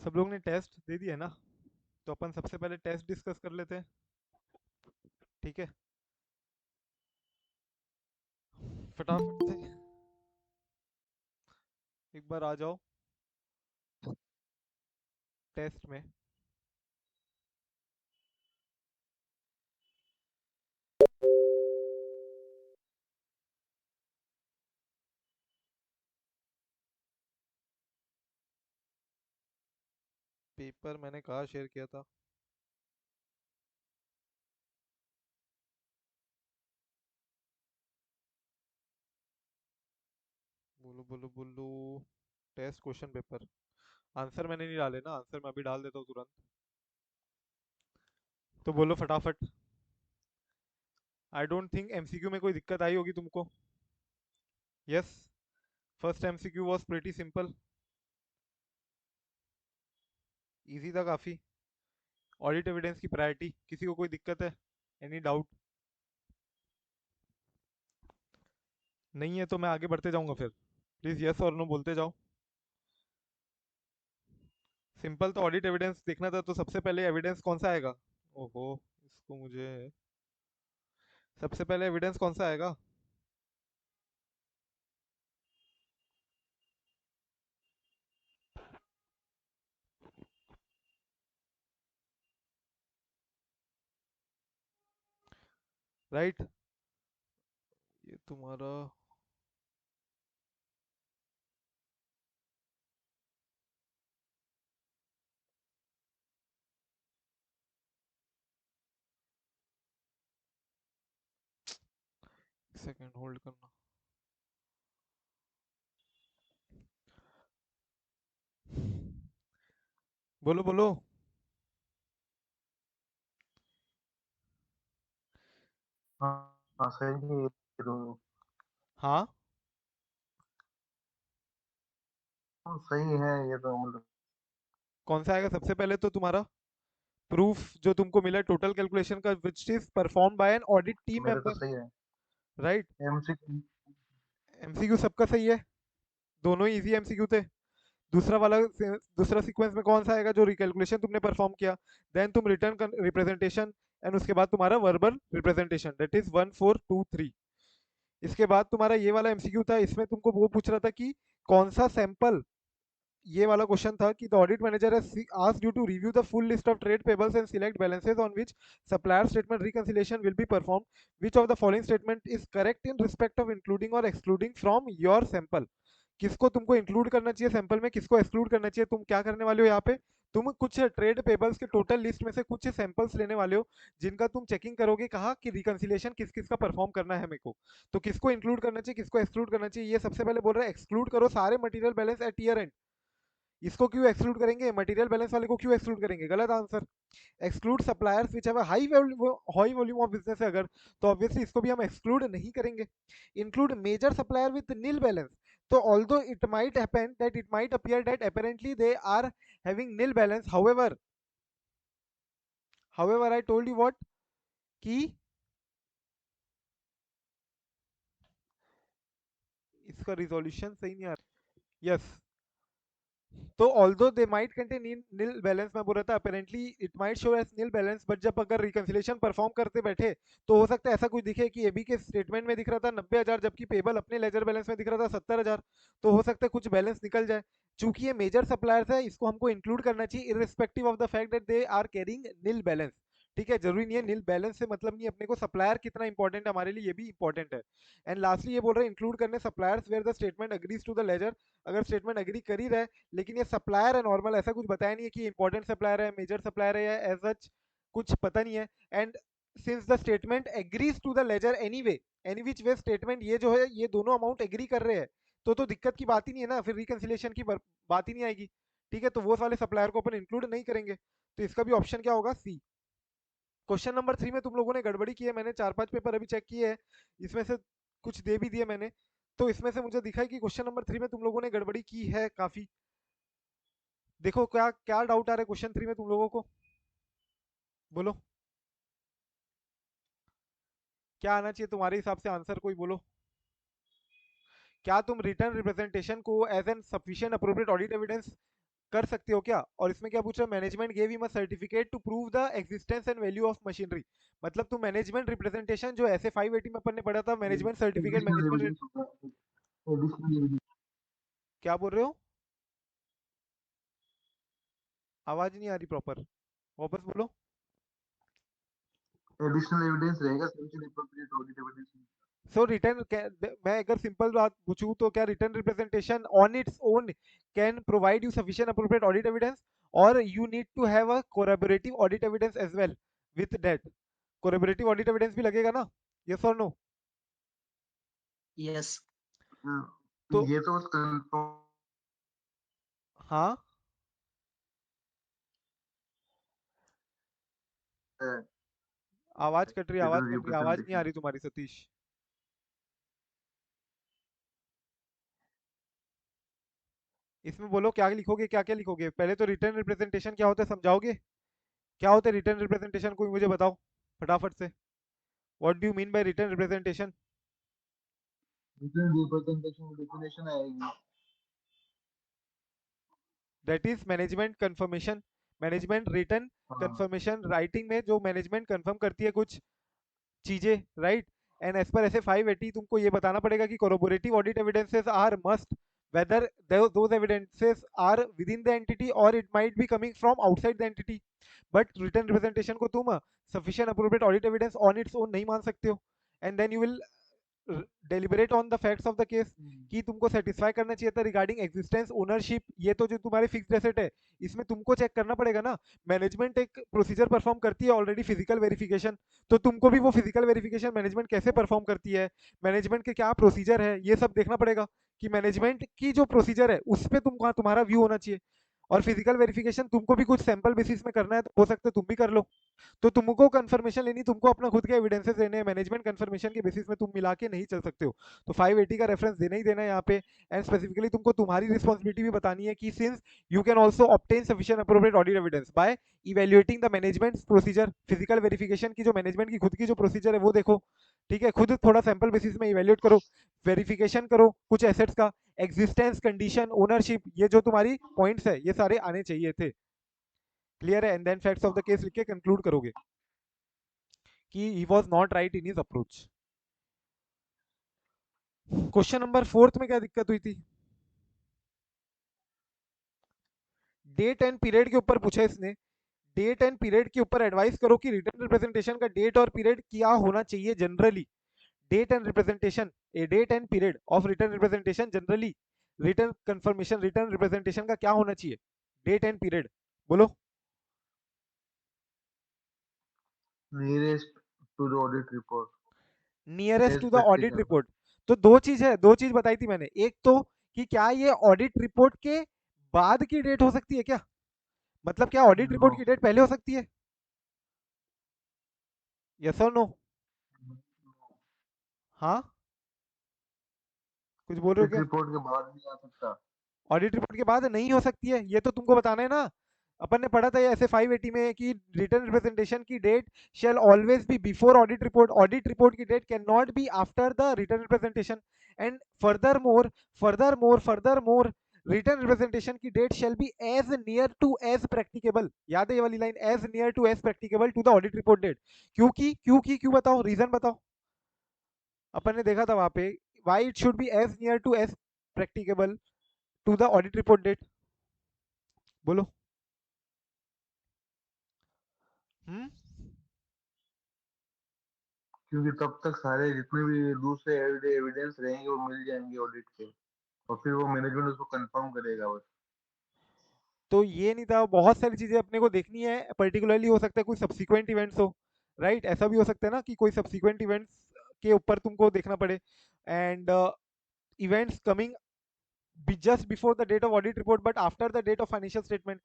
सब लोग ने टेस्ट दे दिया ना, तो अपन सबसे पहले टेस्ट डिस्कस कर लेते हैं। ठीक है, फटाफट से एक बार आ जाओ टेस्ट में। पेपर मैंने कहाँ शेयर किया था? बोलो बोलो बोलो। Test question paper. आंसर मैंने नहीं डाले ना, आंसर मैं अभी डाल देता हूँ तुरंत। तो बोलो फटाफट। आई डोंट थिंक एमसीक्यू में कोई दिक्कत आई होगी तुमको। Yes, first MCQ was pretty simple. Easy था काफी। ऑडिट एविडेंस की प्रायोरिटी, किसी को कोई दिक्कत है? Any doubt? नहीं है तो मैं आगे बढ़ते जाऊंगा फिर। प्लीज यस और नो बोलते जाओ। सिंपल तो ऑडिट एविडेंस देखना था, तो सबसे पहले एविडेंस कौन सा आएगा? ओहो, इसको मुझे सबसे पहले एविडेंस कौन सा आएगा? राइट, ये तुम्हारा सेकंड होल्ड करना। बोलो बोलो। हाँ हाँ, सही है ये तो। हाँ, हाँ, सही है ये तो मतलब। कौन सा आएगा सबसे पहले तो तुम्हारा? प्रूफ जो तुमको मिला टोटल कैलकुलेशन का, which is perform by an audit team मेरे तो मेंबर। सही है। राइट। एमसीक्यू। एमसीक्यू सबका सही है, दोनों ही इजी एमसीक्यू थे। दूसरा वाला दूसरा सीक्वेंस में कौन सा आएगा जो रिकैलकुलेशन तुमने परफॉर्म किया, देन तुम रिटर्न रिप्रेजेंटेशन, एंड उसके बाद तुम्हारा वर्बल रिप्रेजेंटेशन, दैट इज 1423। इसके बाद तुम्हारा ये वाला एमसीक्यू था, इसमें तुमको वो पूछ रहा था कि कौन सा सैंपल, ये वाला क्वेश्चन था कि the audit manager has asked you to review the full list of trade payables and select balances on which supplier statement reconciliation will be perform, which of the following statement is correct in respect of including और excluding from your sample. किसको तुमको include करना चाहिए sample में, किसको exclude करना चाहिए? तुम क्या करने वाले हो यहाँ पे, तुम कुछ ट्रेड पेबल्स के टोटल लिस्ट में से कुछ सैंपल्स लेने वाले हो, जिनका तुम चेकिंग करोगे, कहा कि रिकंसिलिएशन किस किस का परफॉर्म करना है मेरे को। तो किसको इंक्लूड करना चाहिए, किसको एक्सक्लूड करना चाहिए, ये सबसे पहले बोल रहा है एक्सक्लूड करो सारे material balance at year end. इसको क्यों एक्सक्लूड करेंगे, मटेरियल बैलेंस वाले को क्यों एक्सक्लूड करेंगे? गलत answer. Exclude suppliers which have high volume of business है अगर, तो ऑब्वियसली इसको भी हम एक्सक्लूड नहीं करेंगे। Include major supplier with nil balance, तो although it might happen that it might appear that apparently they are having nil balance, however I told you what, कि इसका रिजोल्यूशन सही नहीं आ रहा। यस, तो although they might contain nil balance, मैं बोल रहा था apparently it might show as nil balance, but जब अगर रिकंसिलेशन परफॉर्म करते बैठे, तो हो सकता है ऐसा कुछ दिखे कि एबी के स्टेटमेंट में दिख रहा था 90,000, जबकि पेबल अपने लेजर बैलेंस में दिख रहा था 70,000। तो हो सकता है कुछ बैलेंस निकल जाए। चूंकि ये मेजर सप्लायर्स है, इसको हमको इंक्लूड करना चाहिए irrespective of the fact that they are carrying nil balance. ठीक है, जरूरी नहीं है नील बैलेंस से मतलब नहीं, अपने को सप्लायर कितना इंपॉर्टेंट है हमारे लिए, ये भी इंपॉर्टेंट है। एंड लास्टली ये बोल रहे हैं इंक्लूड करने suppliers where the statement agrees to the ledger. अगर स्टेटमेंट अग्री कर ही रहा है, लेकिन ये सप्लायर है नॉर्मल, ऐसा कुछ बताया नहीं है कि इंपॉर्टेंट सप्लायर है, मेजर सप्लायर है, या एज सच कुछ पता नहीं है। And since the statement agrees to the ledger anyway, any which way statement ये जो है ये दोनों अमाउंट एग्री कर रहे हैं, तो दिक्कत की बात ही नहीं है ना, फिर रिकंसिलेशन की बात ही नहीं आएगी। ठीक है, तो वो वाले सप्लायर को अपन इंक्लूड नहीं करेंगे, तो इसका भी ऑप्शन क्या होगा? सी। क्वेश्चन नंबर 3 में तुम लोगों ने गड़बड़ी की है, मैंने 4-5 पेपर अभी चेक किए हैं, इसमें से कुछ दे भी दिए मैंने, तो इसमें से मुझे दिखा है कि क्वेश्चन नंबर 3 में तुम लोगों ने गड़बड़ी की है काफी। देखो क्या क्या डाउट आ रहा है क्वेश्चन 3 में तुम लोगों को, बोलो। क्या आना चाहिए तुम्हारे हिसाब से आंसर, कोई बोलो। क्या तुम रिटर्न रिप्रेजेंटेशन को as an sufficient appropriate audit evidence कर सकते हो क्या? और इसमें क्या पूछ रहा है, management gave him a certificate to prove the existence and value of machinery. मतलब तुम मैनेजमेंट रिप्रेजेंटेशन जो ऐसे 580 में अपन ने पढ़ा था, management certificate, additional management, evidence होगा, एडिशनल एविडेंस, क्या बोल रहे हो? आवाज नहीं आ रही प्रॉपर, वापस बोलो। एडिशनल एविडेंस रहेगा sufficient appropriate audit evidence. So return, मैं अगर सिंपल बात पूछूं तो क्या return representation on its own can provide you sufficient appropriate audit evidence, और you need to have a collaborative audit evidence as well with that? Collaborative audit evidence भी लगेगा ना? यस और नो? यस। तो ये तो कंफर्म हाँ, है, आवाज कट रही, आवाज रिटर्न कट रही, आवाज नहीं आ रिप्रेजेंटेशन। रही तुम्हारी सतीश। इसमें बोलो क्या लिखोगे, क्या क्या लिखोगे? पहले तो रिटर्न रिप्रेजेंटेशन क्या होता है समझाओगे? क्या होता है रिटर्न रिप्रेजेंटेशन, कोई मुझे बताओ फटाफट से। What do you mean by written representation? Return representation की डेफिनेशन आएगी। That is management confirmation, management return हाँ, कंफर्मेशन, राइटिंग में जो मैनेजमेंट कंफर्म करती है कुछ चीजें, राइट? एंड एज पर ऐसे 580 तुमको ये बताना पड़ेगा कि corroborative audit evidences are must whether those evidences are within the entity और it might be coming from outside the entity. But return representation को तुम sufficient appropriate audit evidence on its own नहीं मान सकते हो, and then you will deliberate on the facts of the case, कि तुमको satisfy करना चाहिए था रिगार्डिंग एग्जिस्टेंस, ओनरशिप, ये तो जो तुम्हारे फिक्स्ड एसेट है, इसमें तुमको चेक करना पड़ेगा ना। मैनेजमेंट एक प्रोसीजर परफॉर्म करती है ऑलरेडी, फिजिकल वेरिफिकेशन, तो तुमको भी वो फिजिकल वेरिफिकेशन मैनेजमेंट कैसे परफॉर्म करती है, मैनेजमेंट के क्या प्रोसीजर है, ये सब देखना पड़ेगा, कि मैनेजमेंट की जो प्रोसीजर है उस पर तुम्हारा व्यू होना चाहिए। और फिजिकल वेरिफिकेशन तुमको भी कुछ सैंपल बेसिस में करना है, तो हो सकता है तुम भी कर लो। तो तुमको कंफर्मेशन लेनी, तुमको अपना खुद के एविडेंसेस देने हैं, मैनेजमेंट कंफर्मेशन के बेसिस में तुम मिला के नहीं चल सकते हो। तो 580 का रेफरेंस देना ही देना है यहाँ पे। एंड स्पेसिफिकली तुमको तुम्हारी रिस्पॉन्सिबिलिटी भी बतानी है कि since you can also obtain sufficient appropriate audit evidence bye evaluating the management procedure, physical verification की जो मैनेजमेंट की खुद की जो प्रोसीजर है वो देखो, ठीक है, खुद थोड़ा सैंपल बेसिस में इवेल्युएट करो, वेरिफिकेशन करो कुछ एसेट्स का, एग्जिस्टेंस, कंडीशन, ओनरशिप, ये जो तुम्हारी पॉइंट्स है ये सारे आने चाहिए थे। क्लियर है? And then facts of the case लिख के कंक्लूड करोगे कि he was not right in his approach. Question number 4 में क्या दिक्कत हुई थी? डेट एंड पीरियड के ऊपर पूछा इसने। डेट एंड पीरियड के ऊपर एडवाइस करो कि रिटर्न रिप्रेजेंटेशन का डेट और पीरियड क्या होना चाहिए generally. Date and representation, a date and period of written representation generally, written confirmation written representation का क्या होना चाहिए? डेट एंड पीरियड बोलो। Nearest to the audit report nearest as to the audit practical. Report. तो दो चीज है, दो चीज बताई थी मैंने, एक तो कि क्या ये ऑडिट रिपोर्ट के बाद की डेट हो सकती है क्या? मतलब क्या ऑडिट नो, रिपोर्ट की डेट पहले हो सकती है? यस और नो? हाँ, कुछ बोल रहे हो ऑडिट क्या? रिपोर्ट के बाद नहीं आ सकता। ऑडिट रिपोर्ट के बाद नहीं हो सकती है, ये तो तुमको बताना है ना। अपन ने पढ़ा था ये ऐसे 580 में कि रिटर्न रिप्रेजेंटेशन की date shall always be before audit report, audit report की date can not be after the return representation. And furthermore return representation की date shall be as near to as practicable, याद है ये वाली line, as near to as practicable to the audit report date. क्यों बताओ, reason बताओ। अपन ने देखा था वहां पे, why it should be as near to as practicable to the audit report date, बोलो। हम्म, क्योंकि तब तक सारे जितने भी दूसरे एविडेंस रहेंगे वो मिल जाएंगे ऑडिट के, और फिर वो मैनेजमेंट उसको कंफर्म करेगा बस। तो ये नहीं था, बहुत सारी चीजें अपने को देखनी है, पर्टिकुलरली हो सकता है कोई सब्सिक्वेंट इवेंट्स हो, राइट? ऐसा भी हो सकता है ना कि कोई सब्सिक्वेंट इवेंट्स के ऊपर तुमको देखना पड़े, and events coming just before the date of audit report but after the date of financial statement.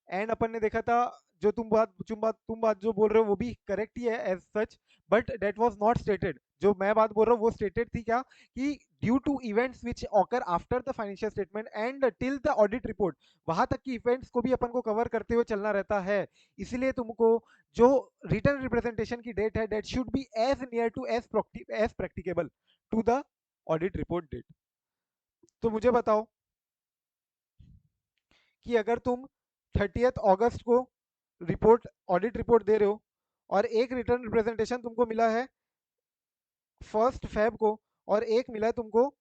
And अपन ने देखा था, जो तुम बात जो बोल रहे हो वो भी करेक्ट ही है as such, but that was not stated. जो मैं बात बोल रहा हूँ वो स्टेटेड थी क्या, कि due to events which occur after the financial statement and till the audit report, वहां तक की इवेंट्स को भी अपन को कवर करते हुए चलना रहता है। इसलिए तुमको जो रिटर्न रिप्रेजेंटेशन की डेट है, that should be as near to as practicable to the audit report date. तो मुझे बताओ कि अगर तुम 30 अगस्त को रिपोर्ट ऑडिट रिपोर्ट दे रहे हो और एक रिटर्न रिप्रेजेंटेशन तुमको मिला है 1 फेब को, और एक मिला है तुमको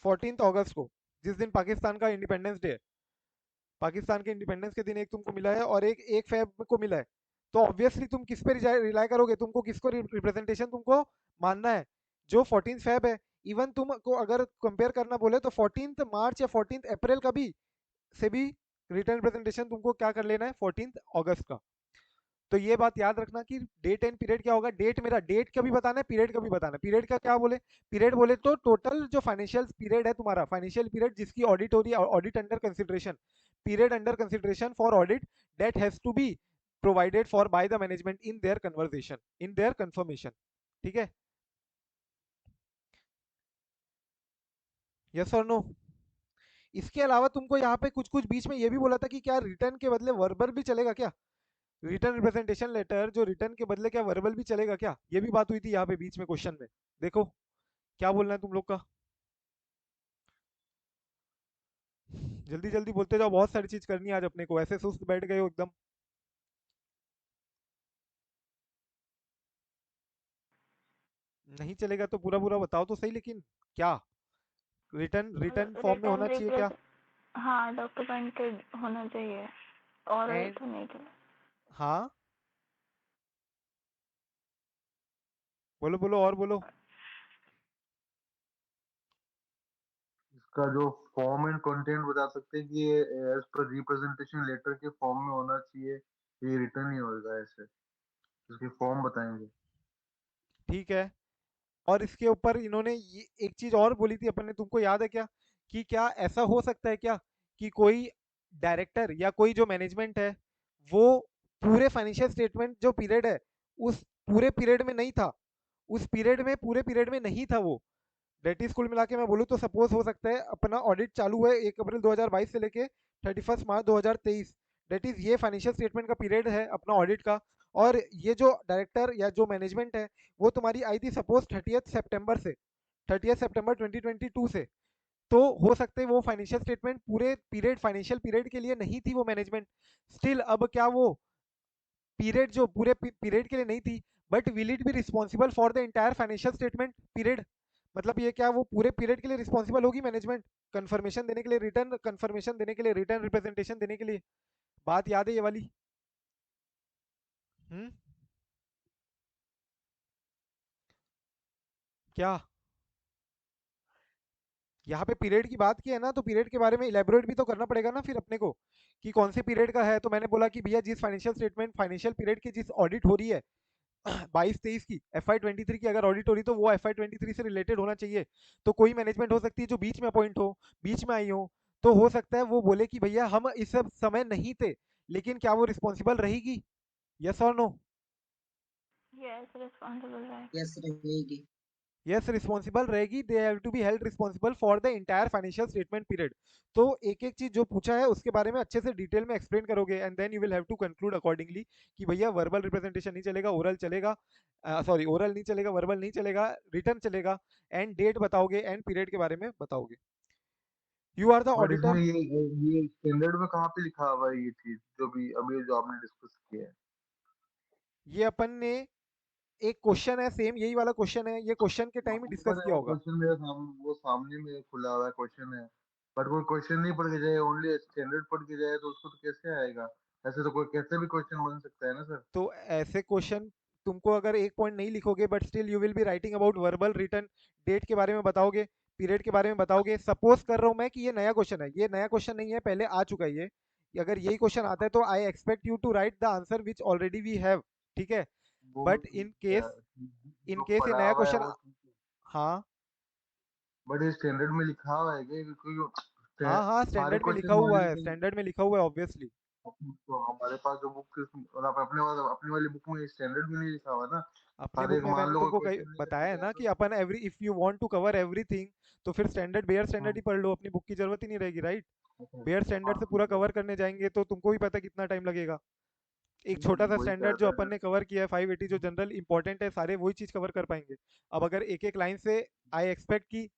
14 अगस्त को, जिस दिन पाकिस्तान का इंडिपेंडेंस डे है। पाकिस्तान के इंडिपेंडेंस के दिन एक तुमको मिला है और एक 1 फेब को मिला है। तो ऑब्वियसली तुम किस पे रिलाई करोगे, तुमको किसको रिप्रेजेंटेशन तुमको मानना है, जो 14 फेब है। इवन तुमको अगर कंपेयर करना बोले तो 14 मार्च या 14 अप्रैल का भी से भी रिटर्न रिप्रेजेंटेशन तुमको क्या कर लेना है 14 अगस्त का। तो ये बात याद रखना कि डेट एंड पीरियड क्या होगा। डेट मेरा डेट का भी बताना है, पीरियड का भी बताना है। पीरियड का क्या बोले, पीरियड बोले तो टोटल जो फाइनेंशियल पीरियड है तुम्हारा, फाइनेंशियल पीरियड जिसकी ऑडिट हो रही है, audit under consideration, period under consideration for audit, that has to be provided for by the management in their conversation, in their confirmation. ठीक है, यस और नो। इसके अलावा तुमको यहाँ पे कुछ कुछ बीच में ये भी बोला था कि क्या रिटर्न के बदले वर्बल भी चलेगा क्या, रिटर्न रिप्रेजेंटेशन लेटर जो रिटर्न के बदले क्या वर्बल भी चलेगा क्या, ये भी बात हुई थी यहाँ पे बीच में क्वेश्चन में। देखो क्या बोलना है तुम लोग का, जल्दी जल्दी बोलते जाओ, बहुत सारी चीज करनी है आज अपने को, ऐसे सुस्त बैठ गए हो एकदम। नहीं चलेगा तो पूरा पूरा बताओ तो सही, लेकिन क्या रिटर्न रिटर्न फॉर्म में रिटर्न होना चाहिए क्या, रिप्रेजेंट, हाँ डॉक्यूमेंटेड होना चाहिए, और एंड तो नहीं चले। हाँ बोलो बोलो और बोलो। इसका जो फॉर्म एंड कंटेंट बता सकते हैं कि ये एज पर रिप्रेजेंटेशन लेटर के फॉर्म में होना चाहिए, ये रिटर्न ही होगा ऐसे, इसकी फॉर्म बताएंगे। ठीक है, और इसके ऊपर इन्होंने ये एक चीज और बोली थी अपन ने, तुमको याद है क्या, कि क्या ऐसा हो सकता है क्या कि कोई डायरेक्टर या कोई जो मैनेजमेंट है वो पूरे फाइनेंशियल स्टेटमेंट जो पीरियड है उस पूरे पीरियड में नहीं था, उस पीरियड में पूरे पीरियड में नहीं था वो। डेट इज कुल मिला के मैं बोलूँ तो सपोज हो सकता है अपना ऑडिट चालू है 1 अप्रैल 2022 से लेके 31 मार्च 2023, डेट इज ये फाइनेंशियल स्टेटमेंट का पीरियड है अपना ऑडिट का। और ये जो डायरेक्टर या जो मैनेजमेंट है वो तुम्हारी आई थी सपोज 30 सितंबर से, 30 सितंबर 2022 से। तो हो सकता है वो फाइनेंशियल स्टेटमेंट पूरे पीरियड फाइनेंशियल पीरियड के लिए नहीं थी वो मैनेजमेंट। स्टिल अब क्या वो पीरियड जो पूरे पीरियड के लिए नहीं थी, but will it be responsible for the entire financial statement period, मतलब ये क्या वो पूरे पीरियड के लिए रिस्पॉन्सिबल होगी मैनेजमेंट, कंफर्मेशन देने के लिए, रिटर्न कंफर्मेशन देने के लिए, रिटर्न रिप्रेजेंटेशन देने के लिए। बात याद है ये वाली। हम्म, क्या यहाँ पे पीरियड की बात की है ना, तो पीरियड के बारे में इलेबोरेट भी तो करना पड़ेगा ना फिर अपने को, कि कौन से पीरियड का है। तो मैंने बोला कि भैया जिस फाइनेंशियल स्टेटमेंट फाइनेंशियल पीरियड की जिस ऑडिट हो रही है 22-23 की, FY23 की अगर ऑडिट हो रही तो वो FY23 से रिलेटेड होना चाहिए। तो कोई मैनेजमेंट हो सकती है जो बीच में अपॉइंट हो, बीच में आई हो, तो हो सकता है वो बोले कि भैया हम इस सब समय नहीं थे, लेकिन क्या वो रिस्पॉन्सिबल रहेगी, यस और नो। यस रिस्पॉन्सिबल है। यस रहेगी। यस रिस्पॉन्सिबल रहेगी, they have to be held responsible for the entire financial statement period. तो एक एक चीज जो पूछा है उसके बारे में अच्छे से डिटेल में एक्सप्लेन करोगे, and then you will have to conclude accordingly कि भैया वर्बल रिप्रेजेंटेशन नहीं चलेगा, ओरल चलेगा, सॉरी ओरल नहीं चलेगा, वर्बल नहीं चलेगा, रिटर्न चलेगा, एंड डेट बताओगे एंड पीरियड के बारे में बताओगे। यू आर द बट इसमें ऑडिटर। ये स्टैंडर्ड में कहाँ पे लिखा हुआ है ये चीज जो भी अभी जो आपने डिस्कस किया है? ये अपन ने एक क्वेश्चन है सेम यही वाला क्वेश्चन है, ये क्वेश्चन के टाइम ही मुझे डिस्कस पता है किया वो होगा। क्वेश्चन मेरे सामने, वो सामने में खुला हुआ है क्वेश्चन है, बट कोई क्वेश्चन नहीं पढ़ के जाए, ओनली स्टैंडर्ड पढ़ के जाए तो उसको तो कैसे आएगा? ऐसे तो कोई कैसे भी क्वेश्चन बन सकता है ना सर। तो ऐसे क्वेश्चन तुमको अगर एक पॉइंट नहीं लिखोगे but still you will be writing about verbal written, date के बारे में बताओगे, पीरियड के बारे में बताओगे। सपोज कर रहा हूँ मैं कि ये नया क्वेश्चन है, ये नया क्वेश्चन नहीं है, पहले आ चुका है ये। अगर यही क्वेश्चन आता है तो I expect you to write the answer which already we have, ठीक है। वो बट ठीक इन है, केस, इन जो केस ये पढ़ा नया हुआ है क्वेश्चन, वो ठीक है, हाँ बट ये स्टैंडर्ड में लिखा हुआ है क्या? क्योंकि हाँ हाँ सारे स्टैंडर्ड में लिखा क्वेश्चन हुआ हमारे है, स्टैंडर्ड में लिखा हुआ है ऑब्वियसली। तो हमारे पास जो बुक, और आप अपने वाली बुक में स्टैंडर्ड में नहीं लिखा हुआ ना। अपनी सारे बुक में मान मैंने लो कोई तुमको क्वेश्चन नहीं बताया है आएगा ना तो। कि अपन every if you want to cover everything तो फिर स्टैंडर्ड बेयर स्टैंडर्ड हाँ ही पढ़ लो, अपनी बुक की जरूरत ही नहीं रहेगी, राइट। अच्छा, बेयर स्टैंडर्ड हाँ से ठीक पूरा है। कवर करने जाएंगे तो तुमको भी पता है कितना टाइम लगेगा। एक छोटा सा वही कह स्टैंडर्ड जो रहा अपन था। ने कवर किया है 580 जो जनरल इंपॉर्टेंट है सारे वही चीज कवर कर पाएंगे। अब अगर एक एक लाइन से आई एक्सपेक्ट की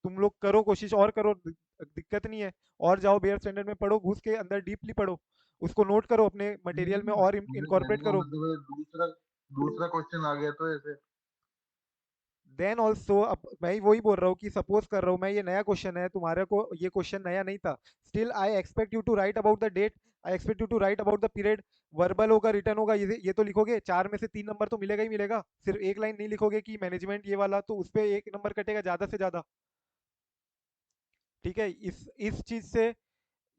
तुम लोग करो कोशिश और करो, दिक्कत नहीं है। और जाओ बेयर स्टैंडर्ड में पढ़ो, घुस के अंदर डीपली पढ़ो, उसको नोट करो अपने मटेरियल में और मुझे इनकॉर्पोरेट कहने का करो। मतलब है दूसरा दूसरा क्वेश्चन आ गया तो ऐसे। देन ऑल्सो अब मैं वही बोल रहा हूँ कि सपोज कर रहा हूँ मैं, ये नया क्वेश्चन है तुम्हारे को, ये क्वेश्चन नया नहीं था। Still I expect you to write about the date, I expect you to write about the period. Verbal होगा, रिटर्न होगा, ये तो लिखोगे, 4 में से 3 नंबर तो मिलेगा ही मिलेगा। सिर्फ एक लाइन नहीं लिखोगे कि मैनेजमेंट ये वाला, तो उस पर 1 नंबर कटेगा ज्यादा से ज्यादा। ठीक है, इस चीज से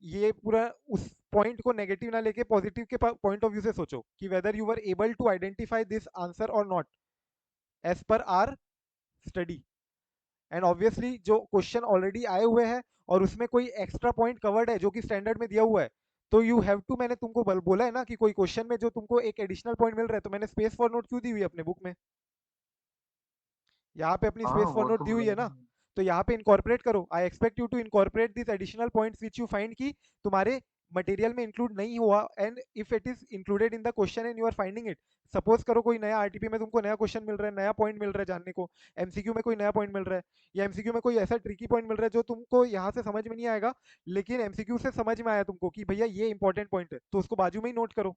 ये पूरा उस पॉइंट को नेगेटिव ना लेके पॉजिटिव के पॉइंट ऑफ व्यू से सोचो कि whether you were able to identify this answer और not as per our study. And obviously जो क्वेश्चन ऑलरेडी आए हुए हैं और उसमें कोई एक्स्ट्रा पॉइंट कवर्ड है जो कि स्टैंडर्ड में दिया हुआ है, तो यू हैव टू, मैंने तुमको बोला है ना कि कोई क्वेश्चन में जो तुमको एक एडिशनल पॉइंट मिल रहा है, तो मैंने स्पेस फॉर नोट क्यों दी हुई है अपने बुक में, यहाँ पे अपनी हाँ स्पेस फॉर वो नोट तो दी हुई है ना। मतलब तो यहाँ पे इनकॉर्पोरेट करो, I expect you to incorporate this additional points which you find की तुम्हारे मटेरियल में इंक्लूड नहीं हुआ, and if it is included in the question and you are finding it. Suppose करो कोई नया आरटीपी में तुमको नया क्वेश्चन मिल रहा है, नया पॉइंट मिल रहा है जानने को, एमसीक्यू में कोई नया पॉइंट मिल रहा है, या एमसीक्यू में कोई ऐसा ट्रिकी पॉइंट मिल रहा है जो तुमको यहाँ से समझ में नहीं आएगा, लेकिन एमसीक्यू से समझ में आया तुमको कि भैया ये इंपॉर्टेंट पॉइंट है, तो उसको बाजू में ही नोट करो।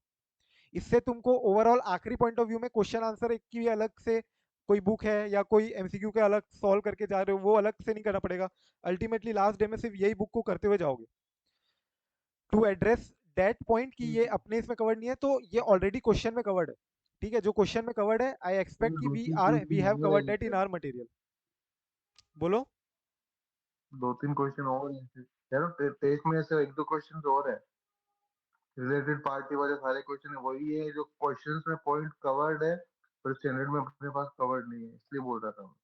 इससे तुमको ओवरऑल आखिरी पॉइंट ऑफ व्यू में क्वेश्चन आंसर एक की अलग से कोई बुक है या कोई एमसीक्यू के अलग सॉल्व करके जा रहे हो, वो अलग से नहीं करना पड़ेगा। अल्टीमेटली लास्ट डे में सिर्फ यही बुक को करते हुए जाओगे। टू एड्रेस दैट पॉइंट कि ये अपने इसमें कवर्ड नहीं है, तो ये ऑलरेडी क्वेश्चन में कवर्ड है। ठीक है, जो क्वेश्चन में कवर्ड है, आई एक्सपेक्ट कि दो तीन वी क्वेश्चन हैव और है कवर्ड दैट इन जैसे, आवर मटेरियल। बोलो। 2-3 क्वेश्चन और हैं जैसे। यार टेस्ट में ऐसे 1-2 क्वेश्चन और है रिलेटेड पार्टी वाले, सारे क्वेश्चन है वही है जो क्वेश्चंस में पॉइंट कवर्ड है, पर स्टैंडर्ड में अपने पास कवर्ड नहीं है, इसलिए बोल रहा था मैं।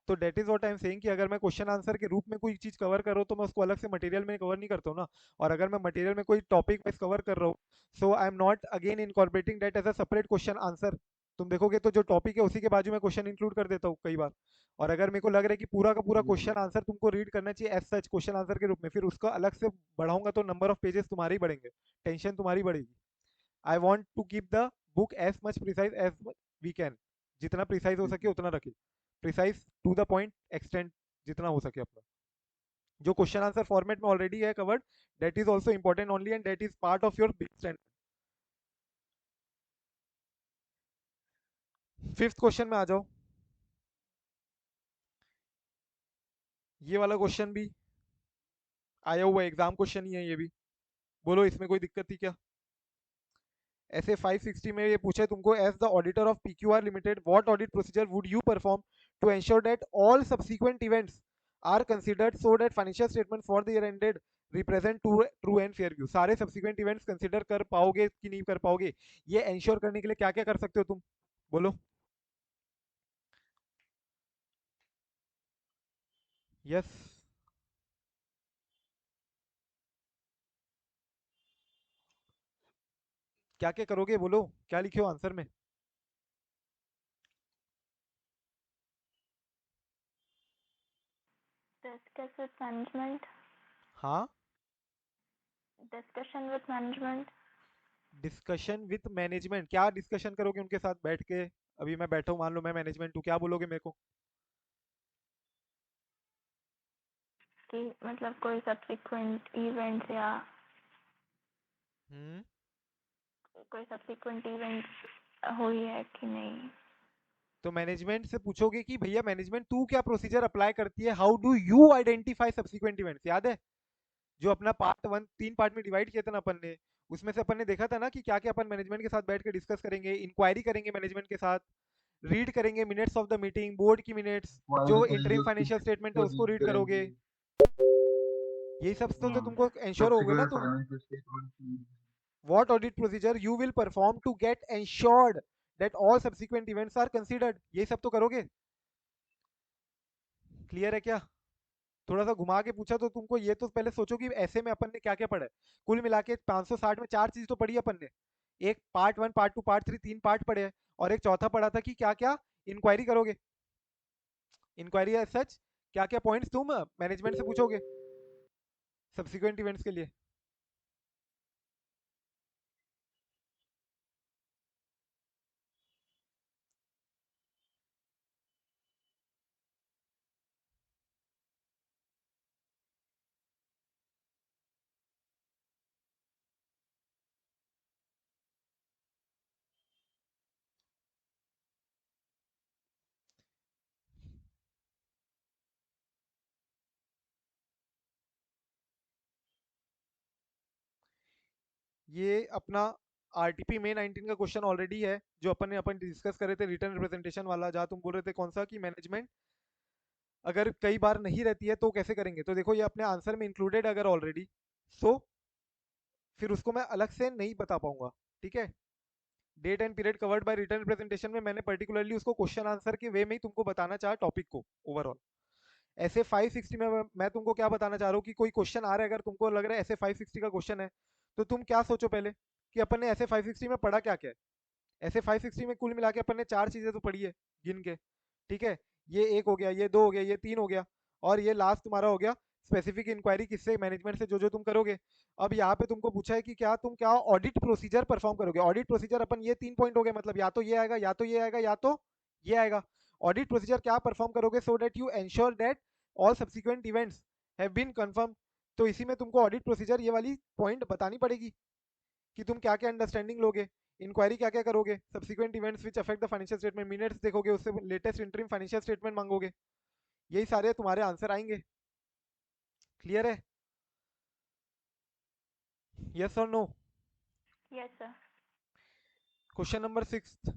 तो date is what I am saying कि अगर मैं क्वेश्चन आंसर के रूप में कोई चीज कवर कर रहा हूँ, तो मैं उसको अलग से मटेरियल में कवर नहीं करता हूँ ना। और अगर मैं मटेरियल में कोई टॉपिक वाइज कवर कर रहा हूँ, so I am not again incorporating that as a separate question answer. तुम देखोगे तो जो टॉपिक है उसी के बाजू में क्वेश्चन इंक्लूड कर देता हूँ कई बार। और अगर मेरे को लग रहा है कि पूरा का पूरा जी क्वेश्चन आंसर तुमको रीड करना चाहिए एज सच क्वेश्चन आंसर के रूप में, फिर उसका अलग से बढ़ाऊंगा तो नंबर ऑफ पेजेस तुम्हारे ही बढ़ेंगे, टेंशन तुम्हारी बढ़ेगी। I want to keep the book as much precise as we can, जितना प्रिसाइज हो जी सके जी। उतना रखे, precise to the point extend जितना हो सके अपना। जो क्वेश्चन आंसर फॉर्मेट में ऑलरेडी है covered, that is also important only, and that is part of your big stand. Fifth question में आ जाओ। ये वाला क्वेश्चन भी आया हुआ एग्जाम क्वेश्चन ही है ये भी। बोलो इसमें कोई दिक्कत थी क्या? ऐसे 560 में ये पूछे तुमको, as the auditor of PQR limited what audit procedure would you perform to ensure that all subsequent events are considered so that financial statement for the year ended represent true and fair view. सारे subsequent events consider कर पाओगे कि नहीं कर पाओगे, ये ensure करने के लिए क्या क्या कर सकते हो तुम? बोलो। यस। क्या क्या करोगे बोलो, क्या लिखे हो आंसर में? Discuss with management. हाँ, Discussion with management. Discussion with management, क्या डिस्कशन करोगे उनके साथ बैठ के? अभी मैं बैठा हूँ, मान लो मैं मैनेजमेंट हूँ, क्या बोलोगे मेरे को? कि मतलब कोई सब्सिक्वेंट इवेंट्स या हम्म। कोई सब्सिक्वेंट इवेंट्स हुई है कि नहीं। तो मैनेजमेंट से पूछोगे कि भैया मैनेजमेंट तू क्या प्रोसीजर अप्लाई करती है, how do you identify subsequent events, याद है? जो अपना पार्ट वन 3 पार्ट में डिवाइड किया था ना अपन ने, उसमें से अपन ने देखा था ना कि क्या क्या अपन मैनेजमेंट के साथ बैठ के डिस्कस करेंगे, इंक्वायरी करेंगे मैनेजमेंट के साथ, रीड करेंगे minutes of the meeting, board की मिनट्स, वायरल जो इंटरिम करेंगे फाइनेंशियल स्टेटमेंट है उसको उसको रीड रीड करोगे। करेंगे। यही सब तो हाँ, तुमको इंश्योर होगे ना सब्सिक्वेंट तुम। Financial statement. What audit procedure you will perform to get ensured that all subsequent events are considered, ये सब तो करोगे। क्लियर है क्या? थोड़ा सा घुमा के पूछा तो तुमको ये तो पहले सोचो कि ऐसे में अपन ने क्या क्या पढ़ा है। कुल मिला के 560 में 4 चीज तो पढ़ी है अपन ने। एक part one, part two, part three, 3 part पढ़े हैं, और एक चौथा पढ़ा था कि क्या क्या इंक्वायरी करोगे। इंक्वायरी एज सच क्या क्या पॉइंट्स तुम मैनेजमेंट से पूछोगे सब्सिक्वेंट इवेंट्स के लिए। ये अपना आरटीपी में 19 का क्वेश्चन ऑलरेडी है, जो अपन डिस्कस कर रहे थे रिटर्न रिप्रेजेंटेशन वाला, जहाँ तुम बोल रहे थे कौन सा कि मैनेजमेंट अगर कई बार नहीं रहती है तो कैसे करेंगे। तो देखो ये अपने आंसर में इंक्लूडेड अगर ऑलरेडी, सो फिर उसको मैं अलग से नहीं बता पाऊंगा। ठीक है, date and period covered by written representation में मैंने पर्टिकुलरली उसको क्वेश्चन आंसर के वे में ही तुमको बताना चाहा टॉपिक को ओवरऑल। ऐसे 560 में मैं तुमको क्या बताना चाह रहा हूँ कि कोई क्वेश्चन आ रहा है, अगर तुमको लग रहा है ऐसे 560 का क्वेश्चन है, तो तुम क्या सोचो पहले कि अपन ने ऐसे 560 में पढ़ा क्या क्या है। ऐसे 560 में कुल मिला के अपन ने 4 चीजें तो पढ़ी है गिन के। ठीक है, ये एक हो गया, ये दो हो गया, ये तीन हो गया, और ये लास्ट तुम्हारा हो गया स्पेसिफिक इंक्वायरी, किससे, मैनेजमेंट से, जो जो तुम करोगे। अब यहाँ पे तुमको पूछा है कि क्या तुम क्या ऑडिट प्रोसीजर परफॉर्म करोगे। ऑडिट प्रोसीजर अपन, ये 3 पॉइंट हो गए, मतलब या तो ये आएगा, या तो ये आएगा, या तो ये आएगा। ऑडिट प्रोसीजर क्या परफॉर्म करोगे so that you ensure that all subsequent events have been confirm. तो इसी में तुमको ऑडिट प्रोसीजर ये वाली पॉइंट बतानी पड़ेगी कि तुम क्या क्या अंडरस्टैंडिंग लोगे, इंक्वायरी क्या क्या करोगे, subsequent events which affect the financial statement, minutes देखोगे, उससे लेटेस्ट इंटरिम फाइनेंशियल स्टेटमेंट मांगोगे। यही सारे तुम्हारे आंसर आएंगे। क्लियर है? यस और no? Yes sir. Question number 6,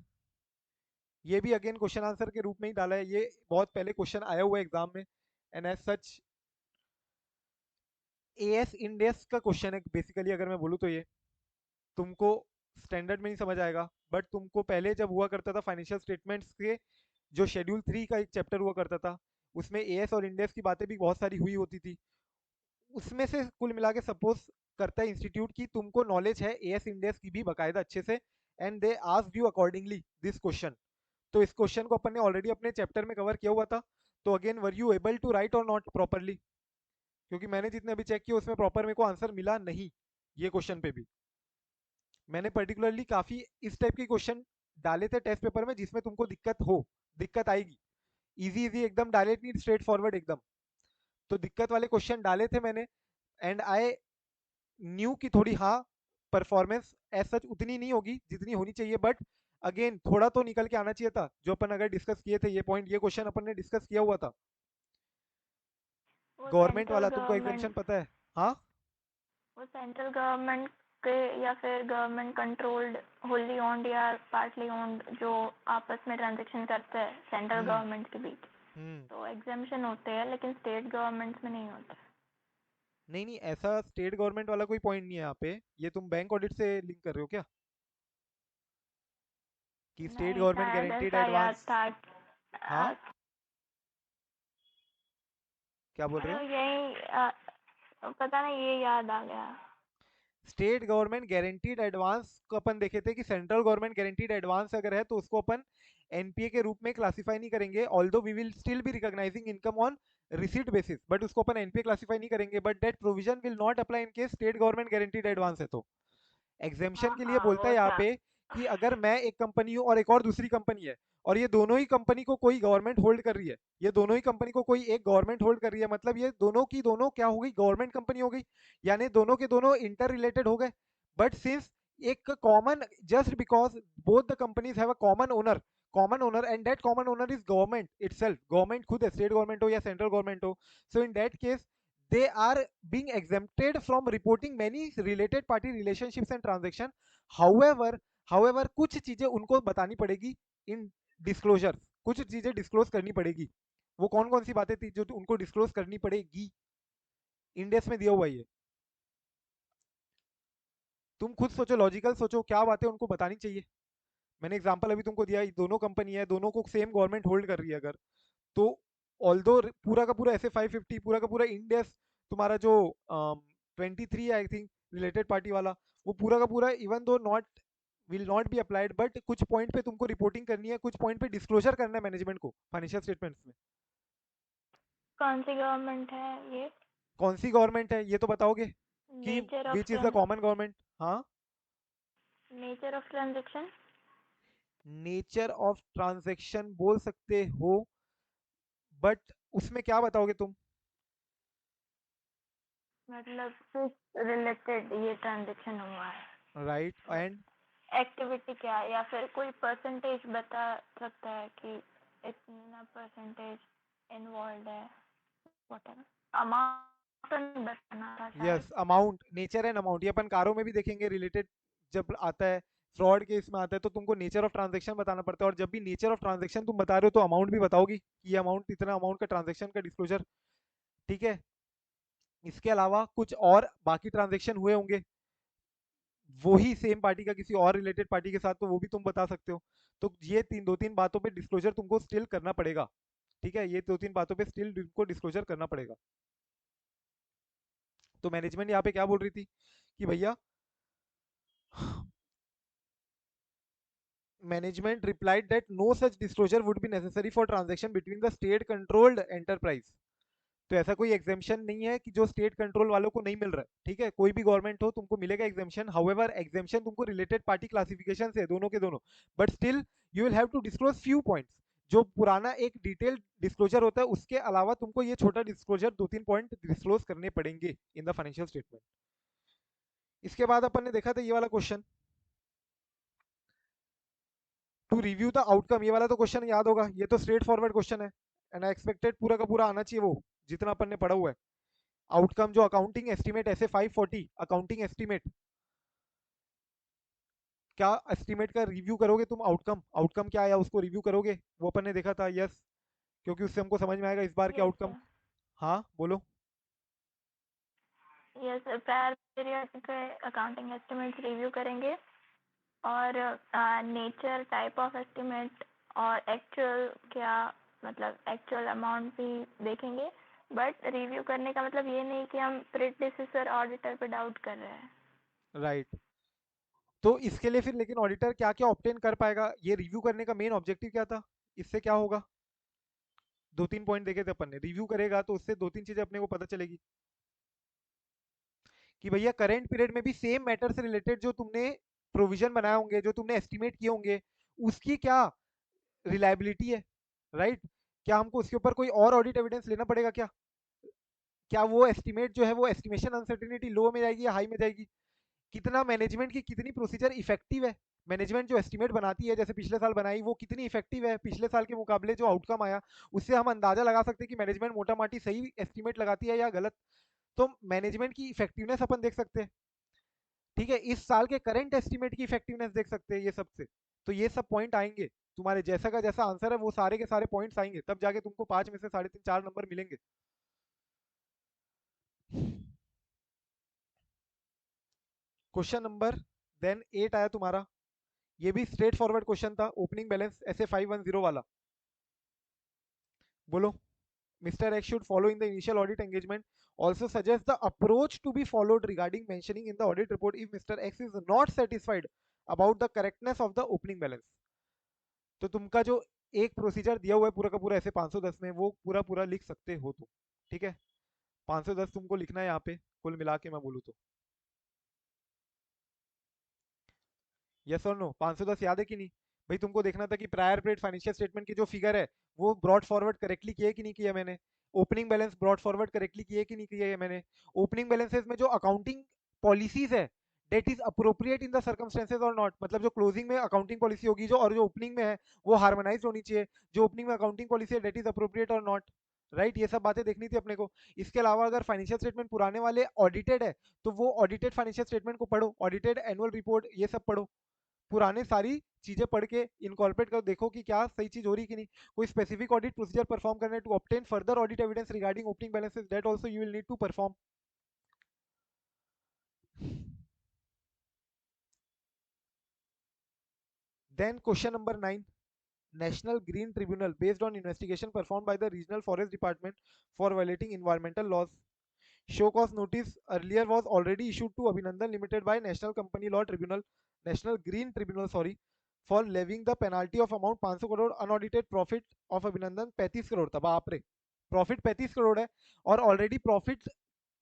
ये भी अगेन क्वेश्चन आंसर के रूप में ही डाला है, ये बहुत पहले क्वेश्चन आया हुआ है एग्जाम में, एंड एज सच एएस इंडेस का क्वेश्चन है बेसिकली। अगर मैं बोलूँ तो ये तुमको स्टैंडर्ड में नहीं समझ आएगा, बट तुमको पहले जब हुआ करता था फाइनेंशियल स्टेटमेंट्स के जो शेड्यूल 3 का एक चैप्टर हुआ करता था, उसमें एएस और इंडेस की बातें भी बहुत सारी हुई होती थी। उसमें से कुल मिला के सपोज करता है इंस्टीट्यूट की तुमको नॉलेज है एएस इंडेस की भी बकायदा अच्छे से, and they asked you accordingly this question. तो इस क्वेश्चन को अपन ने ऑलरेडी अपने चैप्टर में कवर किया हुआ था। तो again were you able to write और नॉट प्रॉपरली, क्योंकि मैंने जितने अभी चेक किया उसमें प्रॉपर मेरे को आंसर मिला नहीं ये क्वेश्चन पे भी। मैंने पर्टिकुलरली काफी इस टाइप के क्वेश्चन डाले थे टेस्ट पेपर में जिसमें तुमको दिक्कत आएगी। इजी इजी एकदम डाले नहीं, स्ट्रेट फॉरवर्ड एकदम। तो दिक्कत वाले क्वेश्चन डाले थे मैंने, एंड आई न्यू की थोड़ी हाँ परफॉर्मेंस एज सच उतनी नहीं होगी जितनी होनी चाहिए, बट अगेन थोड़ा तो निकल के आना चाहिए था। जो अपन अगर डिस्कस किए थे ये पॉइंट, ये क्वेश्चन अपन ने डिस्कस किया हुआ था वो गवर्नमेंट सेंट्रल वाला, तुमको गवर्नमेंट एग्जामेशन पता है? हाँ, वो सेंट्रल गवर्नमेंट के या फिर गवर्नमेंट कंट्रोल्ड, होली ओन्ड या पार्टली ओन्ड, जो आपस में ट्रांजेक्शन करते हैं सेंट्रल हम्म गवर्नमेंट के बीच, हम्म तो एग्जामिशन होते हैं, लेकिन स्टेट गवर्नमेंट्स में नहीं होते। नहीं नहीं, ऐसा स्टेट गवर्नमेंट वाला कोई पॉइंट नहीं है यहाँ पे। ये तुम बैंक ऑडिट से लिंक कर रहे हो क्या, कि स्टेट नहीं, गवर्नमेंट शायद गारंटीड ऐसा याद एडवांस? था। हाँ, क्या बोल रहे हो? यही पता नहीं, ये याद आ गया। स्टेट गवर्नमेंट गारंटीड एडवांस को अपन देखे थे कि सेंट्रल गवर्नमेंट गारंटीड एडवांस अगर है तो उसको अपन एनपीए के रूप में क्लासिफाई नहीं करेंगे, although we will still be recognising income on receipt basis, but उसको अपन एनपीए क्लासिफाई नहीं करेंगे। But that provision will not apply in case state government guaranteed advance है। तो एग्जेम्पशन हाँ के लिए हाँ, बोलता है वो यहाँ था। पे कि अगर मैं एक कंपनी हूँ और एक और दूसरी कंपनी है, और ये दोनों ही कंपनी को कोई गवर्नमेंट होल्ड कर रही है, ये दोनों ही कंपनी को कोई एक गवर्नमेंट होल्ड कर रही है, मतलब ये दोनों की दोनों क्या हो गई, गवर्नमेंट कंपनी हो गई, यानी दोनों के दोनों इंटर रिलेटेड हो गए। बट सिंस एक common, just because both the companies have a common owner and that common owner is government itself, government खुद है, स्टेट गवर्नमेंट हो या सेंट्रल गवर्नमेंट हो, so in that case they are being exempted from reporting many related party relationships and transaction. however however कुछ चीजें उनको बतानी पड़ेगी इन डिस्क्लोजर, कुछ चीजें डिस्क्लोज करनी पड़ेगी। वो कौन कौन सी बातें थी जो उनको डिस्क्लोज करनी पड़ेगी, इंडेक्स में दिया हुआ है ये। तुम खुद सोचो, लॉजिकल सोचो, क्या बातें उनको बतानी चाहिए। मैंने एग्जांपल अभी तुमको दिया, दोनों कंपनी है, दोनों को सेम गवर्नमेंट होल्ड कर रही है अगर, तो ऑल्दो पूरा का पूरा ऐसे 550 पूरा का पूरा इंडेक्स तुम्हारा जो 23 आई थिंक रिलेटेड पार्टी वाला, वो पूरा का पूरा even though not will not be applied, but कुछ पॉइंट पे तुमको रिपोर्टिंग करनी है, कुछ पॉइंट पे डिस्क्लोजर करना है मैनेजमेंट को फाइनेंशियल स्टेटमेंट्स में। कौन सी गवर्नमेंट है ये? कौन सी गवर्नमेंट है ये तो बताओगे कि nature of which is the common government. हाँ, nature of transaction. Nature of transaction बोल सकते हो, बट उसमें क्या बताओगे तुम? मतलब किस रिलेटेड ये ट्रांजेक्शन हुआ है, राइट, एंड एक्टिविटी क्या है, या फिर कोई परसेंटेज बता सकता है कि इतना परसेंटेज इन्वॉल्व है, व्हाटएवर अमाउंट। तो नहीं बताना था शायद। Yes, amount, nature and amount, ये अपन कारों में भी देखेंगे रिलेटेड जब आता है, फ्रॉड केस में आता है तो तुमको नेचर ऑफ ट्रांजैक्शन बताना पड़ता है, और जब भी नेचर ऑफ ट्रांजैक्शन तुम बता रहे हो तो अमाउंट भी बताओगी कि ये अमाउंट, इतना अमाउंट का ट्रांजैक्शन का डिस्क्लोजर। ठीक है, इसके अलावा कुछ और बाकी ट्रांजैक्शन हुए होंगे वही सेम पार्टी का किसी और रिलेटेड पार्टी के साथ, तो वो भी तुम बता सकते हो। तो ये दो तीन बातों पे डिस्क्लोजर तुमको स्टिल करना पड़ेगा। ठीक है, ये दो तीन बातों पे स्टिल तुमको डिस्क्लोजर करना पड़ेगा। तो मैनेजमेंट यहाँ पे क्या बोल रही थी कि भैया, management replied that no such disclosure would be necessary for transaction between the state controlled enterprise। तो ऐसा कोई एग्जेम्पशन नहीं है कि जो स्टेट कंट्रोल वालों को नहीं मिल रहा है। ठीक है, कोई भी गवर्नमेंट हो तुमको मिलेगा एग्जेम्पशन, हाउएवर एग्जेम्पशन तुमको रिलेटेड पार्टी क्लासिफिकेशन से दोनों के दोनों, but still you will have to disclose few points. जो पुराना एक डिटेल डिस्क्लोजर होता है उसके अलावा तुमको ये छोटा डिस्क्लोजर दो तीन पॉइंट डिस्क्लोज करने पड़ेंगे इन द फाइनेंशियल स्टेटमेंट। इसके बाद अपन ने देखा था ये वाला question, to review the outcome. ये वाला तो क्वेश्चन याद होगा, ये तो स्ट्रेट फॉरवर्ड क्वेश्चन है एंड आई एक्सपेक्टेड पूरा का पूरा आना चाहिए वो, जितना अपन ने पढ़ा हुआ है। आउटकम जो अकाउंटिंग एस्टीमेट ऐसे 540 अकाउंटिंग एस्टीमेट, क्या एस्टीमेट का रिव्यू करोगे तुम, आउटकम, आउटकम क्या आया उसको रिव्यू करोगे, वो अपन ने देखा था। यस, क्योंकि उससे हमको समझ में आएगा इस बार के यस आउटकम। सर। हाँ बोलो। यस सर, प्रायर पीरियड के अकाउंटिंग एस्टिमेट्स रिव्यू करेंगे और नेचर, टाइप ऑफ एस्टिमेट और एक्चुअल क्या, मतलब एक्चुअल अमाउंट भी देखेंगे। बट रिव्यू करने का मतलब ये नहीं कि हम प्रेडिसेसर ऑडिटर पे डाउट कर रहे हैं। राइट, तो इसके लिए फिर लेकिन ऑडिटर क्या क्या ऑब्टेन कर पाएगा, ये रिव्यू करने का मेन ऑब्जेक्टिव क्या था, इससे क्या होगा। दो तीन पॉइंट देखे थे अपन ने, रिव्यू करेगा तो उससे दो तीन चीजें अपने को पता चलेगी कि भैया करंट पीरियड में भी सेम मैटर से रिलेटेड जो तुमने प्रोविजन बनाए होंगे, जो तुमने एस्टिमेट किए होंगे, उसकी क्या रिलायबिलिटी है। राइट, क्या हमको उसके ऊपर कोई और ऑडिट एविडेंस लेना पड़ेगा क्या, क्या वो एस्टिमेट जो है वो एस्टिमेशन अनसर्टेनिटी लो में जाएगी या हाई में जाएगी, कितना मैनेजमेंट की कितनी प्रोसीजर इफेक्टिव है, मैनेजमेंट जो एस्टिमेट बनाती है जैसे पिछले साल बनाई वो कितनी इफेक्टिव है, पिछले साल के मुकाबले जो आउटकम आया उससे हम अंदाजा लगा सकते हैं कि मैनेजमेंट मोटा माटी सही एस्टिमेट लगाती है या गलत। तो मैनेजमेंट की इफेक्टिवनेस अपन देख सकते हैं। ठीक है, इस साल के करंट एस्टिमेट की इफेक्टिवनेस देख सकते हैं ये सबसे। तो ये सब पॉइंट आएंगे, तुम्हारे जैसा का जैसा आंसर है वो सारे के सारे पॉइंट्स आएंगे, तब जाके तुमको 5 में से 3.5 4 नंबर मिलेंगे। क्वेश्चन नंबर देन 8 आया तुम्हारा, ये भी स्ट्रेट फॉरवर्ड क्वेश्चन था, ओपनिंग बैलेंस ऐसे 510 वाला। बोलो, Mr. X should follow in the initial audit engagement also suggests the approach to be followed regarding mentioning in the audit report if Mr. X is not satisfied about the correctness of the opening balance। तो तुमका जो एक procedure दिया हुआ है पूरा का पूरा ऐसे 510 में, वो पूरा पूरा लिख सकते हो तुम। ठीक है, 510 तुमको लिखना है यहाँ पे कुल मिला के मैं बोलूँ तो। यस और नो, 510 याद है कि नहीं भाई, तुमको देखना था कि प्रायर पीरियड फाइनेंशियल स्टेटमेंट की जो फिगर है वो ब्रॉड फॉरवर्ड करेक्टली किए कि नहीं किया मैंने, opening balance brought forward correctly किए कि नहीं किए मैंने, ओपनिंग बैलेंसेस में जो अकाउंटिंग पॉलिसीज है that is appropriate in the circumstances और नॉट, मतलब जो क्लोजिंग में अकाउंटिंग पॉलिसी होगी जो और जो ओपनिंग में है वो हार्मोनाइज होनी चाहिए, जो ओपनिंग में अकाउंटिंग पॉलिसी है डेट इज अप्रोप्रिएट और नॉट। राइट, ये सब बातें देखनी थी अपने को। इसके अलावा अगर फाइनेंशियल स्टेटमेंट पुराने वाले ऑडिटेड है तो वो ऑडिटेड फाइनेंशियल स्टेटमेंट को पढ़ो, ऑडिटेड एनुअल रिपोर्ट ये सब पढ़ो, पुराने सारी चीजें पढ़ के इनकॉर्पोरेट कर देखो कि क्या सही चीज हो रही कि नहीं। कोई स्पेसिफिक ऑडिट प्रोसीजर परफॉर्म करना है to obtain further audit evidence regarding opening balances, that also you will need to perform. Then question number 9, National Green Tribunal based on investigation performed by the Regional Forest Department for violating environmental laws. Show cause notice earlier was already issued to Abhinandan Limited by National Company Law Tribunal, National Green Tribunal, sorry, for levying the penalty of amount 500 crore, unaudited profit of Abhinandan 35 crore था। बाप रे, profit 35 crore है और already profit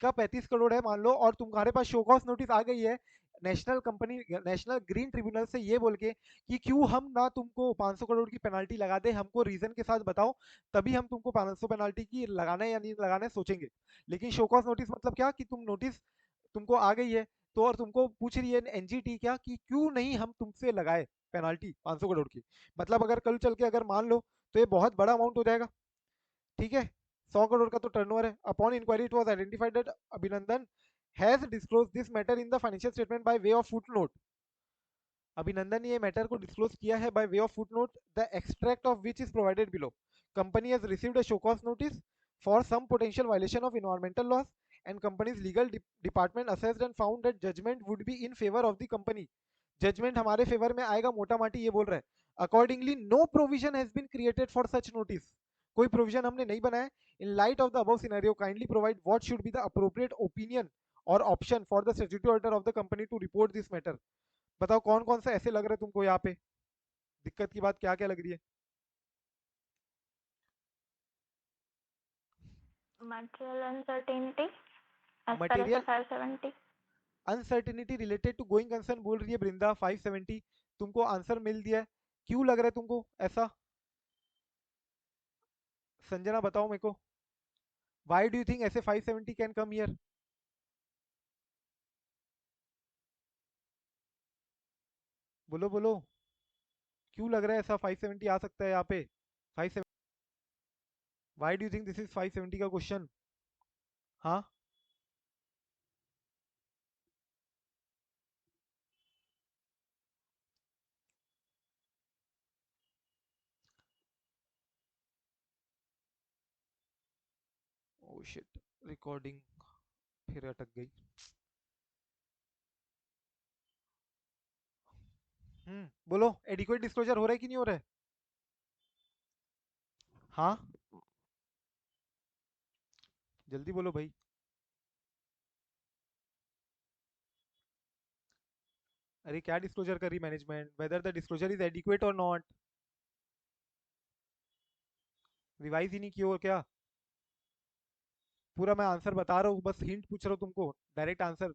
का 35 करोड़ है मान लो, और तुम्हारे पास शो कॉज नोटिस आ गई है नेशनल ग्रीन ट्रिब्यूनल से ये बोल के कि क्यों हम ना तुमको 500 करोड़ की पेनाल्टी लगा दे, हमको रीजन के साथ बताओ तभी हम तुमको 500 पेनाल्टी की लगाना है या नहीं लगाना है सोचेंगे। लेकिन शो कॉज नोटिस मतलब क्या कि तुम नोटिस तुमको आ गई है तो, और तुमको पूछ रही है एनजीटी क्या कि क्यों नहीं हम तुमसे लगाए पेनाल्टी 500 करोड़ की, मतलब अगर कल चल के अगर मान लो तो ये बहुत बड़ा अमाउंट हो जाएगा। ठीक है, 100 करोड़ का तो टर्नओवर है. Upon inquiry it was identified that Abhinandan has disclose this matter in the financial statement by way of footnote. Abhinandan ने ये मैटर को डिस्क्लोज किया है by way of footnote, the extract of which is provided below. Company has received a show cause notice for some potential violation of environmental laws and company's legal department assessed and found that judgement would be in favour of the company. Judgement हमारे favour में आएगा, मोटा माटी ये बोल रहा है. Accordingly no provision has been created for such notice. कोई प्रोविजन हमने नहीं बनाया. In light of the above scenario kindly provide what should be the appropriate opinion और option for the statutory auditor of the company to report this matter. बताओ कौन कौन से ऐसे लग रहे हैं तुमको यहाँ पे, दिक्कत की बात क्या क्या लग रही है. Material uncertainty as per material SFR 70. Uncertainty related to going concern बोल रही है बृंदा 570. तुमको आंसर मिल दिया है. क्यों लग रहा है तुमको ऐसा, संजना बताओ मेरे को. व्हाई डू यू थिंक ऐसे 570 कैन कम हियर. बोलो बोलो, क्यों लग रहा है ऐसा 570 आ सकता है यहाँ पे. 570, why do you think this is 570 का क्वेश्चन. हाँ, ओ शिट, रिकॉर्डिंग फिर अटक गई. बोलो, एडिक्वेट डिस्क्लोजर हो रहा है कि नहीं हो रहा है. हाँ, जल्दी बोलो भाई. अरे क्या डिस्क्लोजर करी management, whether the disclosure is adequate और नॉट. रिवाइज ही नहीं किया और क्या. पूरा मैं आंसर बता रहा हूँ, बस हिंट पूछ रहा हूँ तुमको, डायरेक्ट आंसर.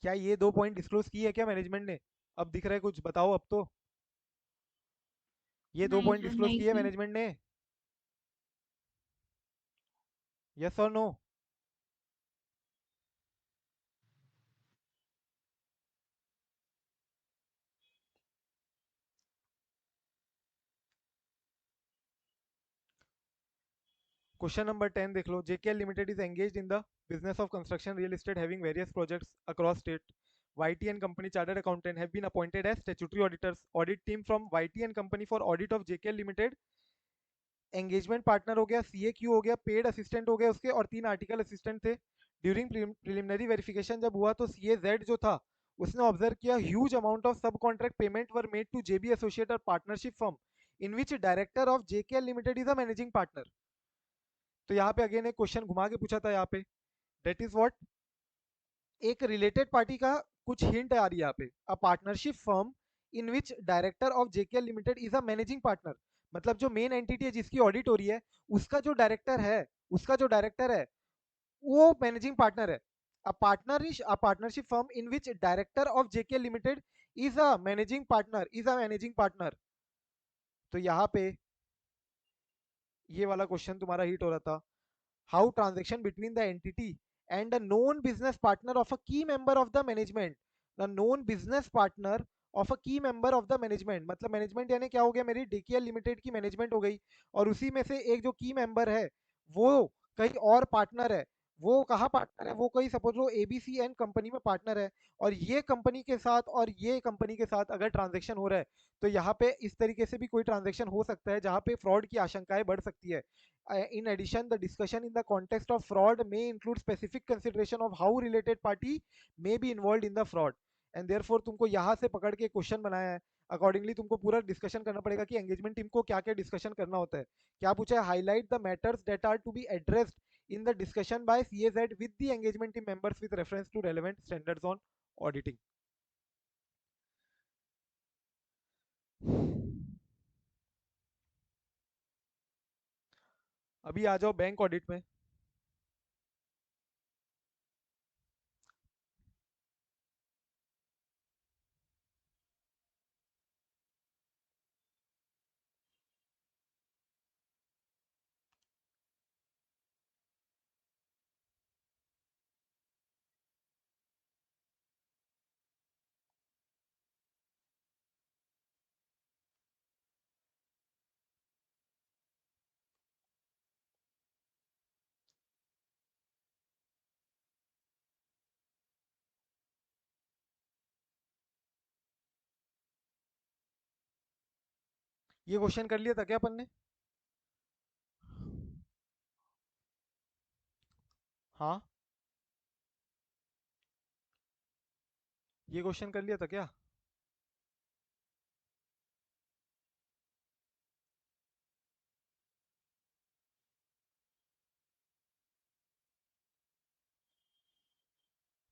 क्या ये 2 पॉइंट डिस्क्लोज की है क्या मैनेजमेंट ने. अब दिख रहा है कुछ, बताओ अब तो. ये दो नहीं पॉइंट सर, डिस्क्लोज नहीं किए की। मैनेजमेंट ने. यस और नो. क्वेश्चन नंबर 10 देख लो. JKL limited is engaged in the business of construction real estate having various projects across state. YT and company chartered accountant have been appointed as statutory auditors. Audit team from YT and company for audit of JKL Limited. Engagement partner हो गया, CAQ हो गया, paid assistant हो गया उसके, और 3 article assistant थे. During preliminary verification जब हुआ तो CAZ जो था उसने ऑब्जर्व किया huge amount of subcontract payment were made to JB associate और partnership firm in which director of JKL limited is a managing partner. तो यहाँ पे अगेन एक क्वेश्चन घुमा के पूछा था यहाँ पे, दैट इज व्हाट. एक रिलेटेड पार्टी का कुछ हिंट आ रही है यहाँ पे. A partnership firm in which director of JKL limited is a managing partner. मतलब जो मेन एंटिटी है जिसकी ऑडिट हो रही है, उसका जो डायरेक्टर है, उसका जो डायरेक्टर है वो मैनेजिंग पार्टनर है. A partnership firm in which director of JKL limited is a managing partner, is a managing partner. तो यहाँ पे ये वाला क्वेश्चन तुम्हारा हिट हो रहा था. How transaction between the entity and a known business partner of a key member of the management. The known business partner of a key member of the management. मतलब मैनेजमेंट यानी क्या हो गया, मेरी DKL लिमिटेड की management हो गई, और उसी में से एक जो की मेंबर है वो कहीं और पार्टनर है. वो कहाँ पार्टनर है, वो कहीं सपोज लो ABCN कंपनी में पार्टनर है, और ये कंपनी के साथ और ये कंपनी के साथ अगर ट्रांजेक्शन हो रहा है, तो यहाँ पे इस तरीके से भी कोई ट्रांजेक्शन हो सकता है जहाँ पे फ्रॉड की आशंकाएं बढ़ सकती है. In addition, the discussion in the context of fraud may include specific consideration of how related party may be involved in the fraud. And therefore तुमको यहाँ से पकड़ के क्वेश्चन बनाया है. अकॉर्डिंगली तुमको पूरा डिस्कशन करना पड़ेगा कि एंगेजमेंट टीम को क्या क्या डिस्कशन करना होता है. क्या पूछा है, highlight the matters that are to be addressed in the discussion by CAZ with the engagement team members with reference to relevant standards on auditing. अभी आ जाओ बैंक ऑडिट में. ये क्वेश्चन कर लिया था क्या अपन ने? हाँ, ये क्वेश्चन कर लिया था क्या?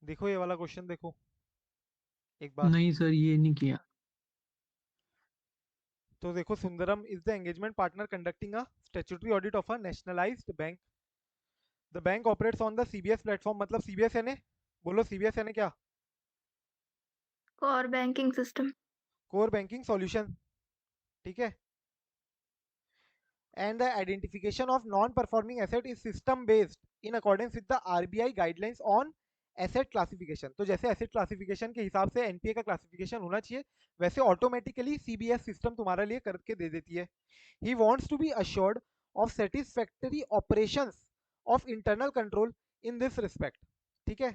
देखो ये वाला क्वेश्चन देखो एक बार। नहीं सर, ये नहीं किया। तो देखो, Sundaram is the engagement partner conducting a statutory audit of a nationalised bank. The bank operates on the CBS platform, मतलब सीबीएस यानी, बोलो सीबीएस यानी क्या? core banking system. Core banking solution, ठीक है। And the identification of non-performing asset is system based in accordance with the RBI guidelines on asset classification. तो जैसे asset classification के हिसाब से एनपीए का क्लासिफिकेशन होना चाहिए, वैसे ऑटोमेटिकली सीबीएस सिस्टम तुम्हारे लिए करके दे देती है। He wants to be assured of satisfactory operations of internal control in this respect, ठीक है।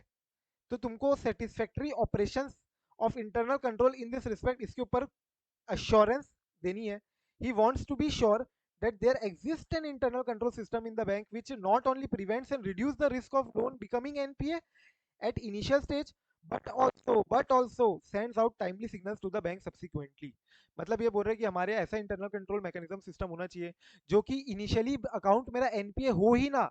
तो तुमको satisfactory operations of internal control in this respect, इसके ऊपर assurance देनी है। He wants to be sure that there exists an internal control system in the bank which not only prevents and reduce the risk of loan becoming NPA at initial stage, but also sends out timely signals to the bank subsequently। मतलब ये बोल रहे हैं कि हमारे ऐसा internal control mechanism system होना चाहिए जो कि इनिशियली अकाउंट मेरा एनपीए हो ही ना,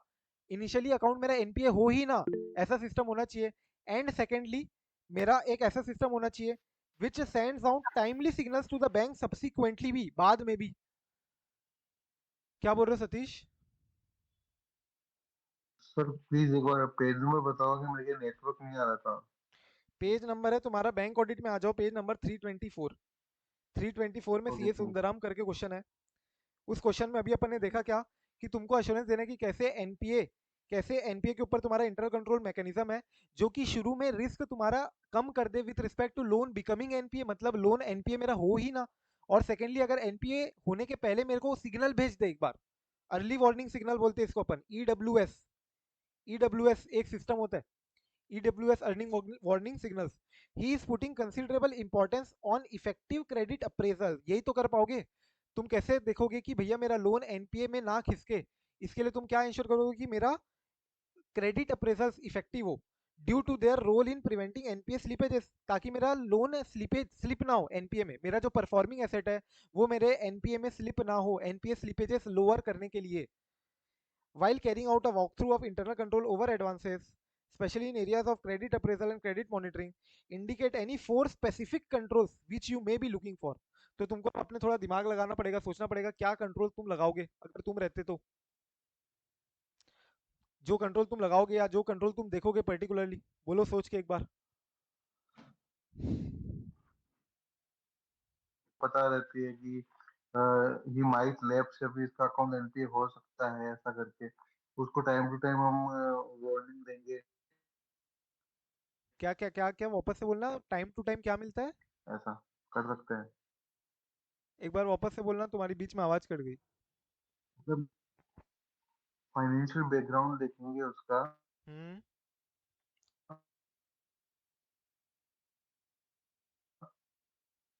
इनिशियली अकाउंट मेरा एनपीए हो ही ना, ऐसा सिस्टम होना चाहिए। एंड सेकेंडली, मेरा एक ऐसा सिस्टम होना चाहिए which sends out timely signals to the bank subsequently भी, बाद में भी। क्या बोल रहे हो सतीश? सर प्लीज एक बार पेज नंबर बताओ कि मेरे नेटवर्क नहीं आ रहा था। पेज नंबर है तुम्हारा, बैंक ऑडिट में आ जाओ, पेज नंबर 324। 324 में ओके सीए सुंदराम करके क्वेश्चन है। उस क्वेश्चन में अभी अपन ने देखा क्या, कि तुमको अश्योरेंस देना है कि कैसे एनपीए के ऊपर तुम्हारा इंटरनल कंट्रोल मैकेनिज्म है जो कि शुरू में रिस्क तुम्हारा कम कर दे with respect to loan becoming NPA, मतलब लोन एनपीए मेरा हो ही ना। और सेकेंडली, अगर एनपीए होने के पहले मेरे को सिग्नल भेज दे एक बार, अर्ली वार्निंग सिग्नल बोलते हैं इसको अपन, ईडब्ल्यूएस। ईडब्ल्यूएस एक सिस्टम होता है, EWS earning warning signals. He is putting considerable importance on effective credit appraisal. यही तो कर पाओगे तुम। कैसे देखोगे कि भैया मेरा लोन एनपीए में ना खिसके, इसके लिए तुम क्या इंश्योर करोगे कि मेरा क्रेडिट अप्रेजल्स इफेक्टिव हो due to their role in preventing NPA slippages, ताकि मेरा लोन स्लिप ना हो एनपीए में, मेरा जो परफॉर्मिंग एसेट है वो मेरे एनपीए में स्लिप ना हो, एनपीए स्लिपेजेस लोअर करने के लिए। while carrying out a walkthrough of internal control over advances, especially in areas of credit appraisal and credit monitoring, indicate any four specific controls which you may be looking for। तो तुमको अपने थोड़ा दिमाग लगाना पड़ेगा, सोचना पड़ेगा क्या कंट्रोल तुम लगाओगे अगर तुम रहते तो। जो कंट्रोल तुम लगाओगे या जो कंट्रोल तुम देखोगे पर्टिकुलरली, बोलो सोच के एक बार। पता रहती है कि ही माइट लैप्स, अभी इसका अकाउंट एनपीए हो सकता है ऐसा करके, उसको टाइम टू टाइम हम वार्निंग देंगे। क्या क्या क्या क्या वापस से बोलना, टाइम टू टाइम क्या मिलता है? ऐसा कर सकते हैं। एक बार वापस से बोलना, तुम्हारी बीच में आवाज कट गई। मतलब फाइनेंशियल बैकग्राउंड देखेंगे उसका हम्म,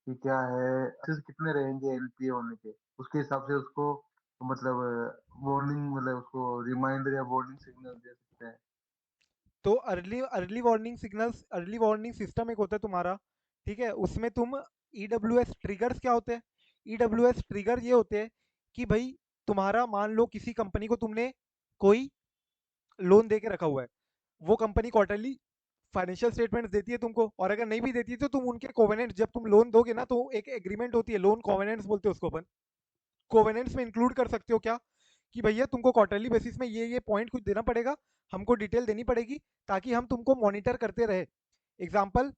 कि क्या है, अच्छे से कितने रहेंगे एनपीए होने के, उसके हिसाब से उसको मतलब वार्निंग, मतलब उसको रिमाइंडर या वार्निंग सिग्नल दे सकते हैं। तो early early warning signals, early warning system एक होता है तुम्हारा, ठीक है। उसमें तुम ईडब्ल्यूएस ट्रिगर्स क्या होते हैं? ईडब्ल्यूएस ट्रिगर ये होते हैं कि भाई तुम्हारा मान लो किसी कंपनी को तुमने कोई लोन दे के रखा हुआ है, वो कंपनी क्वार्टरली फाइनेंशियल स्टेटमेंट्स देती है तुमको, और अगर नहीं भी देती है तो तुम उनके कोवेनेंट, जब तुम लोन दोगे ना तो एक एग्रीमेंट होती है, लोन कोवेनेंट्स बोलते हैं उसको अपन। कोवेनेंट्स में इंक्लूड कर सकते हो क्या, कि भैया तुमको क्वार्टरली बेसिस में ये पॉइंट कुछ देना पड़ेगा, हमको डिटेल देनी पड़ेगी, ताकि हम तुमको मॉनिटर करते रहे। एग्जाम्पल,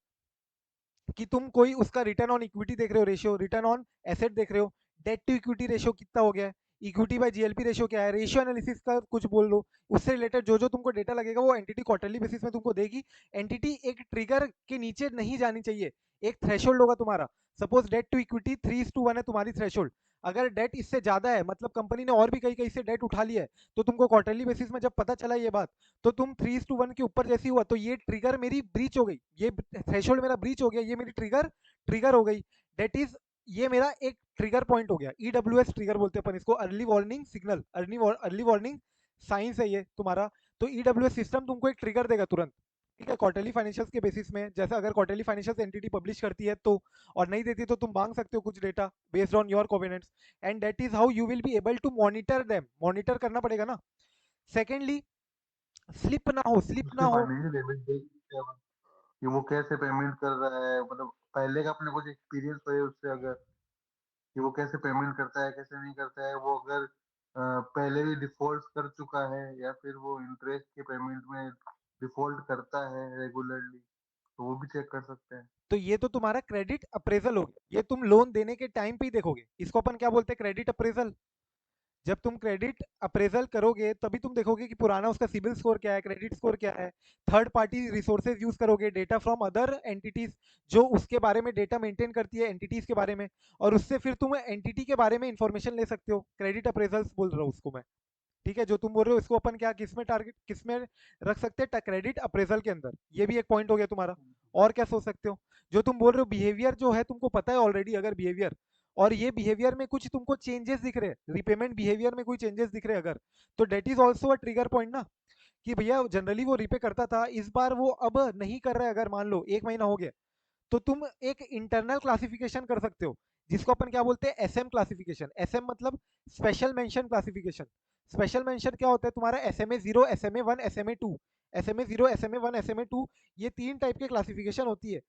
कि तुम कोई उसका रिटर्न ऑन इक्विटी देख रहे हो, रेशियो रिटर्न ऑन एसेट देख रहे हो, डेट टू इक्विटी रेशियो कितना हो गया है, इक्विटी बाय जीएलपी रेशियो क्या है, रेशियो एनालिसिस का कुछ बोल लो। उससे रिलेटेड जो जो तुमको डेटा लगेगा वो एंटिटी क्वार्टरली बेसिस में तुमको देगी। एंटिटी एक ट्रिगर के नीचे नहीं जानी चाहिए, एक थ्रेशोल्ड होगा तुम्हारा। सपोज डेट टू इक्विटी 3:1 है तुम्हारी थ्रेशोल्ड। अगर डेट इससे ज्यादा है, मतलब कंपनी ने और भी कहीं कहीं से डेट उठा लिया है, तो तुमको क्वार्टरली बेसिस में जब पता चला ये बात, तो तुम 3:1 के ऊपर जैसी हुआ तो ये ट्रिगर मेरी ब्रीच हो गई, ये थ्रेशोल्ड मेरा ब्रीच हो गया, ये मेरी ट्रिगर ट्रिगर हो गई। डेट इज ये मेरा एक ट्रिगर पॉइंट हो गया, ईडब्ल्यूएस ट्रिगर बोलते हैं अपन इसको, early warning signal, early warning science है ये तुम्हारा। तो ईडब्ल्यूएस सिस्टम तुमको एक ट्रिगर देगा तुरंत, ठीक है, क्वार्टरली फाइनेंशियल्स के बेसिस में। जैसे अगर क्वार्टरली फाइनेंशियल्स एंटिटी पब्लिश करती है तो, और नहीं देती तो तुम मांग सकते हो कुछ data based on your covenants, and that is how you will be able to monitor them, monitor करना पड़ेगा ना। सेकेंडली, स्लिप ना हो, स्लिप ना उसके हो। फाइनेंशियल एविडेंस देख सकते हैं अपन कि वो कैसे पेमेंट कर रहा है, मतलब पहले का अपने कुछ एक्सपीरियंस है उससे, अगर कि वो कैसे पेमेंट करता है कैसे नहीं करता है, वो अगर पहले भी डिफॉल्ट कर चुका है या फिर वो इंटरेस्ट के पेमेंट में डिफॉल्ट करता है रेगुलरली, तो वो भी चेक कर सकते हैं। तो ये तो तुम्हारा क्रेडिट अप्रेजल हो गया, ये तुम लोन देने के टाइम पे ही देखोगे, इसको अपन क्या बोलते हैं, क्रेडिट अप्रेजल। जब तुम क्रेडिट अप्रेजल करोगे तभी तुम देखोगे कि पुराना उसका सिबिल स्कोर क्या है, क्रेडिट स्कोर क्या है। थर्ड पार्टी रिसोर्सेज यूज करोगे, डेटा फ्रॉम अदर एंटिटीज जो उसके बारे में डेटा मेंटेन करती है एंटिटीज के बारे में, और उससे फिर तुम एंटिटी के बारे में इंफॉर्मेशन ले सकते हो। क्रेडिट अप्रेजल्स बोल रहा हूँ उसको मैं, ठीक है। जो तुम बोल रहे हो इसको अपन क्या, किस में टारगेट, किस में रख सकते हैं, क्रेडिट अप्रेजल के अंदर। ये भी एक पॉइंट हो गया तुम्हारा। और क्या सोच सकते हो, जो तुम बोल रहे हो बिहेवियर जो है तुमको पता है ऑलरेडी, अगर बिहेवियर, और ये बिहेवियर में कुछ तुमको चेंजेस दिख रहे हैं, रिपेमेंट बिहेवियर में कोई चेंजेस दिख रहे हैं अगर, तो date is also a trigger point ना, कि भैया जनरली वो रिपे करता था, इस बार वो अब नहीं कर रहा है, अगर मान लो एक महीना हो गया, तो तुम एक इंटरनल क्लासिफिकेशन कर सकते हो, जिसको अपन क्या बोलते हैं, एसएम क्लासिफिकेशन। एसएम मतलब special mention classification. Special mention क्या होता है तुम्हारा, SMA 0, SMA 1, SMA 2। SMA 0, SMA 1, SMA 2, ये तीन टाइप के क्लासिफिकेशन होती है।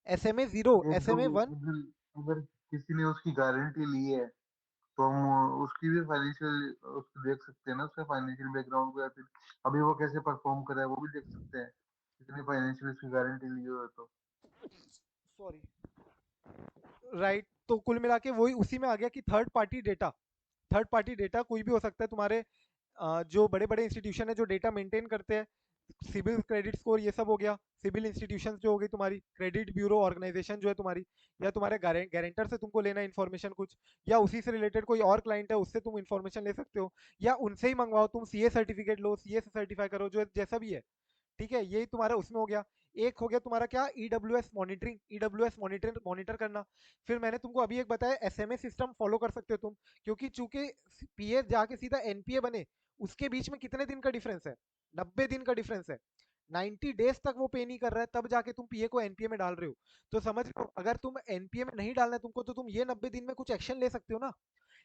SMA 0, एक दो, SMA 1, अगर अगर किसी ने उसकी गारंटी ली है तो हम उसकी भी फाइनेंशियल उसको देख सकते हैं ना, उसका फाइनेंशियल बैकग्राउंड को, या फिर अभी वो कैसे परफॉर्म कर रहा है वो भी देख सकते हैं, कितनी फाइनेंशियल उसकी गारंटी ली हो तो। Sorry, right. तो कुल मिला के वही उसी में आ गया कि third party data, third party data कोई भी हो सकता है तुम्हारे, जो बड़े बड़े इंस्टीट्यूशन है जो डेटा मेंटेन करते हैं, सिविल क्रेडिट स्कोर ये सब हो गया, सिविल इंस्टीट्यूशन जो हो गई तुम्हारी, क्रेडिट ब्यूरो ऑर्गेनाइजेशन जो है तुम्हारी, या तुम्हारे गारंटर से तुमको लेना इन्फॉर्मेशन कुछ, या उसी से रिलेटेड कोई और क्लाइंट है उससे तुम इन्फॉर्मेशन ले सकते हो, या उनसे ही मंगवाओ, तुम सीए सर्टिफिकेट लो, सीए से सर्टिफाई करो, जो जैसा भी है, ठीक है। यही तुम्हारा उसमें हो गया। एक हो गया तुम्हारा क्या, EWS monitoring, EWS monitor monitor करना। फिर मैंने तुमको अभी एक बताया, एसएमए सिस्टम फॉलो कर सकते हो तुम, क्योंकि चूंकि पीए जाके सीधा एनपीए बने, उसके बीच में कितने दिन का डिफरेंस है, 90 दिन का डिफरेंस है। 90 डेज तक वो पे नहीं कर रहा है, तब जाके तुम पीए को एनपीए में डाल रहे हो। तो समझ लो, अगर तुम एनपीए में नहीं डालना है तुमको, तो तुम ये 90 दिन में कुछ एक्शन ले सकते हो ना।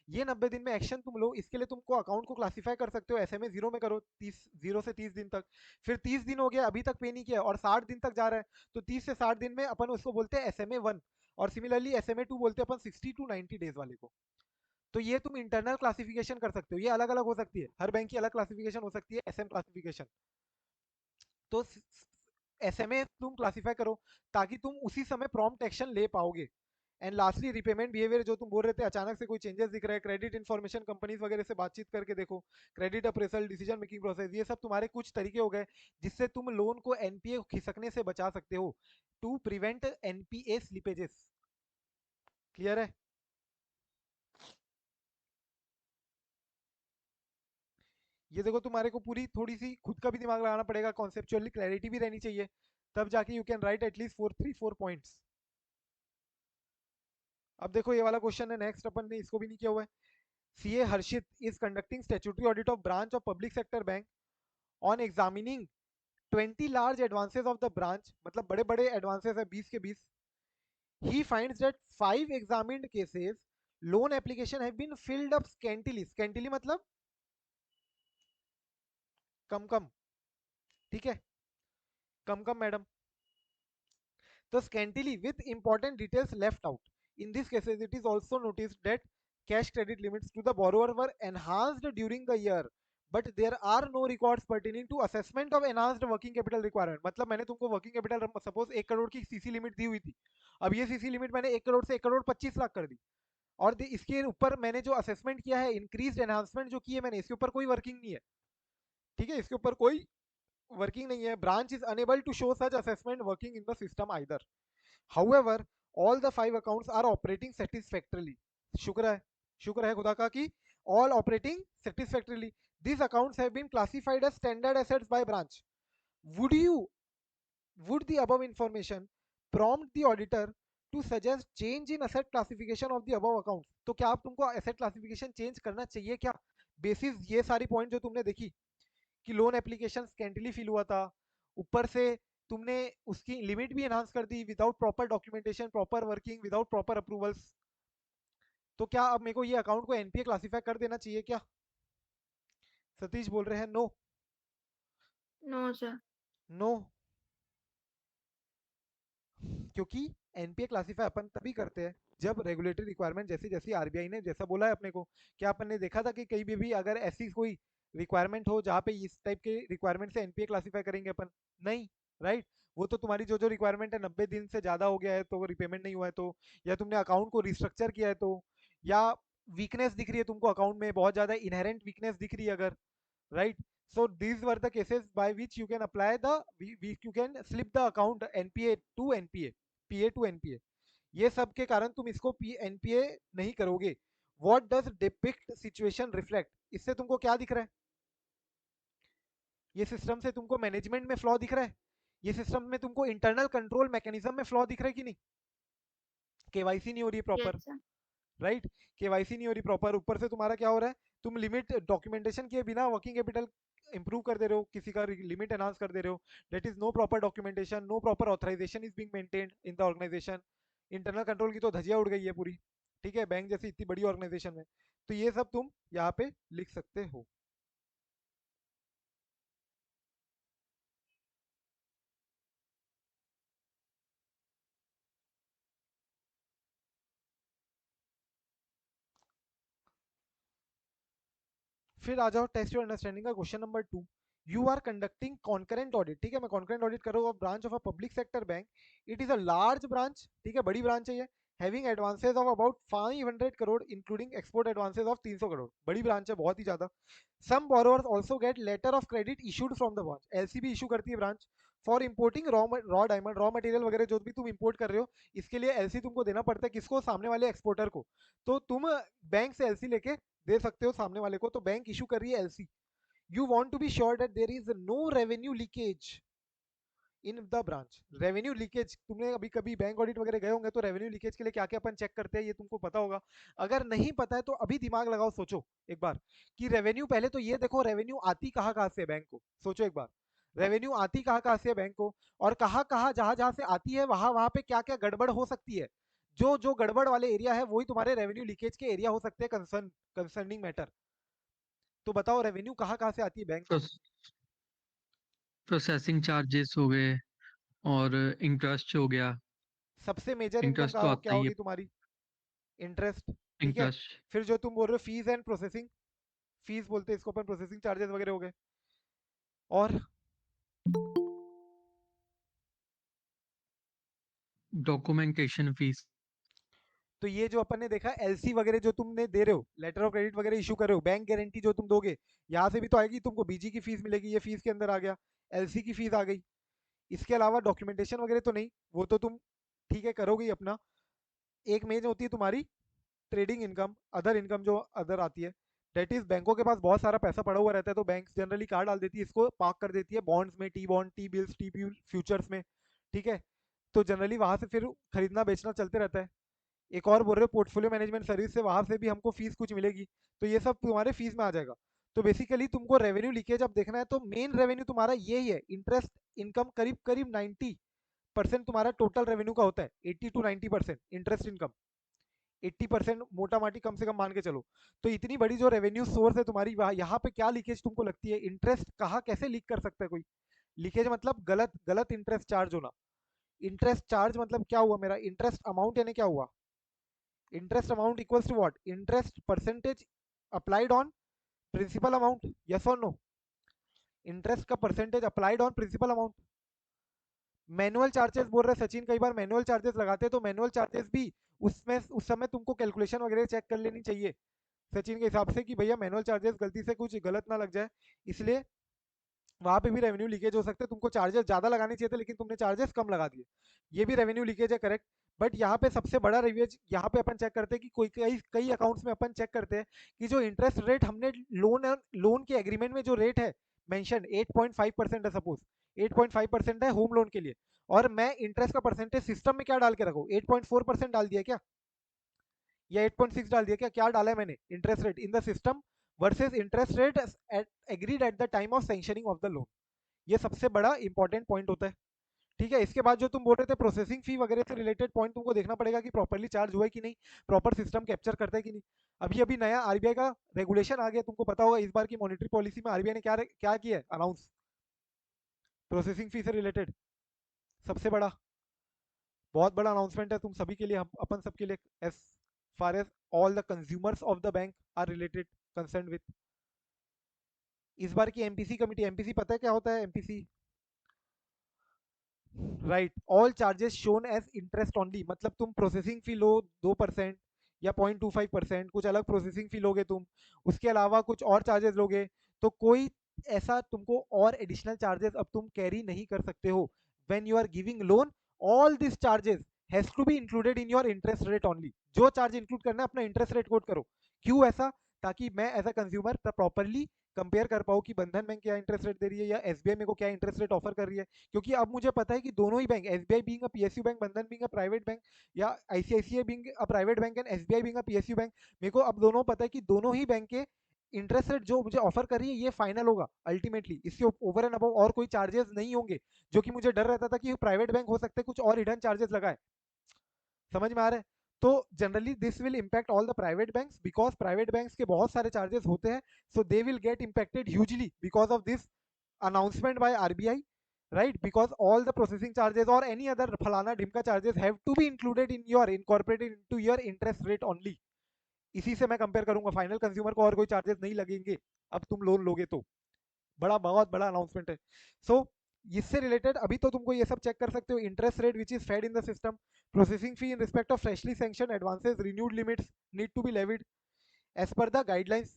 ये 90 दिन में एक्शन तुम लो, इसके लिए तुमको अकाउंट को क्लासिफाई कर सकते हो, SMA 0 में करो, 0 से 30 दिन तक। फिर 30 दिन हो गया, अभी तक पे नहीं किया, और 60 दिन तक जा रहा है, तो 30 से 60 दिन में अपन उसको बोलते हैं SMA 1। और सिमिलरली SMA 2 बोलते हैं अपन 60 to 90 डेज वाले को। तो ये तुम इंटरनल क्लासिफिकेशन कर सकते हो, ये अलग अलग हो सकती है, हर बैंक की अलग क्लासिफिकेशन हो सकती है, एसएम क्लासिफिकेशन। तो एसएमए तुम क्लासिफाई करो, ताकि तुम उसी समय प्रॉम्प्ट एक्शन ले पाओगे। एंड लास्टली, रिपेमेंट बिहेवियर जो तुम बोल रहे थे, अचानक से कोई चेंजेस दिख रहा है, क्रेडिट इन्फॉर्मेशन कंपनीज वगैरह से बातचीत करके देखो, credit appraisal, decision making process, ये सब तुम्हारे कुछ तरीके हो गए जिससे तुम लोन को एनपीए खिसकने से बचा सकते हो, to prevent NPA slippages. Clear है? ये देखो, तुम्हारे को पूरी थोड़ी सी खुद का भी दिमाग लगाना पड़ेगा, कॉन्सेप्चुअली क्लैरिटी भी रहनी चाहिए, तब जाके you can write at least 4 3 4 points. अब देखो ये वाला क्वेश्चन है नेक्स्ट, अपन ने इसको भी नहीं किया हुआ है। CA Harshit is conducting statutory audit of branch of public sector bank on examining 20 large advances of the branch, मतलब बड़े बड़े एडवांसेस है 20 के 20। He finds that 5 examined cases loan application have been filled up scantily, scantily मतलब कम कम, ठीक है, कम कम मैडम। तो scantily with important details left out. In these cases, it is also noticed that cash credit limits to the borrower were enhanced during the year, but there are no records pertaining to assessment of enhanced working capital requirement. मतलब मैंने तुमको working capital suppose 1 crore की CC limit दी हुई थी, अब ये CC limit मैंने 1 करोड़ से 1 करोड़ 25 लाख कर दी, और इसके ऊपर मैंने जो असेसमेंट किया है, इंक्रीज एनहांसमेंट जो की है मैंने, इसके ऊपर कोई वर्किंग नहीं है, ठीक है, इसके ऊपर कोई वर्किंग नहीं है। Branch is unable to show such assessment working in the system either. However, all the 5 accounts are operating satisfactorily. शुक्र है, शुक्र है खुदा का कि all operating satisfactorily. These accounts have been classified as standard assets by branch. Would you, would the above information prompt the auditor to suggest change in asset classification of the above account. तो क्या आप तुमको asset classification change करना चाहिए क्या, basis ये सारी point जो तुमने देखी कि लोन एप्लीकेशन स्कैंटली फिल हुआ था, ऊपर से तुमने उसकी लिमिट भी एनहांस कर दी without proper documentation, proper working, without proper approvals. तो क्या अब मेरे को ये अकाउंट को एनपीए क्लासिफाई कर देना चाहिए क्या? सतीश बोल रहे हैं नो। No sir. नो, क्योंकि एनपीए क्लासिफाई अपन तभी करते हैं जब रेगुलेटरी रिक्वायरमेंट, जैसी जैसी आरबीआई ने जैसा बोला है अपने को, क्या अपन ने देखा था कि कहीं भी अगर ऐसी कोई रिक्वायरमेंट हो जहाँ पे इस टाइप के रिक्वायरमेंट से एनपीए क्लासिफाई करेंगे अपन? नहीं, राइट। वो तो तुम्हारी जो जो रिक्वायरमेंट है 90 दिन से ज्यादा हो गया है तो रिपेमेंट नहीं हुआ है तो, या तुमने अकाउंट को रिस्ट्रक्चर किया है तो, या वीकनेस दिख रही है तुमको अकाउंट में, बहुत ज्यादा इनहेरेंट वीकनेस दिख रही है अगर, right? So these were the cases by which you can apply the you can slip the account NPA to NPA, PA to NPA। ये सब के कारण तुम इसको NPA नहीं करोगे। What does depict situation reflect? इससे तुमको क्या दिख रहा है? ये सिस्टम से तुमको मैनेजमेंट में फ्लॉ दिख रहा है? ये सिस्टम में तुमको इंटरनल कंट्रोल मैकेनिज्म में फ्लॉ दिख रहा है कि नहीं? केवाईसी नहीं हो रही है yes proper, sir. Right? KYC नहीं हो रही प्रॉपर, ऊपर से तुम्हारा क्या हो रहा है, तुम लिमिट डॉक्यूमेंटेशन किए बिना वर्किंग कैपिटल इंप्रूव कर दे रहे हो, किसी का लिमिट एनहांस कर दे रहे हो, that is no proper documentation, no proper authorisation is being maintained in the organisation. Internal control की तो धजिया उड़ गई है पूरी, ठीक है, बैंक जैसी इतनी बड़ी ऑर्गेनाइजेशन में। तो ये सब तुम यहाँ पे लिख सकते हो। फिर आ जाओ टेस्ट योर अंडरस्टैंडिंग का question number 2। You are conducting concurrent audit, ठीक है, मैं कॉन्करेंट ऑडिट कर रहा हूँ branch of a public sector bank. It is a large branch, ठीक है, बड़ी ब्रांच है ये, having advances of about 500 crore including export advances of 300 crore, बड़ी ब्रांच है बहुत ही ज्यादा। Some borrowers also get letter of credit issued from the branch, LC भी इशू करती है branch for importing raw diamond, raw material वगैरह जो भी तुम इंपोर्ट कर रहे हो, इसके लिए एलसी तुमको देना पड़ता है किसको? सामने वाले एक्सपोर्टर को। तो तुम बैंक से एलसी लेके दे सकते हो सामने वाले को, तो बैंक इशू कर रही है LC. You want to be sure that there is no revenue leakage in the branch. Revenue leakage, तुमने अभी कभी बैंक ऑडिट वगैरह गए होंगे तो रेवेन्यू लीकेज के लिए क्या क्या अपन चेक करते हैं ये तुमको पता होगा। अगर नहीं पता है तो अभी दिमाग लगाओ, सोचो एक बार कि रेवेन्यू, पहले तो ये देखो रेवेन्यू आती कहाँ कहाँ से है बैंक को, सोचो एक बार रेवेन्यू आती कहाँ कहाँ से है बैंक को, और कहाँ कहाँ जहां जहां से आती है वहां वहां पे क्या क्या गड़बड़ हो सकती है। जो जो गड़बड़ वाले एरिया है वही तुम्हारे रेवेन्यू लीकेज के एरिया हो सकते हैं, कंसर्निंग मैटर। तो बताओ रेवेन्यू कहाँ कहाँ से आती है बैंक को? प्रोसेसिंग चार्जेस हो गए और इंटरेस्ट हो गया। सबसे मेजर इनकम इंटरेस्ट तो क्या आता ही है। होगी तुम्हारी? इंटरेस्ट, ठीक है। इंटरेस्ट। फिर जो तुम बोल रहे हो फीस एंड प्रोसेसिंग, फीस बोलते हैं इसको अपन, प्रोसेसिंग चार्जेस वगैरह हो गए। और डॉक्यूमेंटेशन फीस। तो ये जो अपन ने देखा एलसी वगैरह जो तुमने दे रहे हो, लेटर ऑफ क्रेडिट वगैरह इशू कर रहे हो, बैंक गारंटी जो तुम दोगे, यहाँ से भी तो आएगी तुमको, बीजी की फीस मिलेगी, ये फीस के अंदर आ गया, एलसी की फीस आ गई। इसके अलावा डॉक्यूमेंटेशन वगैरह तो नहीं, वो तो तुम ठीक है करोगे ही अपना। एक मेन होती है तुम्हारी ट्रेडिंग इनकम, अदर इनकम जो अदर आती है, डेट इज बैंकों के पास बहुत सारा पैसा पड़ा हुआ रहता है तो बैंक जनरली कहाँ डाल देती है इसको, पार्क कर देती है बॉन्ड्स में, T bond, T bills, T futures में, ठीक है। तो जनरली वहां से फिर खरीदना बेचना चलते रहता है। एक और बोल रहे हो पोर्टफोलियो मैनेजमेंट सर्विस से, वहां से भी हमको फीस कुछ मिलेगी, तो ये सब तुम्हारे फीस में आ जाएगा। तो बेसिकली तुमको रेवेन्यू लीकेज अब देखना है तो मेन रेवेन्यू तुम्हारा यही है, इंटरेस्ट इनकम करीब करीब 90% तुम्हारा टोटल रेवेन्यू का होता है, 80 to 90% इंटरेस्ट इनकम, 80% मोटा माटी कम से कम मान के चलो। तो इतनी बड़ी जो रेवेन्यू सोर्स है तुम्हारी, यहाँ पे क्या लीकेज तुमको लगती है? इंटरेस्ट कहाँ कैसे लीक कर सकता है कोई? लीकेज मतलब गलत गलत इंटरेस्ट चार्ज होना। इंटरेस्ट चार्ज मतलब क्या हुआ मेरा? इंटरेस्ट अमाउंट यानी क्या हुआ? Interest amount equals to what? Interest percentage applied on principal amount, yes और नो? इंटरेस्ट का percentage applied on principal amount. Manual charges बोल रहे सचिन, कई बार मैनुअल चार्जेस लगाते हैं तो मैनुअल चार्जेस भी उसमें उस समय तुमको कैलकुलेशन वगैरह चेक कर लेनी चाहिए सचिन के हिसाब से, कि भैया मैनुअल चार्जेस गलती से कुछ गलत ना लग जाए, इसलिए वहां पे भी रेवेन्यू लीकेज हो सकते हैं। तुमको चार्जेस ज्यादा लगाने चाहिए थे लेकिन तुमने चार्जेस कम लगा दिए, ये भी रेवेन्यू लीकेज है, करेक्ट। बट यहाँ पे सबसे बड़ा रिवेज यहाँ पे अपन चेक करते हैं कि कोई कई कई अकाउंट्स में अपन चेक करते हैं कि जो इंटरेस्ट रेट हमने लोन लोन के एग्रीमेंट में जो रेट है मेंशन 8.5% है सपोज, 8.5% है होम लोन के लिए, और मैं इंटरेस्ट का परसेंटेज सिस्टम में क्या डाल के रखूं, 8.4% डाल दिया क्या, या 8.6 डाल दिया क्या, क्या डाला है मैंने, interest rate in the system versus interest rate agreed at the time of sanctioning of the loan. ये सबसे बड़ा इंपॉर्टेंट पॉइंट होता है। ठीक है, इसके बाद जो तुम बोल रहे थे प्रोसेसिंग फी वगैरह से रिलेटेड पॉइंट तुमको देखना पड़ेगा कि प्रॉपर्ली चार्ज हुआ है कि नहीं, प्रॉपर सिस्टम कैप्चर करता है कि नहीं। अभी अभी नया आरबीआई का रेगुलेशन आ गया, तुमको पता होगा इस बार की मॉनेटरी पॉलिसी में आरबीआई ने क्या क्या किया है अनाउंस, प्रोसेसिंग फी से रिलेटेड सबसे बड़ा, बहुत बड़ा अनाउंसमेंट है तुम सभी के लिए, हम अपन सबके लिए, as far as all the consumers of the bank are related concern with. इस बार की एमपीसी कमिटी, एमपीसी पता है क्या होता है MPC, right, all charges shown as interest only, मतलब तुम प्रोसेसिंग फी लो 2% या 0.25%, कुछ अलग प्रोसेसिंग फी लोगे तुम, उसके अलावा कुछ और चार्जेस लोगे, तो कोई ऐसा तुमको और एडिशनल चार्जेस अब तुम कैरी नहीं कर सकते हो। When you are giving loan, all this charges has to be included in your interest rate only. जो चार्ज इंक्लूड करना है अपना इंटरेस्ट रेट कोट करो। क्यों ऐसा, ताकि मैं as a consumer properly compare कर पाऊँ कि बंधन बैंक क्या इंटरेस्ट रेट दे रही है या एसबीआई मेरे को क्या इंटरेस्ट रेट ऑफर कर रही है। क्योंकि अब मुझे पता है कि दोनों ही bank, SBI being a PSU bank, Bandhan being a private bank, या ICICI being a private bank and SBI being a PSU bank, मेरे को अब दोनों पता है कि दोनों ही बैंक के इंटरेस्ट रेट जो मुझे ऑफर कर रही है ये फाइनल होगा अल्टीमेटली, इससे ओवर एंड अबव और कोई चार्जेस नहीं होंगे। जो कि मुझे डर रहता था कि प्राइवेट बैंक हो सकते हैं कुछ और हिडन चार्जेस लगाए। समझ में आ रहा है। तो generally this will impact all the private banks, because private banks के बहुत सारे चार्जेस होते हैं, so they will get impacted hugely because of this announcement by RBI, right? Because all the processing charges or any other फलाना ढिमका charges have to be included in your, incorporated into your interest rate only। इसी से मैं compare करूंगा, final consumer को और कोई charges नहीं लगेंगे अब तुम लोन लोगे तो। बड़ा, बहुत बड़ा अनाउंसमेंट है। सो इससे रिलेटेड अभी तो तुमको ये सब चेक कर सकते हो, interest rate which is fed in the system, processing fee in respect of freshly sanction advances, renewed limits need to be levied as per the guidelines.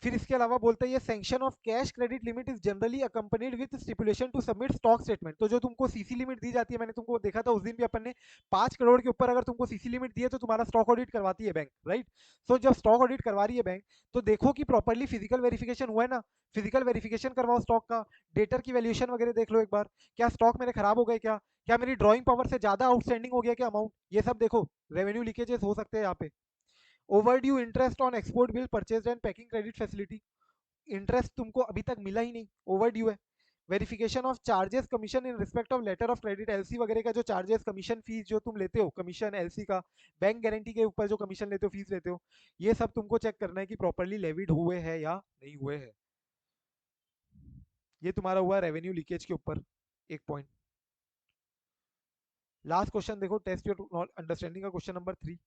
फिर इसके अलावा बोलते हैं ये sanction of cash credit limit is generally accompanied with stipulation to submit stock statement. तो जो तुमको CC limit दी जाती है, मैंने तुमको देखा था उस दिन भी अपन ने, 5 करोड़ के ऊपर अगर तुमको सीसी लिमिट दी है तो तुम्हारा स्टॉक ऑडिट करवाती है बैंक, राइट। सो जब स्टॉक ऑडिट करवा रही है बैंक, तो देखो कि प्रॉपरली फिजिकल वेरिफिकेशन हुआ है ना, फिजिकल वेरिफिकेशन करवाओ स्टॉक का, डेटर की वैल्यूएशन वगैरह देख लो एक बार, क्या स्टॉक मेरे खराब हो गए, क्या मेरी ड्रॉइंग पावर से ज्यादा आउटस्टैंडिंग हो गया क्या अमाउंट, ये सब देखो, रेवेन्यू लीकेजेस हो सकते हैं यहाँ पे। Overdue interest on export bill purchase and packing credit facility, interest तुमको अभी तक मिला ही नहीं, ओवर ड्यू है। Verification of charges commission in respect of letter of credit, LC वगैरह का जो चार्जेस कमीशन फीस जो तुम लेते हो, कमीशन एलसी का, बैंक गारंटी के ऊपर जो कमीशन लेते हो, फीस लेते हो, ये सब तुमको चेक करना है कि प्रॉपरली लेविड हुए हैं या नहीं हुए हैं। ये तुम्हारा हुआ रेवेन्यू लीकेज के ऊपर एक पॉइंट। लास्ट क्वेश्चन देखो, टेस्ट योर अंडरस्टैंडिंग का question number 3।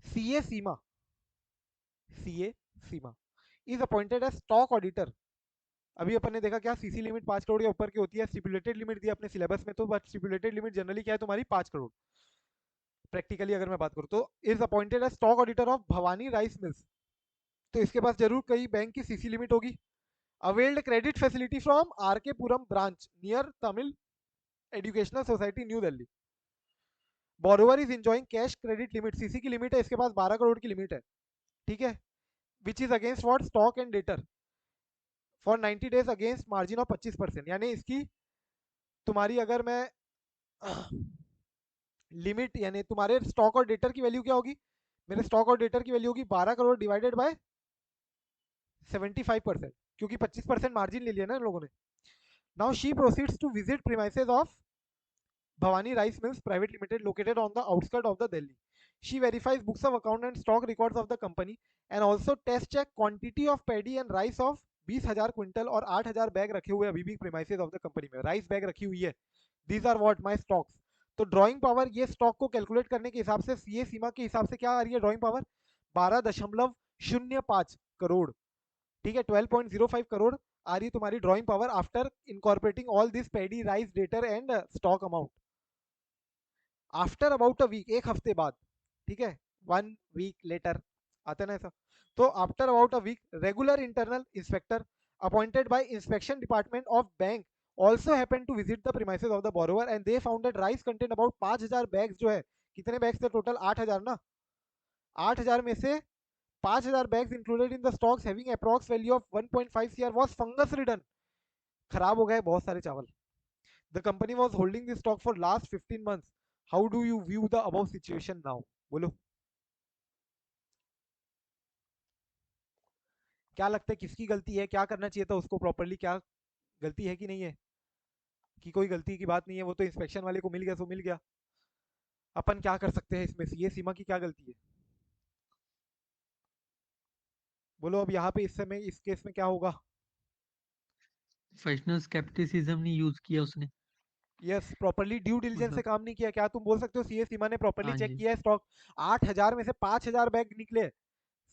CA Seema, CA Seema is appointed as stock auditor. अभी अपन ने देखा क्या, सीसी लिमिट 5 करोड़ के ऊपर की होती है, स्टिपुलेटेड लिमिट दी अपने सिलेबस में, तो बट स्टिपुलेटेड लिमिट जनरली क्या है तुम्हारी 5 करोड़। प्रैक्टिकली अगर मैं बात करूँ तो is appointed as stock auditor of Bhavani rice mills, तो इसके पास जरूर कई बैंक की सीसी लिमिट होगी। Availed credit facility from R K Puram branch near Tamil educational society New Delhi. Borrower is enjoying cash credit limit, CC की लिमिट है इसके पास 12 करोड़ की लिमिट है, ठीक है, which is against for stock and debtor for 90 days against margin of 25%। यानी इसकी तुम्हारी अगर मैं लिमिट, यानी तुम्हारे स्टॉक और डेटर की वैल्यू क्या होगी, मेरे स्टॉक और डेटर की वैल्यू होगी 12 करोड़ डिवाइडेड बाय 75%, क्योंकि 25% मार्जिन ले लिया ना लोगों ने। Now she proceeds to visit premises of Bhavani Rice Mills Private Limited located on the outskirts of the Delhi. She verifies books of account and stock records of the company and also test check quantity of paddy and rice of 20,000 quintal और 8,000 bag रखे हुए अभी भी premises of the company में, rice bag रखी हुई है। These are what my stocks. तो ड्राइंग पावर ये स्टॉक को कैलकुलेट करने के हिसाब से सीए सीमा के हिसाब से क्या आ रही है ड्राइंग पावर, 12.05 करोड़, ठीक है, 12.05 करोड़ आ रही है तुम्हारी drawing power after incorporating all this paddy rice debtor and stock amount. After about a week, एक हफ्ते बाद, ठीक है, 1 वीक लेटर आता है ना ऐसा। तो after about a week regular internal inspector appointed by inspection department of bank also happened to visit the premises of the borrower and they found that rice contained about 5,000 bags जो है, कितने bags थे total, 8,000 ना, 8,000 में से 5000 bags included in the stocks having approx value of 1.5 CR was fungus ridden. खराब हो गए बहुत सारे चावल. The company was holding this stock for last 15 months. How do you view the above situation now? बोलो क्या लगता है किसकी गलती है, क्या करना चाहिए था उसको प्रॉपरली, क्या गलती है कि नहीं है, कि कोई गलती की बात नहीं है, वो तो इंस्पेक्शन वाले को मिल गया सो मिल गया. अपन क्या कर सकते हैं इसमें, ये सीमा की क्या गलती है? बोलो अब यहाँ पे इस समय इस केस में क्या होगा? प्रोफेशनल स्केप्टिसिज्म नहीं यूज किया उसने. यस, प्रॉपरली ड्यू डिलिजेंस से मतलब काम नहीं किया. क्या तुम बोल सकते हो सीए सीमा ने प्रॉपरली हाँ चेक जी. किया है स्टॉक? 8000 में से 5000 बैग निकले.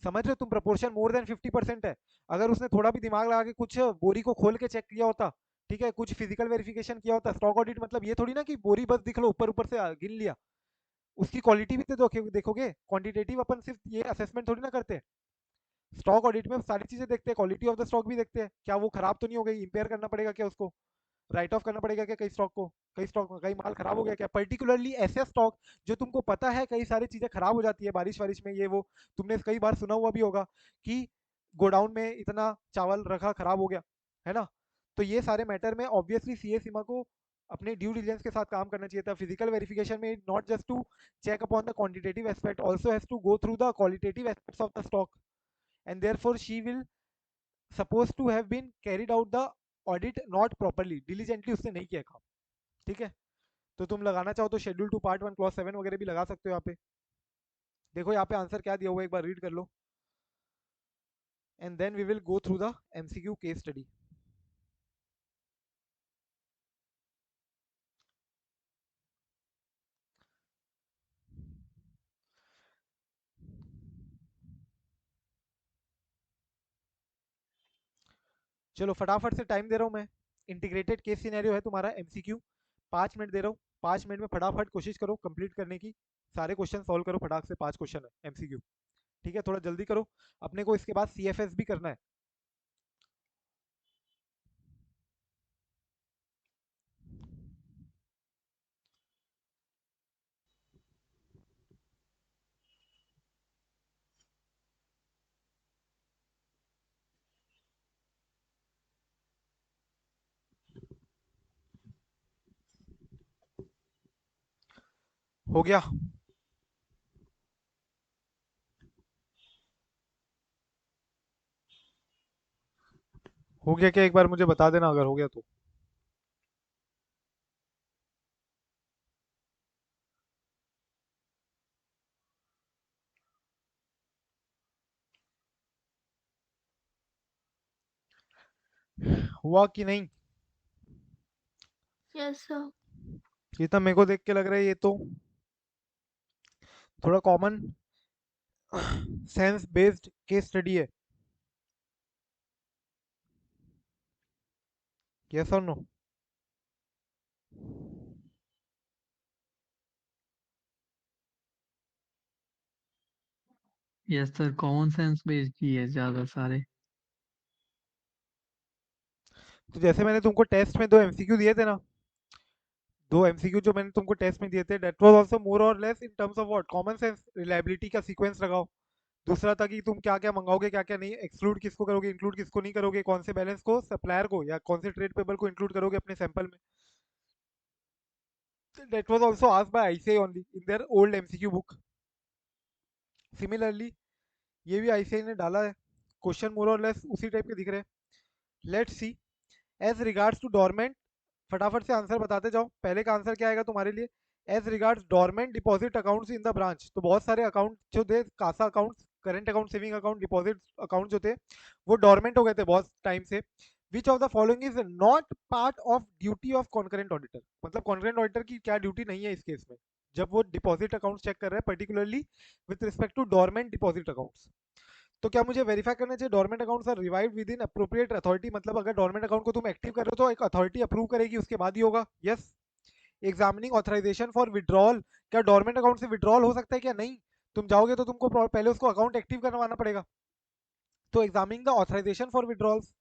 समझ रहे हो तुम, प्रपोर्शन मोर देन 50% है. अगर उसने थोड़ा भी दिमाग लगा के कुछ बोरी को खोल के चेक किया होता, ठीक है, कुछ फिजिकल वेरिफिकेशन किया होता. स्टॉक ऑडिट मतलब ये थोड़ी ना कि बोरी बस दिख लो ऊपर ऊपर से गिन लिया. उसकी क्वालिटी भी तो देखोगे. क्वांटिटेटिव अपन सिर्फ ये असेसमेंट थोड़ी ना करते. स्टॉक ऑडिट में सारी चीजें देखते हैं, क्वालिटी ऑफ द स्टॉक भी देखते हैं. क्या वो खराब तो नहीं हो गई, इंपेयर करना पड़ेगा क्या उसको, राइट ऑफ करना पड़ेगा क्या कई स्टॉक को, कई स्टॉक में कई माल खराब हो गया क्या, पर्टिकुलरली ऐसे स्टॉक जो तुमको पता है कई सारी चीजें खराब हो जाती है बारिश वारिश में, ये वो तुमने कई बार सुना हुआ भी होगा कि गोडाउन में इतना चावल रखा खराब हो गया, है ना. तो ये सारे मैटर में ऑब्वियसली सीए सीमा को अपने ड्यू डिलिजेंस के साथ काम करना चाहिए था. फिजिकल वेरिफिकेशन में not just to check upon the quantitative aspect, also has to go through the qualitative aspects of the stock, and therefore she will supposed to have been carried out the audit not properly, diligently उसने नहीं किया काम. ठीक है, तो तुम लगाना चाहो तो शेड्यूल टू पार्ट 1 क्लॉज 7 वगैरह भी लगा सकते हो यहाँ पे. देखो यहाँ पे आंसर क्या दिया हुआ है, एक बार रीड कर लो, and then we will go through the MCQ case study. चलो फटाफट से टाइम दे रहा हूँ मैं. इंटीग्रेटेड केस सिनेरियो है तुम्हारा एमसीक्यू, 5 मिनट दे रहा हूँ. 5 मिनट में फटाफट कोशिश करो कंप्लीट करने की, सारे क्वेश्चन सॉल्व करो फटाक से. 5 क्वेश्चन है एमसीक्यू, ठीक है, थोड़ा जल्दी करो. अपने को इसके बाद सीएफएस भी करना है. हो गया? हो गया क्या, एक बार मुझे बता देना अगर हो गया तो. हुआ कि नहीं? Yes sir. ये तो मेरे को देख के लग रहा है ये तो थोड़ा common sense based case study है. यस और no? Yes sir, common sense based ही है ज्यादा सारे. तो जैसे मैंने तुमको टेस्ट में 2 एमसीक्यू दिए थे ना, 2 एमसीक्यू जो मैंने तुमको टेस्ट में दिए थे, दैट वाज आल्सो मोर और less in terms of what, common sense, reliability का सीक्वेंस लगाओ. दूसरा था कि तुम क्या क्या मंगाओगे क्या क्या नहीं, एक्सक्लूड किसको करोगे, इंक्लूड किसको नहीं करोगे, कौन से बैलेंस को सप्लायर को या कौन से ट्रेड पेबल को इंक्लूड करोगे अपने सैंपल में. That was also asked by ICI only in their old MCQ book. Similarly ये भी आईसीआई ने डाला है, क्वेश्चन मोर और लेस उसी टाइप के दिख रहे हैं. Let's see. As regards to dormant, फटाफट से आंसर बताते जाओ. पहले का आंसर क्या आएगा तुम्हारे लिए? As regards dormant deposit accounts in the branch, तो बहुत सारे अकाउंट जो थे, CASA accounts, current account, saving account, deposit account जो थे वो डोरमेंट हो गए थे बहुत टाइम से. विच of the following is not part of duty of concurrent auditor, मतलब कॉन्करेंट ऑडिटर की क्या ड्यूटी नहीं है इस केस में जब वो डिपॉजिट अकाउंट चेक कर रहे हैं, particularly with respect to dormant deposit accounts. तो क्या मुझे वेरीफाई करना चाहिए dormant accounts are revived within appropriate authority, मतलब अगर डोरमेंट अकाउंट को तुम एक्टिव कर रहे हो तो एक अथॉरिटी अप्रूव करेगी उसके बाद ही होगा. Yes. Examining authorization for withdrawal, क्या डोरमेंट अकाउंट से विड्रॉल हो सकता है क्या? नहीं. तुम जाओगे तो तुमको पहले उसको अकाउंट एक्टिव करवाना पड़ेगा. तो examining the authorization for withdrawals,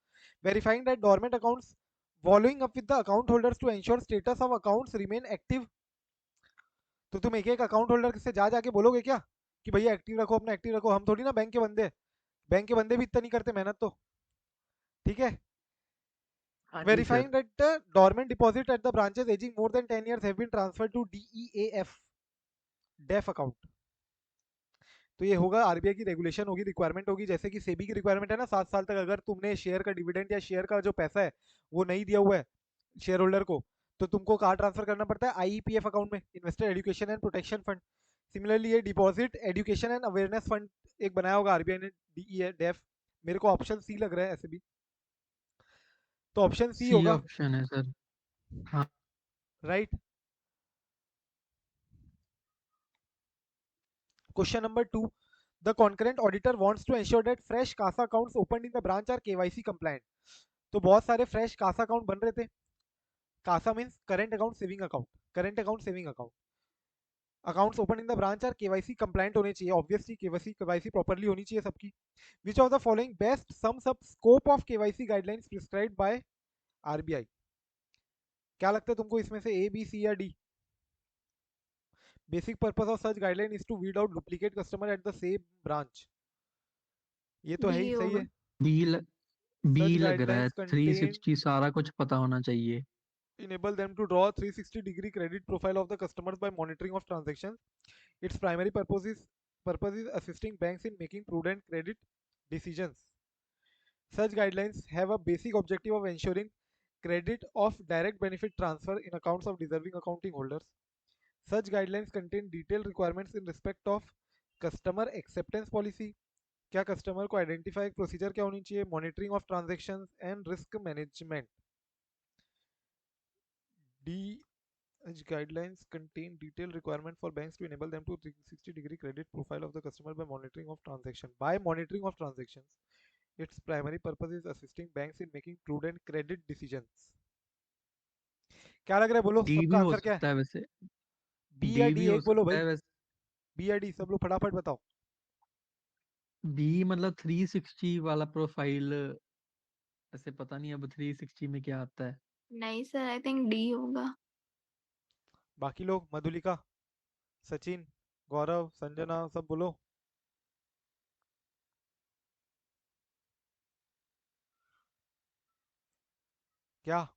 verifying that dormant accounts, following up with the account holders to ensure status of accounts remain active. तो तुम एक एक अकाउंट होल्डर से जा जाके बोलोगे क्या कि भैया एक्टिव रखो, अपना एक्टिव रखो? हम थोड़ी ना बैंक के बंदे, बैंक के बंदे भी इतना नहीं करते मेहनत तो, ठीक है। हाँ जी Verifying sir. that the dormant deposit at the branches aging more than 10 years have been transferred to DEAF, DEAF account. तो ये होगा, आरबीआई की रेगुलेशन होगी, रिक्वायरमेंट होगी, जैसे कि सेबी की रिक्वायरमेंट है ना, 7 साल तक अगर तुमने शेयर का डिविडेंड या शेयर का जो पैसा है वो नहीं दिया हुआ है शेयर होल्डर को, तो तुमको कहाँ ट्रांसफर करना पड़ता है, आईईपीएफ अकाउंट में, investor education and protection fund. Similarly ये deposit education and awareness fund एक बनाया होगा आरबीआई ने, डीई डेफ। मेरे को ऑप्शन सी लग रहा है ऐसे भी, तो ऑप्शन सी सी होगा, ऑप्शन है सर। हाँ। Right. Question number 2. The concurrent auditor wants to ensure that fresh CASA accounts opened in the branch are KYC compliant. तो बहुत सारे फ्रेश कासा अकाउंट बन रहे थे। CASA means current account saving account, current account saving account. Accounts open in the branch are KYC compliant होने चाहिए, obviously KYC properly होनी चाहिए सबकी। Which of the following best sums up scope of KYC guidelines prescribed by RBI? क्या लगता है तुमको इसमें से ए बी सी या D? Basic purpose of such guideline is to weed out duplicate customer at the same branch. ये तो है डी ही, सही होगा। है। बी Such लग रहा है, guidelines contain 360 सारा कुछ पता होना चाहिए। enable them to draw a 360-degree credit profile of the customers by monitoring of transactions. Its primary purpose is assisting banks in making prudent credit decisions. Such guidelines have a basic objective of ensuring credit of direct benefit transfer in accounts of deserving accounting holders. Such guidelines contain detailed requirements in respect of customer acceptance policy, क्या customer को identify procedure क्या होनी चाहिए, monitoring of transactions and risk management. D guidelines contain detailed requirement for banks to enable them to 360-degree credit profile of the customer by monitoring of transaction. By monitoring of transactions, its primary purpose is assisting banks in making prudent credit decisions. क्या लग रहा है, बोलो D भी सबका हो answer क्या है? सकता है वैसे। बी या डी डी, भी हो एक बोलो सकता भाई। है वैसे। बी या डी, सब लोग फटाफट बताओ। बी मतलब 360 वाला प्रोफाइल, ऐसे पता नहीं अब 360 में क्या आता है। नहीं सर, आई थिंक डी होगा। बाकी लोग, मधुलिका, सचिन, गौरव, संजना, सब बोलो। क्या?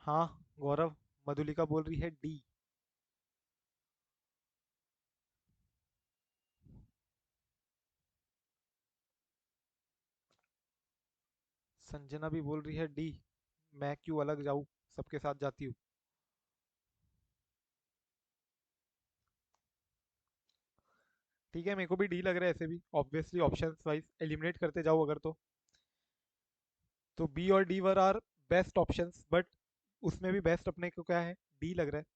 हाँ, गौरव, मधुलिका बोल रही है डी। संजना भी बोल रही है डी। मैं क्यों अलग जाऊं, सबके साथ जाती हूँ। ठीक है, मेरे को भी डी लग रहा है ऐसे भी, ऑब्वियसली ऑप्शंस वाइज एलिमिनेट करते जाओ अगर तो बी और D were are best options, but उसमें भी बेस्ट अपने को क्या है, डी लग रहा है।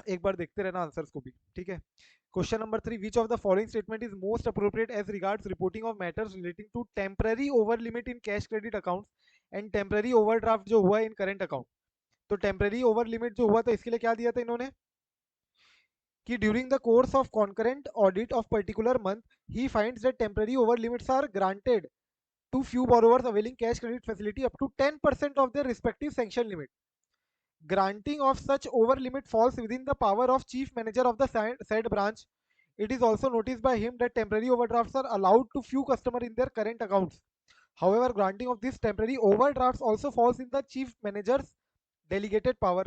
एक बार देखते रहना आंसर्स को भी, ठीक है। Question number 3, which of the following statement is most appropriate as regards reporting of matters relating to temporary over limit in cash credit accounts and temporary overdraft जो हुआ इन करंट अकाउंट। तो टेम्पररी ओवर लिमिट जो हुआ था, इसके लिए क्या दिया था इन्होंने कि during the course of concurrent audit of particular month ही finds that temporary over limits are granted to few borrowers availing cash credit facility up to 10% of their respective sanction limit. Granting of such over limit falls within the power of chief manager of the said branch. It is also noticed by him that temporary overdrafts are allowed to few customers in their current accounts. However, granting of this temporary overdrafts also falls in the chief manager's delegated power.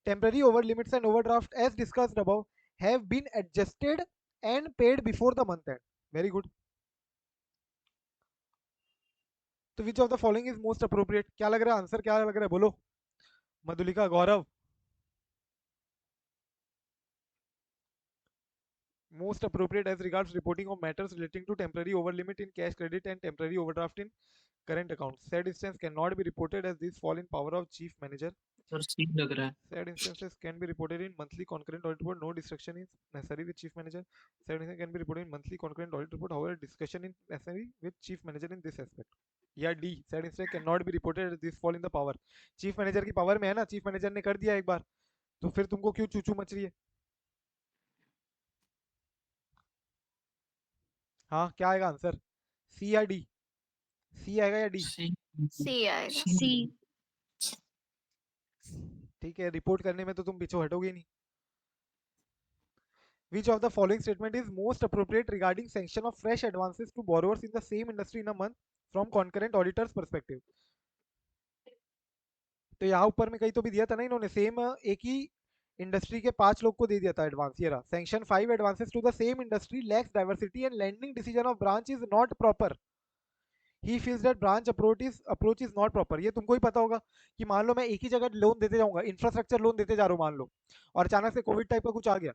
Temporary over limits and overdraft, as discussed above, have been adjusted and paid before the month end. Very good. तो विच of the following is most appropriate, क्या लग रहा है answer, क्या लग रहा है, बोलो। मधुलिका, गौरव। Most appropriate as regards reporting of matters relating to temporary over limit in cash credit and temporary overdraft in current accounts. Said instance cannot be reported as these fall in power of chief manager. Sir सी लग रहा है। Said instances can be reported in monthly concurrent audit report. No discussion is necessary with chief manager. Said instance can be reported in monthly concurrent audit report. However, discussion is necessary with chief manager in this aspect. या D, said instance cannot be reported as this fall in the power. Chief manager की power में है ना, chief manager ने कर दिया एक बार, तो फिर तुमको क्यों चूचू मच रही है? हाँ, क्या आएगा आंसर, सी या डी? सी आएगा या डी? सी आएगा। सी। ठीक है, रिपोर्ट करने में तो तुम पीछे हटोगे नहीं। Which of the following statement is most appropriate regarding sanction of fresh advances to borrowers in the same industry in a month from concurrent auditors perspective? तो यहाँ ऊपर में कहीं तो भी दिया था ना इन्होंने, सेम एक ही इंडस्ट्री के 5 लोग को दे दिया था एडवांस। ये रहा, sanction 5 advances to the same industry lacks diversity and lending decision of branch is not proper. He feels that branch approach is not proper. ये तुमको ही पता होगा कि मान लो मैं एक ही जगह लोन देते जाऊंगा, इंफ्रास्ट्रक्चर लोन देते जा रहा हूँ मान लो, और अचानक से कोविड टाइप का कुछ आ गया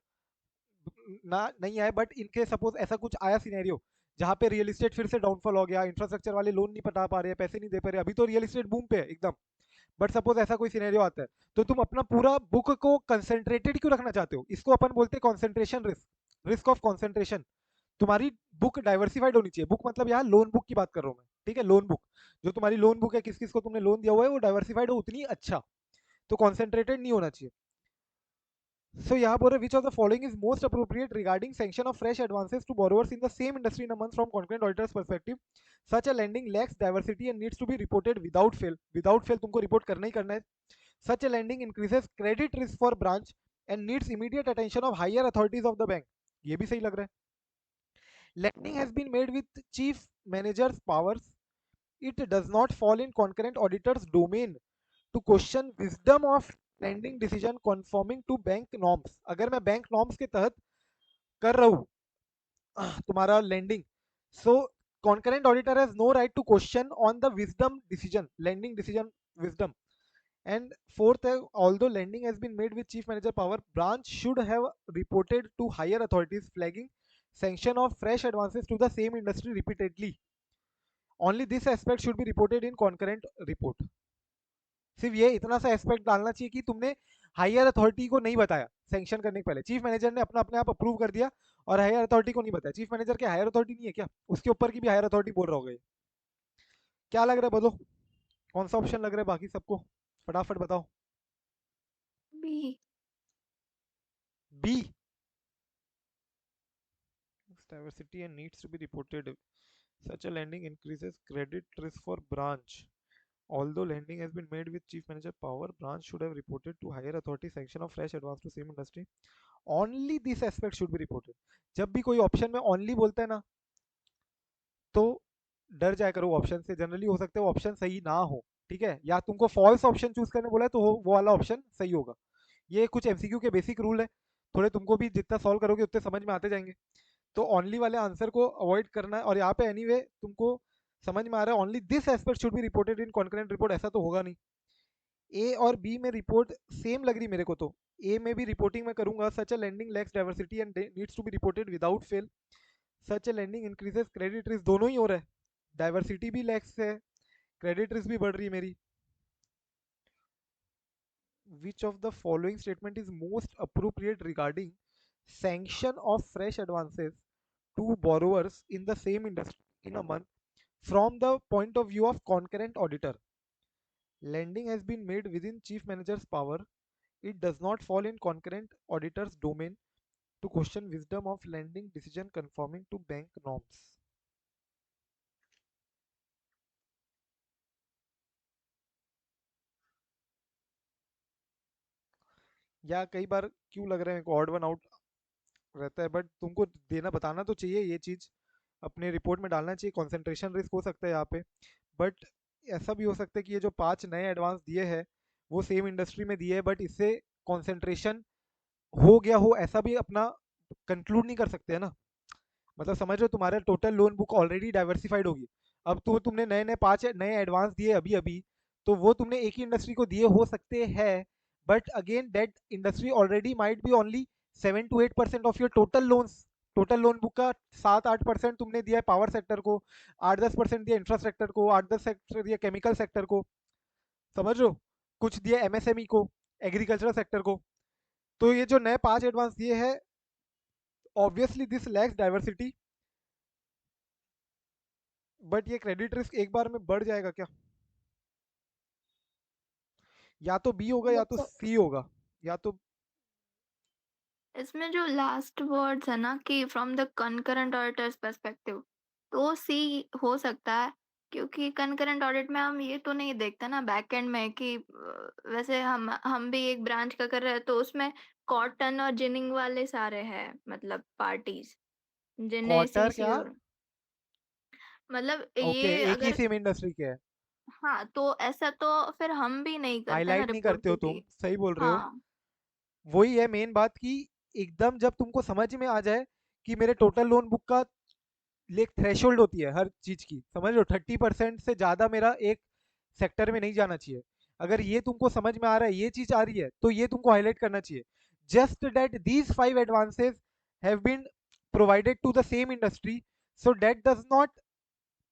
ना, नहीं आया बट इनके सपोज ऐसा कुछ आया सिनेरियो जहाँ पे रियल एस्टेट फिर से डाउनफॉल हो गया, इंफ्रास्ट्रक्चर वाले लोन नहीं पटा पा रहे, पैसे नहीं दे पा रहे, अभी तो रियल एस्टेट बूम पे है एकदम, बट सपोज ऐसा कोई सिनेरियो आता है, तो तुम अपना पूरा बुक को कंसेंट्रेटेड क्यों रखना चाहते हो? इसको अपन बोलते हैं concentration risk, risk of concentration. तुम्हारी बुक डाइवर्सिफाइड होनी चाहिए। बुक मतलब यहाँ लोन बुक की बात कर रहा हूँ मैं, ठीक है, लोन बुक, जो तुम्हारी लोन बुक है, किस किस को तुमने लोन दिया हुआ है, वो डाइवर्सिफाइड हो उतनी अच्छा, तो कॉन्सेंट्रेटेड नहीं होना चाहिए। So यहाँ बोल रहे which of the following is most appropriate regarding sanction of fresh advances to borrowers in the same industry in a month from concurrent auditors perspective? Such a lending lacks diversity and needs to be reported without fail. Without fail तुमको report करना ही करना है। Such a lending increases credit risk for branch and needs immediate attention of higher authorities of the bank. ये भी सही लग रहा है। Lending has been made with chief manager's powers. It does not fall in concurrent auditor's domain to question wisdom of lending decision conforming to bank norms। अगर मैं bank norms के तहत कर रहा हूँ तुम्हारा lending, so concurrent auditor has no right to question on the wisdom decision, lending decision wisdom। And fourth, although lending has been made with chief manager power, branch should have reported to higher authorities flagging sanction of fresh advances to the same industry repeatedly। Only this aspect should be reported in concurrent report। सिर्फ ये इतना सा aspect डालना चाहिए कि तुमने higher authority को नहीं बताया सैंक्शन करने के पहले, चीफ मैनेजर ने अपना अपने आप अप्रूव कर दिया और हायर अथॉरिटी को नहीं बताया। चीफ मैनेजर के हायर अथॉरिटी नहीं है क्या? उसके ऊपर की भी हायर अथॉरिटी बोल रहा होगा ये। क्या लग रहा है, बताओ कौन सा ऑप्शन लग रहा है बाकी सबको, फटाफट बताओ। B. B, diversity and needs to be reported, such a lending increases credit risk for branch, although lending has been made with chief manager power, branch should have reported to higher authority sanction of fresh advance to same industry। Only this aspect should be reported. जब भी कोई option में only बोलता है ना, तो डर जाया करो ऑप्शन से, जनरली हो सकता है वो ऑप्शन सही ना हो, ठीक है, या तुमको फॉल्स ऑप्शन चूज करने बोला है तो वो वाला ऑप्शन सही होगा। ये कुछ एमसीक्यू के बेसिक रूल है, थोड़े तुमको भी जितना सॉल्व करोगे उतने समझ में आते जाएंगे। तो ओनली वाले आंसर को अवॉइड करना है, और यहाँ पे एनीवे तुमको समझ में आ रहा है only this aspect should be reported in concurrent report, ऐसा तो होगा नहीं। ए और बी में रिपोर्ट सेम लग रही मेरे को, तो ए में भी रिपोर्टिंग में करूंगा, such a lending lacks diversity and needs to be reported without fail. Such a lending increases credit risk, दोनों ही हो रहा है, डाइवर्सिटी भी लैक्स है, क्रेडिट रिस्क भी बढ़ रही है मेरी। Which of the following statement is most appropriate regarding sanction of fresh advances to borrowers in the same industry in a month from the point of view of concurrent auditor? Lending has been made within chief manager's power. It does not fall in concurrent auditor's domain to question wisdom of lending decision conforming to bank norms। या कई बार क्यों लग रहा है odd one out रहता है, but तुमको देना बताना तो चाहिए, ये चीज अपने रिपोर्ट में डालना चाहिए। कंसंट्रेशन रिस्क हो सकता है यहाँ पे, बट ऐसा भी हो सकता है कि ये जो 5 नए एडवांस दिए हैं वो सेम इंडस्ट्री में दिए है, बट इससे कंसंट्रेशन हो गया हो, ऐसा भी अपना कंक्लूड नहीं कर सकते है ना। मतलब समझ रहे हो, तुम्हारा total loan book already diversified होगी, अब तो तुमने नए नए 5 नए एडवांस दिए अभी अभी, तो वो तुमने एक ही इंडस्ट्री को दिए हो सकते हैं, but again that industry already might be only 7 to 8% of your total loans. Total loan book का 7-8% तुमने दिया है पावर सेक्टर को, 8-10% दिया इंफ्रास्ट्रक्चर को, 8-10% दिया केमिकल सेक्टर को, समझ रहे हो, कुछ दिया एमएसएमई को, एग्रीकल्चरल सेक्टर को। तो ये जो नए 5 एडवांस दिए हैं, obviously this lakhs diversity, but ये क्रेडिट रिस्क एक बार में बढ़ जाएगा क्या? या तो बी होगा या तो देखो सी होगा, या तो इसमें जो लास्ट वर्ड्स है ना कि from the concurrent auditors perspective, तो सी हो सकता है, क्योंकि कंकरेंट ऑडिट में हम ये तो नहीं देखते ना बैक एंड में कि वैसे हम भी एक ब्रांच का कर रहे हैं तो उसमें कॉटन और जिनिंग वाले सारे हैं मतलब पार्टीज जिन्हें क्वार्टर क्या? सीसीओ मतलब ओके, ये एक ही अगर सेम इंडस्ट्री के है। हाँ तो ऐसा तो फिर हम भी नहीं करते ना हाईलाइट नहीं रिपोर्ट करते हो तुम, क्योंकि सही बोल रहे हो। हाँ वही है मेन बात कि एकदम जब तुमको समझ में आ जाए कि मेरे टोटल लोन बुक का एक थ्रेशोल्ड होती है हर चीज की, समझ रहे हो, 30% से ज्यादा मेरा एक सेक्टर में नहीं जाना चाहिए। अगर ये तुमको समझ में आ रहा है, ये चीज आ रही है, तो ये तुमको हाईलाइट करना चाहिए। Just that these 5 advances have been provided to the same industry, so that does not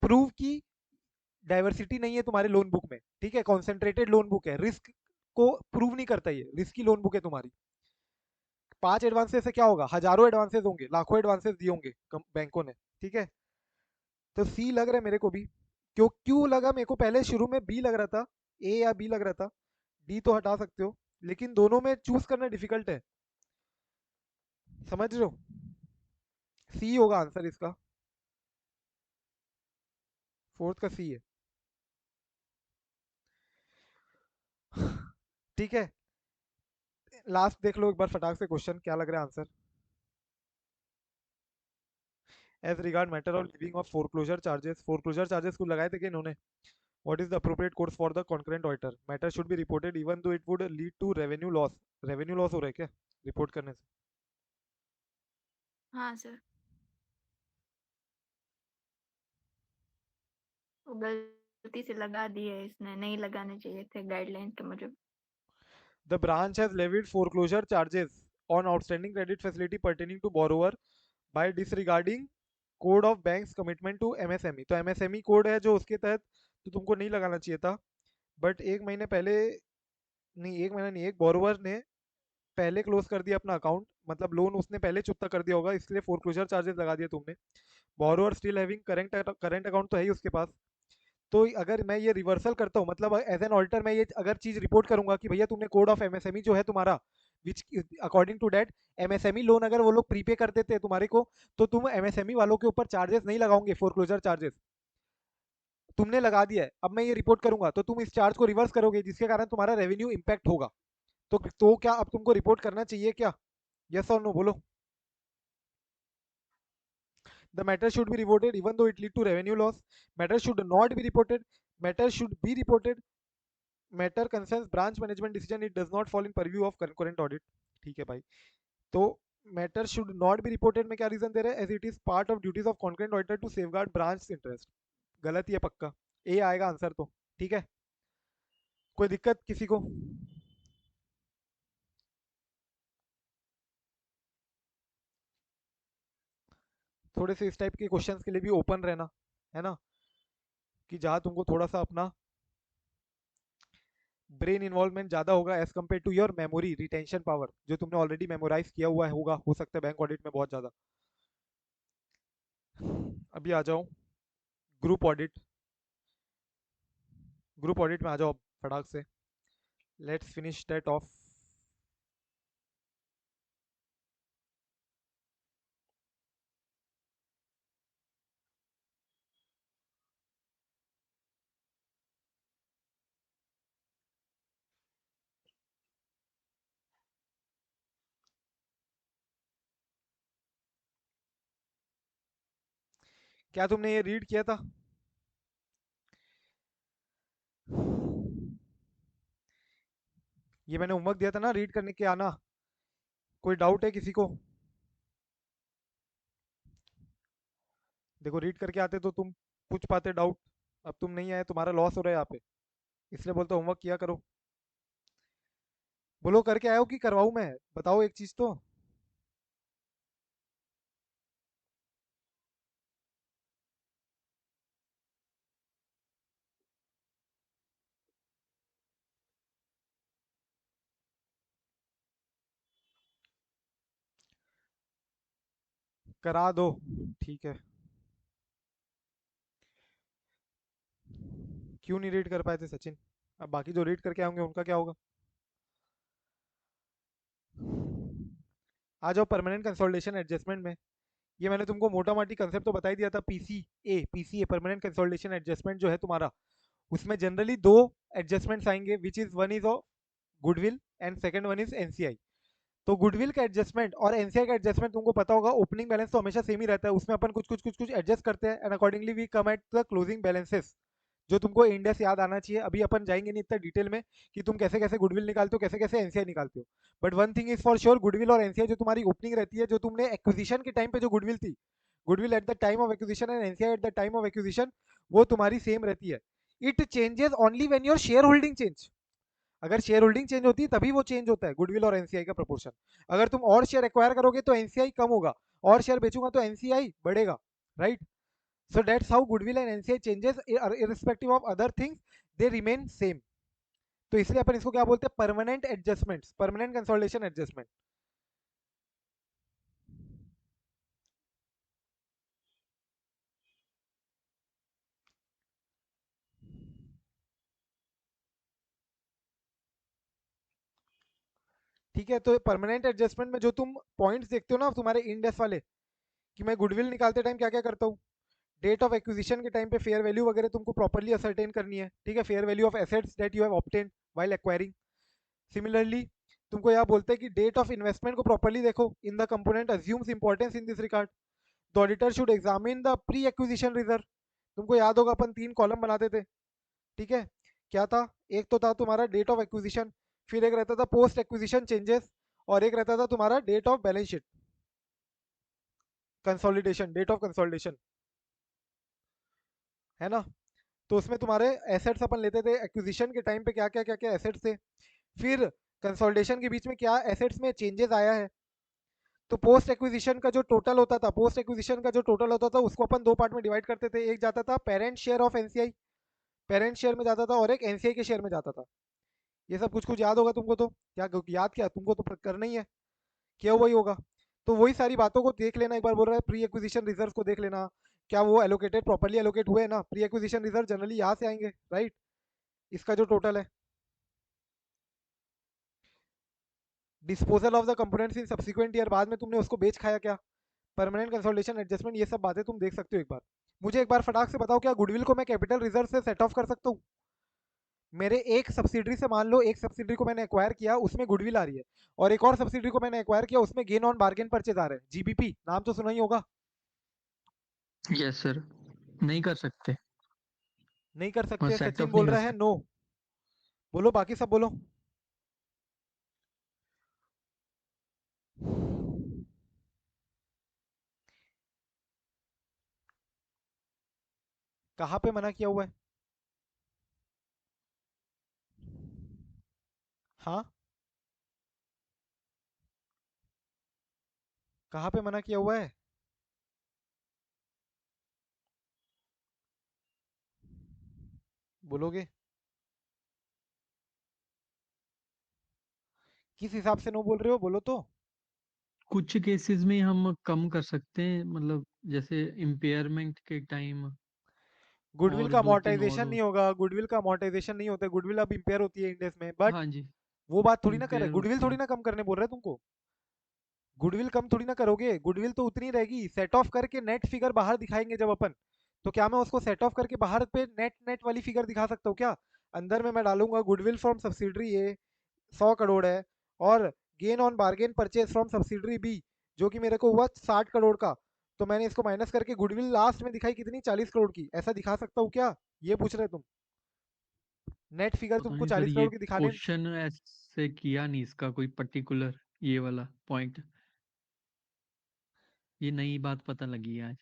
prove कि डाइवर्सिटी नहीं है तुम्हारे लोन बुक में। ठीक है, कॉन्सेंट्रेटेड लोन बुक है, रिस्क को प्रूव नहीं करता, ये रिस्की लोन बुक है तुम्हारी। 5 एडवांसेस से क्या होगा, हजारों एडवांसेस होंगे, लाखों एडवांसेस दिए होंगे बैंकों ने। ठीक है, तो सी लग रहा है मेरे को भी। क्यों क्यों लगा मेरे को, पहले शुरू में बी लग रहा था, ए या बी लग रहा था। डी तो हटा सकते हो, लेकिन दोनों में चूज करना डिफिकल्ट है, समझ रहे हो। सी होगा आंसर इसका, फोर्थ का सी है। ठीक है, लास्ट देख लो एक बार फटाक से क्वेश्चन, क्या लग रहा है answer. As regard matter of levying of foreclosure charges को लगाए थे कि इन्होंने। What is the appropriate course for the concurrent auditor, matter should be reported even though it would lead to revenue loss. Revenue loss हो रहा है क्या report करने से? हाँ सर वो गलती से लगा दिए इसने नहीं लगाने चाहिए थे गाइडलाइन के मुजब The branch has levied foreclosure charges on outstanding credit facility pertaining to borrower by disregarding code of bank's commitment to MSME. तो एमएसएमई कोड है जो उसके तहत तो तुमको नहीं लगाना चाहिए था। बट एक महीने पहले, नहीं एक महीना नहीं, एक बोरोवर ने पहले क्लोज कर दिया अपना अकाउंट, मतलब लोन उसने पहले चुकता कर दिया होगा, इसलिए फोरक्लोजर चार्जेस लगा दिए तुमने। Borrower still having current account तो है ही उसके पास। तो अगर मैं ये रिवर्सल करता हूँ, मतलब एज एन ऑल्टर मैं ये अगर चीज रिपोर्ट करूंगा कि भैया तुमने कोड ऑफ एमएसएमई जो है तुम्हारा, which according to date MSME loan अगर वो लोग प्रीपे कर देते हैं तुम्हारे को, तो तुम एमएसएमई वालों के ऊपर चार्जेस नहीं लगाओगे, फोरक्लोजर चार्जेस तुमने लगा दिया है। अब मैं ये रिपोर्ट करूंगा तो तुम इस चार्ज को रिवर्स करोगे, जिसके कारण तुम्हारा रेवेन्यू इंपैक्ट होगा। तो क्या अब तुमको रिपोर्ट करना चाहिए क्या? यस और नो बोलो। The matter should be reported even though it lead to revenue loss. Matter should not be reported. Matter should be reported. Matter concerns branch management decision. It does not fall in purview of concurrent audit. ठीक है भाई। तो matter should not be reported में क्या reason दे रहे हैं, as it is part of duties of concurrent auditor to safeguard branch interest. गलत ही है पक्का, ए आएगा आंसर तो। ठीक है, कोई दिक्कत किसी को? थोड़े से इस टाइप के क्वेश्चंस के लिए भी ओपन रहना, है ना, कि जहाँ तुमको थोड़ा सा अपना ब्रेन इन्वॉल्वमेंट ज़्यादा होगा as compare to your memory retention power, जो तुमने ऑलरेडी मेमोराइज किया हुआ होगा, हो सकता है बैंक ऑडिट में बहुत ज़्यादा। अभी आ जाओ ग्रुप ऑडिट। ग्रुप ऑडिट में आ जाओ फटाक से, लेट्स फिनिश दैट ऑफ। क्या तुमने ये रीड किया था? ये मैंने होमवर्क दिया था ना रीड करने के आना। कोई डाउट है किसी को? देखो रीड करके आते तो तुम पूछ पाते डाउट, अब तुम नहीं आए, तुम्हारा लॉस हो रहा है यहाँ पे, इसलिए बोलते होमवर्क किया करो। बोलो करके आए हो कि करवाऊँ मैं, बताओ एक चीज तो। करा दो, ठीक है। क्यों नहीं रीड कर पाए थे सचिन? अब बाकी जो रीड करके आएंगे उनका क्या होगा? आ जाओ परमानेंट कंसोलिडेशन एडजस्टमेंट में। ये मैंने तुमको मोटा मोटी कंसेप्ट तो बता ही दिया था। पीसीए परमानेंट कंसोलिडेशन एडजस्टमेंट जो है तुम्हारा, उसमें जनरली दो एडजस्टमेंट्स आएंगे, which is one is of goodwill and second one is NCI. तो गुडविल का एडजस्टमेंट और एनसीआई का एडजस्टमेंट तुमको पता होगा, ओपनिंग बैलेंस तो हमेशा सेम ही रहता है, उसमें अपन कुछ एडजस्ट करते हैं and accordingly we come at the closing balances, जो तुमको इंडेक्स याद आना चाहिए। अभी अपन जाएंगे नहीं इतना डिटेल में कि तुम कैसे कैसे गुडविल निकालते हो, कैसे कैसे एनसीआई निकालते हो, but one thing is for sure, goodwill और एनसीआई जो तुम्हारी ओपनिंग रहती है, जो तुमने एक्विजिशन के टाइम पे जो गुडविल थी, goodwill at the time of acquisition and NCI at the time of acquisition, वो तुम्हारी सेम रहती है। It changes only when your share holding change. अगर शेयर होल्डिंग चेंज होती है तभी वो चेंज होता है गुडविल और एनसीआई का प्रोपोर्शन। अगर तुम और शेयर एक्वायर करोगे तो एनसीआई कम होगा, और शेयर बेचूंगा तो एनसीआई बढ़ेगा, right? So that's how goodwill and NCI changes irrespective of other things, they remain same. तो इसलिए अपन इसको क्या बोलते हैं, permanent adjustments, permanent consolidation adjustment. ठीक है, तो परमानेंट एडजस्टमेंट में जो तुम पॉइंट्स देखते हो ना तुम्हारे इंडेक्स वाले, कि मैं गुडविल निकालते टाइम क्या क्या करता हूँ, डेट ऑफ एक्विजिशन के टाइम पे फेयर वैल्यू वगैरह तुमको प्रॉपर्ली असरटेन करनी है, ठीक है, fair value of assets that you have obtained while acquiring. Similarly तुमको यहाँ बोलते हैं कि डेट ऑफ इन्वेस्टमेंट को प्रॉपर्ली देखो, in the component assumes importance in this regard. The auditor should examine the pre acquisition reserve. तुमको याद होगा अपन 3 कॉलम बनाते थे, ठीक है? क्या था, एक तो था तुम्हारा डेट ऑफ एक्विजिशन, फिर एक रहता था पोस्ट एक्विजिशन चेंजेस, और एक रहता था तुम्हारा date of balance sheet consolidation, date of consolidation, है ना? तो उसमें तुम्हारे एसेट्स अपन लेते थे, एक्विजिशन के टाइम पे क्या क्या क्या क्या एसेट्स थे, फिर कंसोलिडेशन के बीच में क्या एसेट्स में चेंजेस आया है। तो पोस्ट एक्विजिशन का जो टोटल होता था, पोस्ट एक्विजिशन का जो टोटल होता था उसको अपन दो पार्ट में डिवाइड करते थे, एक जाता था parent share of NCI, parent share में जाता था, और एक एनसीआई के शेयर में जाता था। ये सब कुछ कुछ याद होगा तुमको, तो क्या याद, क्या तुमको तो करना ही है, क्या वही होगा। तो वही सारी बातों को देख लेना, एक बार बोल रहा है प्री एक्विजिशन रिजर्व को देख लेना, क्या वो एलोकेटेड प्रॉपर्ली एलोकेट हुए ना। प्री एक्विजिशन रिजर्व जनरली यहाँ से आएंगे, राइट? इसका जो टोटल है, disposal of the components in subsequent year, बाद में तुमने उसको बेच खाया क्या, परमानेंट कंसोलिडेशन एडजस्टमेंट, ये सब बातें तुम देख सकते हो एक बार। मुझे एक बार फटाक से बताओ, क्या गुडविल को मैं कैपिटल रिजर्व से सेट ऑफ कर सकता हूँ? मेरे एक सब्सिडरी से, मान लो एक सब्सिडरी को मैंने एक्वायर किया, उसमें गुडविल आ रही है, और एक और सब्सिडरी को मैंने एक्वायर किया, उसमें गेन ऑन बार्गेन परचेज आ रहा है, जीबीपी नाम तो सुना ही होगा। यस सर, नहीं कर सकते, नहीं कर और सकते, सेट सचिन ऑफ नहीं बोल कर रहा है सकते। नो। बोलो बाकी सब बोलो। कहाँ पे मना किया हुआ है? हाँ, कहाँ पे मना किया हुआ है? बोलोगे? किस हिसाब से नो बोल रहे हो, बोलो तो। कुछ केसेस में हम कम कर सकते हैं, मतलब जैसे इम्पेयरमेंट के टाइम, गुडविल और का दो तीन अमोर्टाइजेशन और। नहीं होगा, गुडविल का अमोर्टाइजेशन नहीं होता है, गुडविल अब इम्पेयर होती है इंडेक्स में, बट हाँ जी, वो बात थोड़ी ना कर रहे, इम्पेयर गुडविल होती थोड़ी है। ना कम करने बोल रहे हैं तुमको। गुडविल कम थोड़ी ना करोगे, गुडविल तो उतनी रहेगी, सेट ऑफ करके नेट फिगर बाहर दिखाएंगे जब अपन, तो क्या मैं उसको सेट ऑफ करके बाहर पे नेट नेट वाली फिगर दिखा सकता हूँ क्या? अंदर में मैं डालूंगा goodwill from subsidiary A 100 crore है, और gain on bargain purchase from subsidiary B जो कि मेरे को हुआ 60 करोड़ का, तो मैंने इसको माइनस करके गुडविल लास्ट में दिखाई कितनी, 40 करोड़ की, ऐसा दिखा सकता हूँ क्या? ये पूछ रहे तुम? नेट फिगर पता तुमको नहीं सर, चालीस ये करोड़ की दिखाने। क्वेश्चन ऐसे किया नहीं इसका कोई पर्टिकुलर, ये वाला पॉइंट, ये नई बात पता लगी है आज।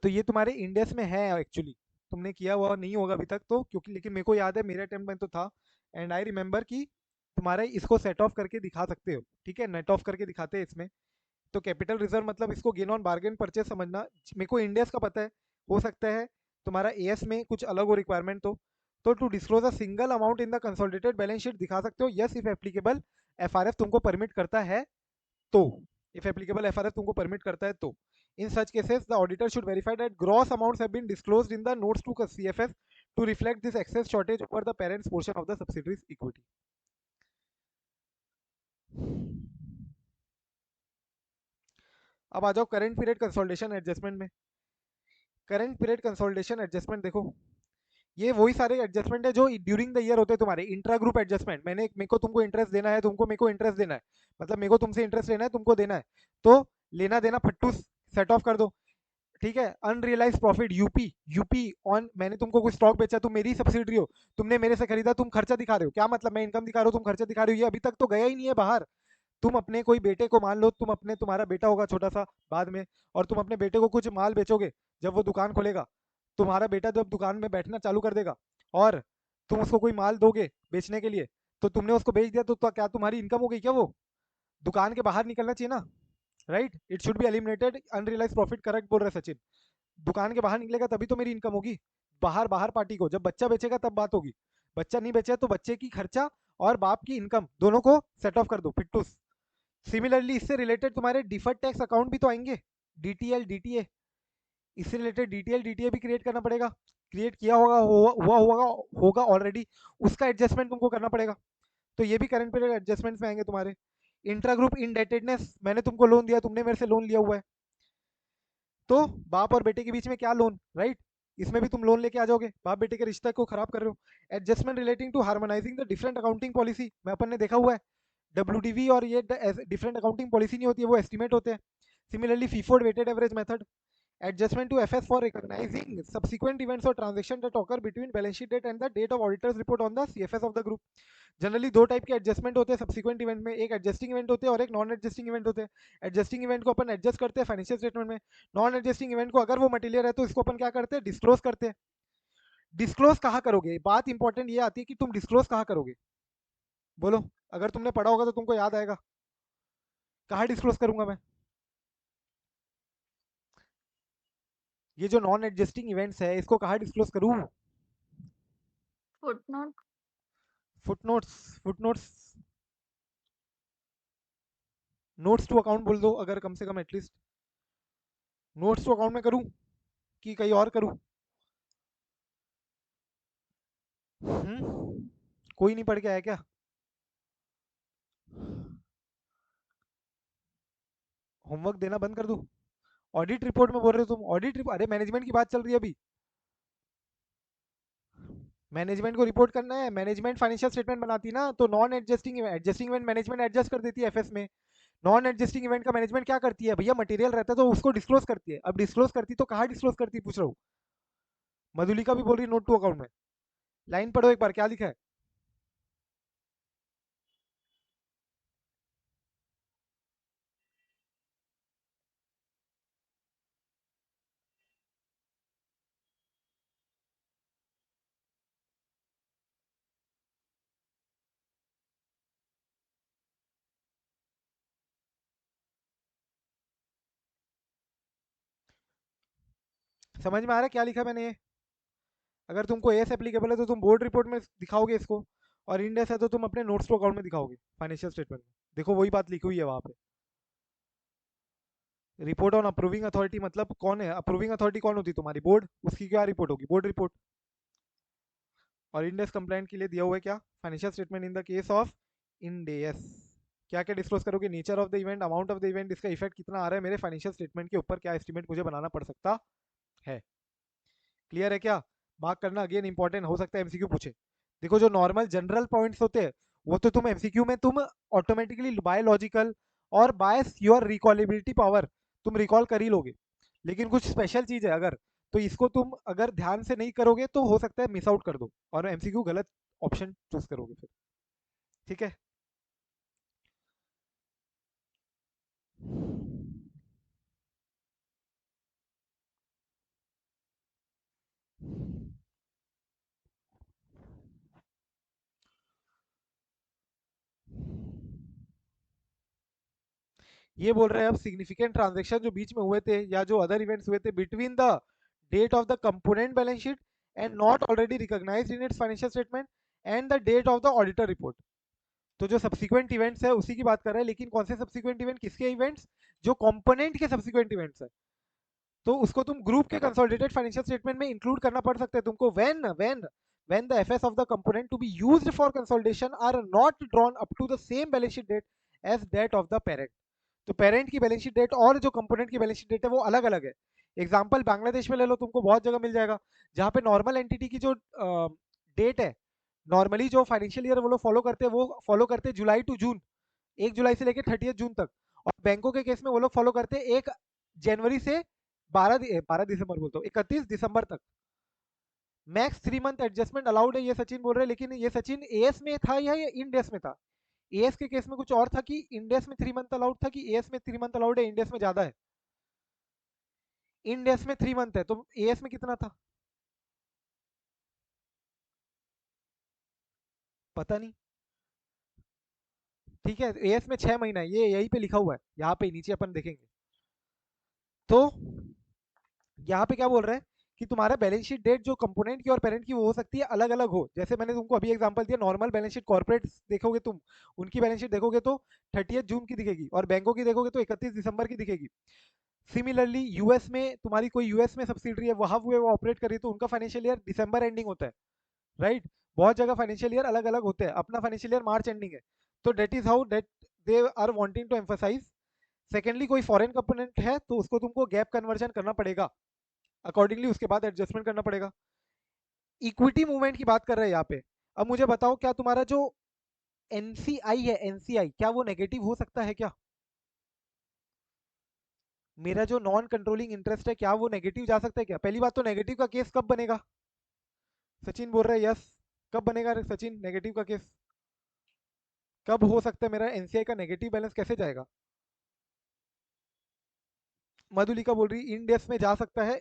तो ये तुम्हारे इंडेक्स में है एक्चुअली, तुमने किया हुआ नहीं होगा अभी तक तो, क्योंकि लेकिन मेरे को याद है मेरे अटेम्प्ट में तो था, एंड आई रिमेंबर कि तुम्हारे इसको सेट ऑफ करके दिखा सकते हो, ठीक है, नेट ऑफ करके दिखाते हैं इसमें। तो कैपिटल रिजर्व मतलब इसको गेन ऑन बार्गेन परचेज समझना। मेरे को इंडेक्स का पता है, हो सकता है तुम्हारा एएस में कुछ अलग हो रिक्वायरमेंट, तो to disclose a single amount in the consolidated balance sheet दिखा सकते हो, यस इफ एप्लीकेबल, एफआरएफ तुमको परमिट करता है तो, इफ एप्लीकेबल एफआरएफ तुमको परमिट करता है तो, in such cases the auditor should verify that gross amounts have been disclosed in the notes to CFS to reflect this excess shortage over the parent's portion of the subsidiary's equity. अब आ जाओ current period consolidation adjustment में। Current period consolidation adjustment देखो, ये वही सारे adjustment है जो ड्यूरिंग द ईयर होते हैं तुम्हारे। इंट्रा ग्रुप एडजस्टमेंट, मेरे को तुमको इंटरेस्ट देना है, तुमको मेरे को इंटरेस्ट देना है, मतलब मेरे को तुमसे इंटरेस्ट लेना है, तुमको देना है, तो लेना देना फट्टू सेट ऑफ कर दो। ठीक है। Unrealised profit UP, UP on, मैंने तुमको कोई स्टॉक बेचा, तुम मेरी सब्सिडरी हो, तुमने मेरे से खरीदा, तुम खर्चा दिखा रहे हो। क्या मतलब, मैं इनकम दिखा रहा हूँ, तुम खर्चा दिखा रहे हो, ये अभी तक तो गया ही नहीं है बाहर। तुम अपने कोई बेटे को, मान लो तुम अपने, तुम्हारा बेटा होगा छोटा सा बाद में, और तुम अपने बेटे को कुछ माल बेचोगे, जब वो दुकान खोलेगा, तुम्हारा बेटा जब दुकान में बैठना चालू कर देगा और तुम उसको कोई माल दोगे बेचने के लिए, तो तुमने उसको बेच दिया, तो क्या तुम्हारी इनकम हो गई क्या? वो दुकान के बाहर निकलना चाहिए ना, right? It should be eliminated unrealised profit, correct बोल रहे सचिन। दुकान के बाहर निकलेगा तभी तो मेरी इनकम होगी। बाहर बाहर पार्टी को जब बच्चा बेचेगा तब बात होगी। बच्चा नहीं बेचा तो बच्चे की खर्चा और बाप की इनकम दोनों को सेट ऑफ कर दो, फिट्टूस। सिमिलरली इससे रिलेटेड तुम्हारे डिफर्ड टैक्स अकाउंट भी तो आएंगे, डीटीएल डीटीए, इससे रिलेटेड डीटीएल डीटीए भी क्रिएट करना पड़ेगा। क्रिएट किया होगा, हुआ होगा ऑलरेडी, उसका एडजस्टमेंट तुमको करना पड़ेगा। तो ये भी करंट पीरियड एडजस्टमेंट्स में आएंगे तुम्हारे। इंट्रा ग्रुप इनडेटेडनेस, मैंने तुमको लोन दिया, तुमने मेरे से लोन लिया हुआ है, तो बाप और बेटे के बीच में क्या लोन, राइट? इसमें भी तुम लोन लेके आ जाओगे, बाप बेटे के रिश्ते को खराब कर रहे हो। Adjustment relating to harmonising the different accounting policy, मैं अपन ने देखा हुआ है डब्ल्यूडीवी, और ये डिफरेंट अकाउंटिंग पॉलिसी नहीं होती है, वो एस्टिमेट होते हैं। सिमिलरली फीफोर्ड weighted average method, adjustment to FS for recognizing subsequent events or transactions that occur between balance sheet date and the date of auditor's report on the CFS of the group। Generally दो type के adjustment होते हैं subsequent event में, एक adjusting event होते हैं और एक नॉन एडजस्टिंग इवेंट होते हैं। एडजस्टिंग इवेंट को अपन एडजस्ट करते हैं फाइनेंशियल स्टेटमेंट में। नॉन एडजस्टिंग इवेंट को अगर वो मटेरियल है तो इसको अपन क्या करते हैं, डिस्क्लोज करते हैं। डिस्क्लोज कहाँ करोगे, बात इंपॉर्टेंट ये आती है कि तुम डिस्क्लोज कहाँ करोगे, बोलो। अगर तुमने पढ़ा होगा तो तुमको याद आएगा, कहाँ डिस्क्लोज करूंगा मैं? ये जो नॉन एडजस्टिंग इवेंट्स है इसको कहाँ डिस्क्लोज करूँ? Footnote. Footnotes, footnotes, notes to account बोल दो, अगर कम से कम एटलीस्ट नोट्स टू अकाउंट में करूं कि कहीं और करूं? कोई नहीं पढ़ के आया क्या? होमवर्क देना बंद कर दूं? ऑडिट रिपोर्ट में बोल रहे हो तुम? ऑडिट रिपोर्ट, अरे मैनेजमेंट की बात चल रही है अभी, मैनेजमेंट को रिपोर्ट करना है। मैनेजमेंट फाइनेंशियल स्टेटमेंट बनाती ना, तो non adjusting adjusting event management adjust कर देती है एफएस में। नॉन एडजस्टिंग इवेंट का मैनेजमेंट क्या करती है भैया, मटेरियल रहता है तो उसको डिस्क्लोज करती है। अब डिस्क्लोज करती तो कहाँ डिस्क्लोज करती, पूछ रहा हूँ। मधुलिका भी बोल रही नोट टू अकाउंट में, लाइन पढ़ो एक बार, क्या लिखा है? समझ में आ रहा है क्या लिखा मैंने ये? अगर तुमको एस एप्लीकेबल है तो तुम बोर्ड रिपोर्ट में दिखाओगे इसको, और इंडेस है तो तुम अपने नोट्स टू अकाउंट में दिखाओगे फाइनेंशियल स्टेटमेंट में। देखो वही बात लिखी हुई है वहां पे। रिपोर्ट ऑन अप्रूविंग अथॉरिटी, मतलब कौन है अप्रूविंग अथॉरिटी? कौन होती तुम्हारी? बोर्ड। उसकी क्या रिपोर्ट होगी? Board report. और इंडेस कंप्लाइंट के लिए दिया हुआ है क्या, financial statement in the case of Ind AS. क्या क्या डिस्क्लोज करोगे? Nature of the event, amount of the event, इसका इफेक्ट कितना आ रहा है मेरे फाइनेंशियल स्टेटमेंट के ऊपर, क्या एस्टिमेट मुझे बनाना पड़ सकता है। क्लियर है क्या? मार्क करना, अगेन इंपॉर्टेंट, हो सकता है एमसीक्यू पूछे। देखो जो नॉर्मल जनरल पॉइंट्स होते हैं वो तो तुम एमसीक्यू में तुम ऑटोमेटिकली बाय लॉजिकल और बाय योर रिकॉलेबिलिटी पावर तुम रिकॉल कर ही लोगे। लेकिन कुछ स्पेशल चीज है अगर, तो इसको तुम अगर ध्यान से नहीं करोगे तो हो सकता है मिस आउट कर दो और एमसीक्यू गलत ऑप्शन चूज करोगे फिर। ठीक है। ये बोल रहे हैं अब सिग्निफिकेंट ट्रांजेक्शन जो बीच में हुए थे या जो अदर इवेंट्स हुए थे between the date of the component balance sheet and not already recognised in its financial statement and the date of the auditor report. तो जो सब्सिक्वेंट इवेंट्स है उसी की बात कर रहे हैं, लेकिन कौन से सब्सिक्वेंट इवेंट, किसके इवेंट्स? जो कंपोनेंट के सब्सिक्वेंट इवेंट्स है, तो उसको तुम ग्रुप के कंसोलिडेटेड फाइनेंशियल स्टेटमेंट में इंक्लूड करना पड़ सकता है तुमको। when the FS of the component to be used for consolidation are not drawn up to the same balance sheet date as date of the parent. तो parent की balance sheet date और जो component की balance sheet date है वो अलग अलग है। एग्जाम्पल बांग्लादेश में ले लो, तुमको बहुत जगह मिल जाएगा जहाँ पे नॉर्मल एंटिटी की जो डेट है, नॉर्मली जो फाइनेंशियल ईयर वो लोग फॉलो करते हैं, वो फॉलो करते हैं जुलाई टू जून, 1 जुलाई से लेकर 30 जून तक। और बैंकों के केस में वो लोग फॉलो करते हैं 1 जनवरी से 12 दिसंबर बोलता हूँ, 31 दिसंबर तक। मैक्स 3 मंथ एडजस्टमेंट अलाउड है, ये सचिन बोल रहे हैं, लेकिन ये सचिन एएस में था या इंडेस में था? एएस के केस में कुछ और था कि इंडेस में 3 मंथ अलाउड था, कि एएस में 3 मंथ अलाउड है, इंडेस में ज्यादा है? इंडेस में 3 मंथ है, तो एएस में कितना था? पता नहीं। ठीक है, एएस में 6 महीना है, ये यहीं पे लिखा हुआ है, यहाँ पे नीचे अपन देखेंगे। तो यहाँ पे क्या बोल रहे हैं कि तुम्हारा बैलेंस शीट डेट जो कंपोनेंट की और पेरेंट की वो हो सकती है अलग अलग हो। जैसे मैंने तुमको अभी एग्जांपल दिया, नॉर्मल बैलेंस शीट कॉर्पोरेट देखोगे तुम, उनकी बैलेंस शीट देखोगे तो 30 जून की दिखेगी, और बैंकों की देखोगे तो 31 दिसंबर की दिखेगी। सिमिलरली यूएस में तुम्हारी कोई यूएस में सब्सिडरी है, वहां वो ऑपरेट कर रही है, तो उनका फाइनेंशियल ईयर दिसंबर एंडिंग होता है, राइट? बहुत जगह फाइनेंशियल ईयर अलग अलग होते हैं, अपना फाइनेंशियल ईयर मार्च एंडिंग है। तो date is how date they are wanting to emphasise. Secondly, कोई फॉरेन कंपोनेंट है तो उसको तुमको गैप कन्वर्जन करना पड़ेगा, अकॉर्डिंगली उसके बाद एडजस्टमेंट करना पड़ेगा। इक्विटी मूवमेंट की बात कर रहे हैं यहाँ पे। अब मुझे बताओ, क्या तुम्हारा जो एनसीआई है, एनसीआई क्या वो नेगेटिव हो सकता है क्या? मेरा जो नॉन कंट्रोलिंग इंटरेस्ट है, क्या वो नेगेटिव जा सकता है क्या? पहली बात तो नेगेटिव का केस कब बनेगा? सचिन बोल रहे हैं यस। कब बनेगा रे सचिन नेगेटिव का केस? कब हो सकता है मेरा एनसीआई का नेगेटिव बैलेंस कैसे जाएगा? मधुलिका बोल रही इन डेस में जा सकता है,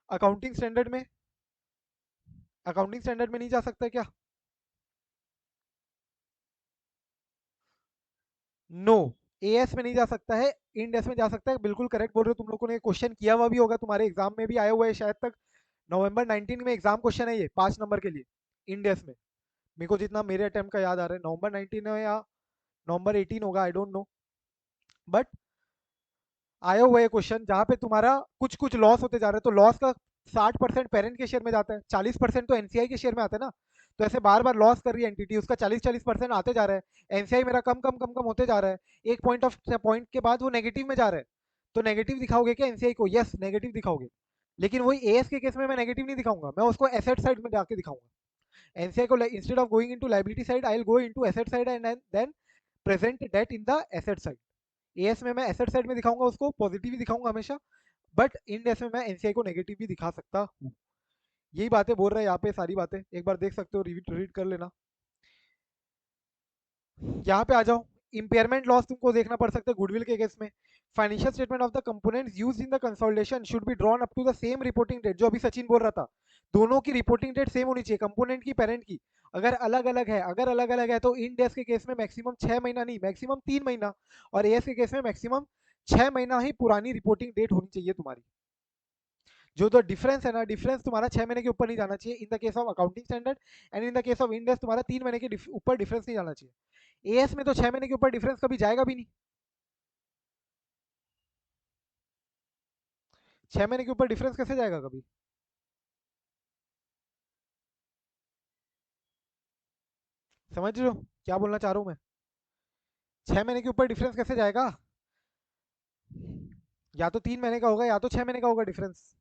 अकाउंटिंग स्टैंडर्ड में, अकाउंटिंग स्टैंडर्ड में नहीं जा सकता है क्या? नो, एएस में नहीं जा सकता है, इन डेस में जा सकता है, बिल्कुल करेक्ट बोल रहे हो। तुम लोगों ने क्वेश्चन किया हुआ भी होगा, तुम्हारे एग्जाम में भी आया हुआ है शायद तक। नवंबर 19 में एग्जाम क्वेश्चन है ये, 5 नंबर के लिए, इन डेस में। मेरे को जितना मेरे अटेम्प्ट का याद आ रहा है, नवंबर 19 है या नवंबर 18 होगा, आई डोंट नो, बट आया हुआ है क्वेश्चन जहाँ पे तुम्हारा कुछ कुछ लॉस होते जा रहे हैं। तो लॉस का 60% पेरेंट के शेयर में जाता है, 40% तो एनसीआई के शेयर में आता है ना। तो ऐसे बार बार लॉस कर रही है एंटिटी, उसका 40-40% आते जा रहा है, एनसीआई मेरा कम कम कम कम होते जा रहा है, एक पॉइंट के बाद वो नेगेटिव में जा रहा है। तो नेगेटिव दिखाओगे क्या एनसीआई को? यस, नेगेटिव दिखाओगे। लेकिन वही एएस के केस में मैं नेगेटिव नहीं दिखाऊंगा, मैं उसको एसेट साइड में जाके दिखाऊंगा। एनसीआई को instead of going into liability side, I will go into asset side and then present date in the asset side. AS में मैं एसेट साइड में दिखाऊंगा, उसको पॉजिटिव ही दिखाऊंगा हमेशा, बट इन एस में मैं एनसीआई को नेगेटिव भी दिखा सकता हूँ। यही बातें बोल रहे हैं यहाँ पे, सारी बातें एक बार देख सकते हो, रीड कर लेना। यहाँ पे आ जाओ, इम्पेयरमेंट लॉस तुमको देखना पड़ सकता है गुडविल के केस में। Financial statement of the components used in the consolidation should be drawn up to the same reporting date, जो अभी सचिन बोल रहा था, दोनों की रिपोर्टिंग डेट सेम होनी चाहिए, कंपोनेंट की, पेरेंट की। अगर अलग अलग है, तो इन डेस के केस में मैक्सिमम 6 महीना नहीं, मैक्सिमम 3 महीना, और एएस के केस में मैक्सिमम 6 महीना ही पुरानी रिपोर्टिंग डेट होनी चाहिए तुम्हारी। जो तो डिफरेंस है ना, डिफरेंस तुम्हारा 6 महीने के ऊपर नहीं जाना चाहिए in the case of accounting standard, and in the case of Ind AS तुम्हारा 3 महीने के ऊपर डिफरेंस नहीं जाना चाहिए। एएस में तो 6 महीने के ऊपर डिफरेंस कभी जाएगा भी नहीं, 6 महीने के ऊपर डिफरेंस कैसे जाएगा कभी? समझ रहे हो क्या बोलना चाह रहा हूँ मैं? 6 महीने के ऊपर डिफरेंस कैसे जाएगा? या तो 3 महीने का होगा या तो 6 महीने का होगा डिफरेंस।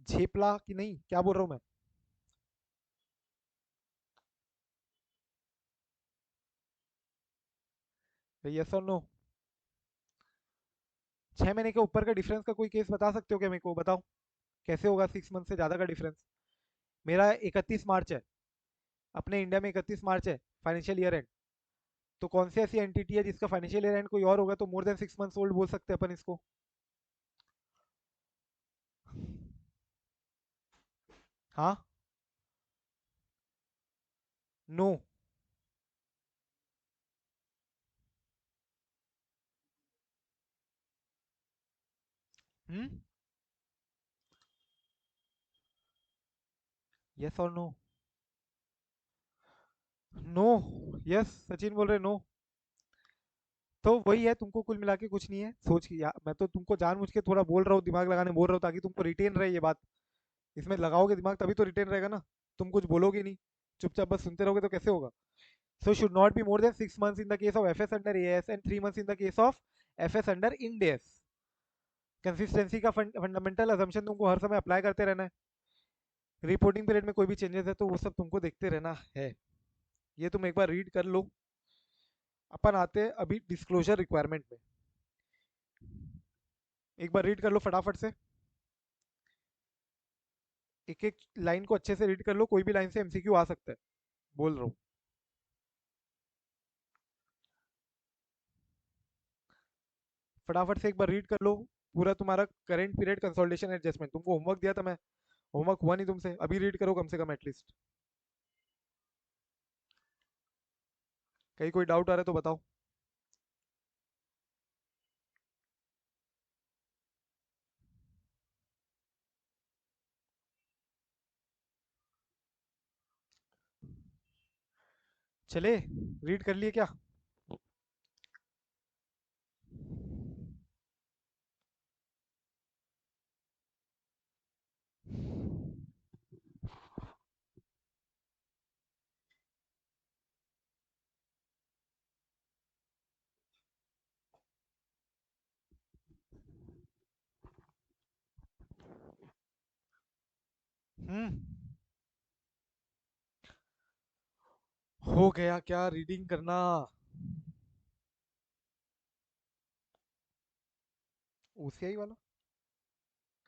झेपला कि नहीं, क्या बोल रहा हूँ मैं? यस और नो? 6 महीने के ऊपर का डिफरेंस का कोई केस बता सकते हो क्या मेरे को? बताओ कैसे होगा 6 मंथ से ज्यादा का डिफरेंस? मेरा 31 मार्च है, अपने इंडिया में 31 मार्च है फाइनेंशियल ईयर एंड। तो कौन सी ऐसी एंटिटी है जिसका फाइनेंशियल ईयर एंड कोई और होगा, तो मोर देन 6 मंथ्स ओल्ड बोल सकते हैं अपन इसको? हाँ, नो? हम्म, यस और नो? नो, यस सचिन बोल रहे नो। तो वही है, तुमको कुल मिला के कुछ नहीं है, सोच के मैं तो तुमको जानबूझ के थोड़ा बोल रहा हूँ, दिमाग लगाने बोल रहा हूँ, ताकि तुमको रिटेन रहे ये बात। इसमें लगाओगे दिमाग तभी तो रिटेन रहेगा ना, तुम कुछ बोलोगे नहीं, चुपचाप बस सुनते रहोगे तो कैसे होगा? So should not be more than 6 months in the case of FS under AS and 3 months in the case of FS under Ind AS. Consistency का फंडामेंटल अजम्पशन तुमको हर समय अप्लाई करते रहना है. रिपोर्टिंग पीरियड में कोई भी चेंजेस है तो वो सब तुमको देखते रहना है. ये तुम एक बार रीड कर लो. अपन आते हैं अभी डिस्क्लोजर रिक्वायरमेंट में. एक बार रीड कर लो फटाफट से. एक एक लाइन को अच्छे से रीड कर लो. कोई भी लाइन से एमसीक्यू आ सकता है. बोल रहा हूँ. फटाफट से एक बार रीड कर लो. पूरा तुम्हारा करंट पीरियड कंसोलिडेशन एडजस्टमेंट. तुमको होमवर्क दिया था मैं. होमवर्क हुआ नहीं तुमसे. अभी रीड करो कम से कम एटलीस्ट. कहीं कोई डाउट आ रहा है तो बताओ. चले रीड कर लिए क्या. हो गया क्या रीडिंग करना. ओसीआई वाला.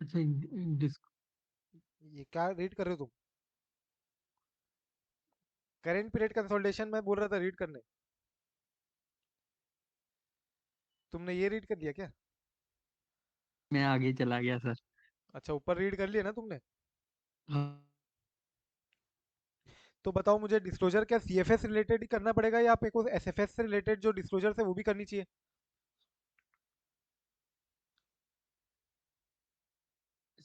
अच्छा ये क्या रीड कर रहे हो तुम. करंट पीरियड कंसोलिडेशन में बोल रहा था रीड करने. तुमने ये रीड कर लिया क्या. मैं आगे चला गया सर. अच्छा ऊपर रीड कर लिया ना तुमने. हाँ तो बताओ मुझे डिस्क्लोजर क्या सीएफएस रिलेटेड ही करना पड़ेगा या आप को एसएफएस से रिलेटेड जो डिस्क्लोजर है वो भी करनी चाहिए.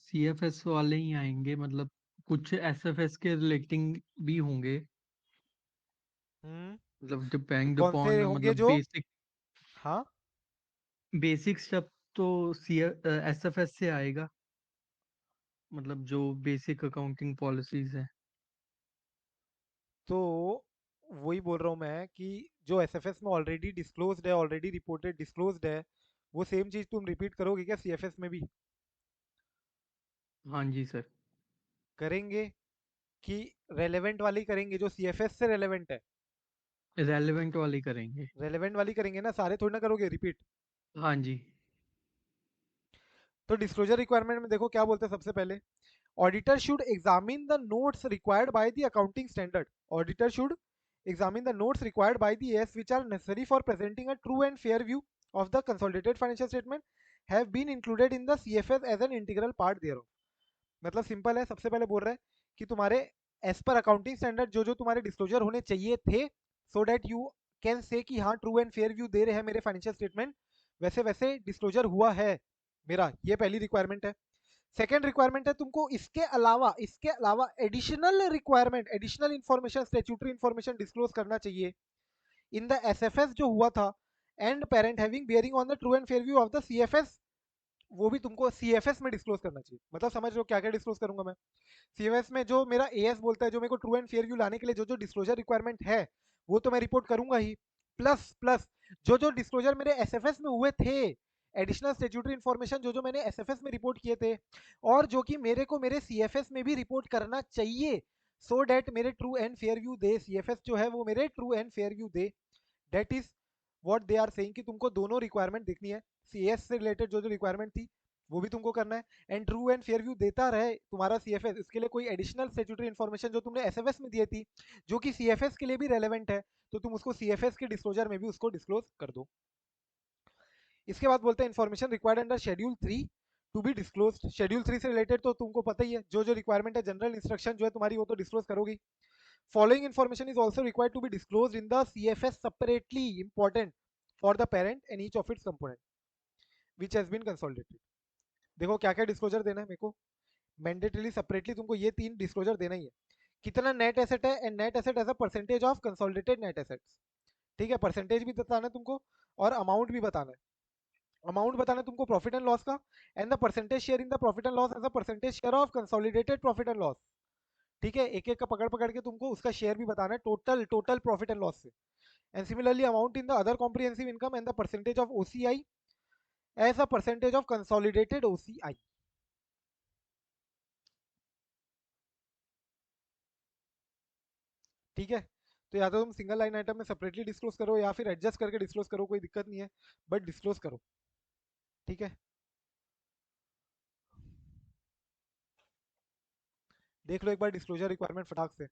सीएफएस वाले ही आएंगे, मतलब कुछ एसएफएस के रिलेटिंग भी होंगे, हम्म. मतलब डिपेंड कौन से अपॉन, होंगे मतलब जो. बेसिक हाँ. बेसिक स्टेप तो सी एसएफएस से आएगा, मतलब जो बेसिक अकाउंटिंग पॉलिसीज हैं. तो वही बोल रहा हूँ मैं कि जो एसएफएस में ऑलरेडी डिस्क्लोज्ड है ऑलरेडी रिपोर्टेड डिस्क्लोज्ड है वो सेम चीज तुम रिपीट करोगे क्या सीएफएस में भी. हाँ जी सर. करेंगे कि रेलेवेंट वाली करेंगे जो सीएफएस से रेलेवेंट है. रेलेवेंट वाली करेंगे. रेलेवेंट वाली करेंगे ना. सारे थोड़ी ना करोगे रिपीट. हाँ जी. तो डिस्क्लोजर रिक्वायरमेंट में देखो क्या बोलते हैं सबसे पहले. Auditor should examine the notes required by the accounting standard. Auditor should examine the notes required by the AS which are necessary for presenting a true and fair view of the consolidated financial statement have been included in the CFS as an integral part thereof. मतलब simple है. सबसे पहले बोल रहा है कि तुम्हारे as per accounting standard जो जो तुम्हारे डिस्क्लोजर होने चाहिए थे सो दैट यू कैन से कि हाँ ट्रू एंड फेयर व्यू दे रहे हैं मेरे फाइनेंशियल स्टेटमेंट वैसे वैसे डिस्क्लोजर हुआ है मेरा. ये पहली रिक्वायरमेंट है. सेकेंड रिक्वायरमेंट है तुमको इसके अलावा additional requirement additional information statutory information disclose करना चाहिए इन द एसएफएस जो हुआ था and parent having bearing on the true and fair view of the CFS. वो भी तुमको सीएफएस में डिस्क्लोज करना चाहिए. मतलब समझ रहे हो क्या क्या डिस्क्लोज करूंगा मैं. सीएफएस में जो मेरा एएस बोलता है जो मेरे को ट्रू एंड फेयर व्यू लाने के लिए जो जो डिस्क्लोजर रिक्वायरमेंट है वो तो मैं रिपोर्ट करूंगा ही. प्लस प्लस जो जो डिस्क्लोजर मेरे एसएफएस में हुए थे एडिशनल स्टेट्यूटरी इन्फॉर्मेशन जो जो मैंने एसएफएस में रिपोर्ट किए थे और जो कि मेरे को मेरे सीएफएस में भी रिपोर्ट करना चाहिए सो डैट मेरे ट्रू एंड फेयर व्यू दे. सीएफएस जो है वो मेरे ट्रू एंड फेयर व्यू दे. That is what they are saying कि तुमको दोनों रिक्वायरमेंट देखनी है. सीएस से रिलेटेड जो जो रिक्वायरमेंट थी वो भी तुमको करना है and true and fair view देता रहे तुम्हारा सीएफएस. इसके लिए कोई एडिशनल स्टैट्यूटरी इन्फॉर्मेशन जो तुमने एसएफएस में दी थी जो कि सीएफएस के लिए भी रेलेवेंट है तो तुम उसको सीएफएस के डिस्क्लोजर में भी उसको डिस्क्लोज कर दो. इसके बाद बोलते हैं information required under schedule 3 to be disclosed. Schedule 3 से रिलेटेड तो तुमको पता ही है जो जो रिक्वायरमेंट है जनरल इंस्ट्रक्शन जो है तुम्हारी वो तो डिस्क्लोज करोगी. Following information is also required to be disclosed in the CFS separately important for the parent and each of its component which has been consolidated. देखो क्या क्या डिस्क्लोजर देना है मेरे को. मैंडेटरीली सेपरेटली तुमको ये तीन डिस्क्लोजर देना ही है. कितना नेट एसेट है and net asset as a percentage of consolidated net assets. ठीक है. परसेंटेज भी बताना है तुमको और अमाउंट भी बताना है. अमाउंट बताना है तुमको प्रॉफिट एंड लॉस का and the percentage share in the profit and loss as a percentage share of consolidated profit and loss. ठीक है, एक एक का पकड़ पकड़ के तुमको उसका शेयर भी बताना है, total total profit and loss से। And similarly amount in the other comprehensive income and the percentage of OCI as a percentage of consolidated OCI. ठीक है, तो या तो तुम सिंगल लाइन आइटम में सेपरेटली डिस्क्लोज करो या फिर एडजस्ट करके डिस्क्लोज करो, कोई दिक्कत नहीं है, बट डिस्क्लोज करो। ठीक है, देख लो एक बार डिस्क्लोजर रिक्वायरमेंट फटाक से।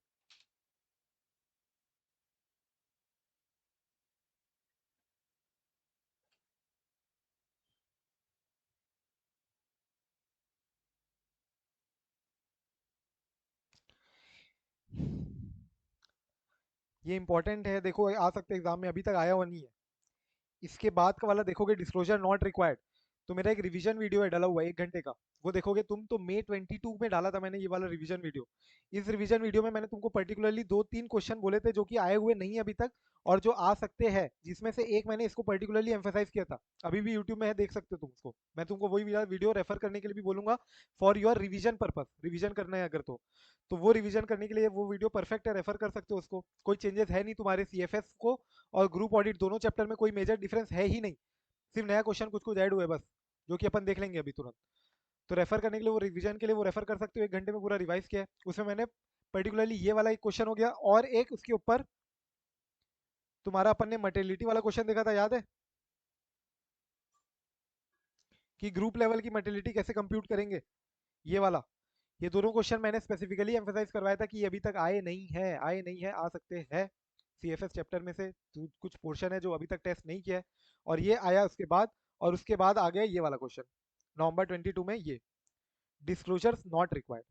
ये इंपॉर्टेंट है, देखो आ सकते हैं एग्जाम में, अभी तक आया हुआ नहीं है। इसके बाद का वाला देखोगे, डिस्क्लोजर नॉट रिक्वायर्ड, तो मेरा एक रिवीजन वीडियो है डला हुआ है 1 घंटे का, वो देखोगे तुम। तो मई 22 में डाला था मैंने ये वाला रिवीजन वीडियो। इस रिवीजन वीडियो में मैंने तुमको पर्टिकुलरली 2-3 क्वेश्चन बोले थे जो कि आए हुए नहीं है अभी तक, और जो आ सकते हैं, जिसमें से एक मैंने इसको पर्टिकुलरली एम्फेसाइज किया था। अभी भी यूट्यूब में है, देख सकते हो तुम उसको। मैं तुमको वही वीडियो रेफर करने के लिए भी बोलूंगा, for your revision purpose, revision करना है अगर तो वो रिवीजन करने के लिए वो वीडियो परफेक्ट है, रेफर कर सकते हो उसको। कोई चेंजेस है नहीं तुम्हारे सीएफएस को और ग्रुप ऑडिट दोनों चैप्टर में, कोई मेजर डिफरेंस है ही नहीं, सिर्फ नया क्वेश्चन कुछ कुछ ऐड हुए बस, जो कि अपन देख लेंगे अभी तुरंत। तो रेफर करने के लिए, वो रिवीजन के लिए वो रेफर कर सकते हो, 1 घंटे में पूरा रिवाइज किया है उसमें मैंने। पर्टिकुलरली ये वाला एक क्वेश्चन हो गया, और एक उसके ऊपर तुम्हारा अपन ने मटेरियलिटी वाला क्वेश्चन देखा था, याद है कि ग्रुप लेवल की मटेरियलिटी कैसे कंप्यूट करेंगे, ये वाला। ये दोनों क्वेश्चन मैंने स्पेसिफिकली एम्फेसाइज करवाया था कि ये अभी तक आए नहीं है, आए नहीं है, आ सकते हैं सीएफएस चैप्टर में से। कुछ पोर्शन है जो अभी तक टेस्ट नहीं किया है, और ये आया उसके बाद। और उसके बाद आ गया ये वाला क्वेश्चन नवंबर 22 में, ये डिस्क्लोजर्स नॉट रिक्वायर्ड।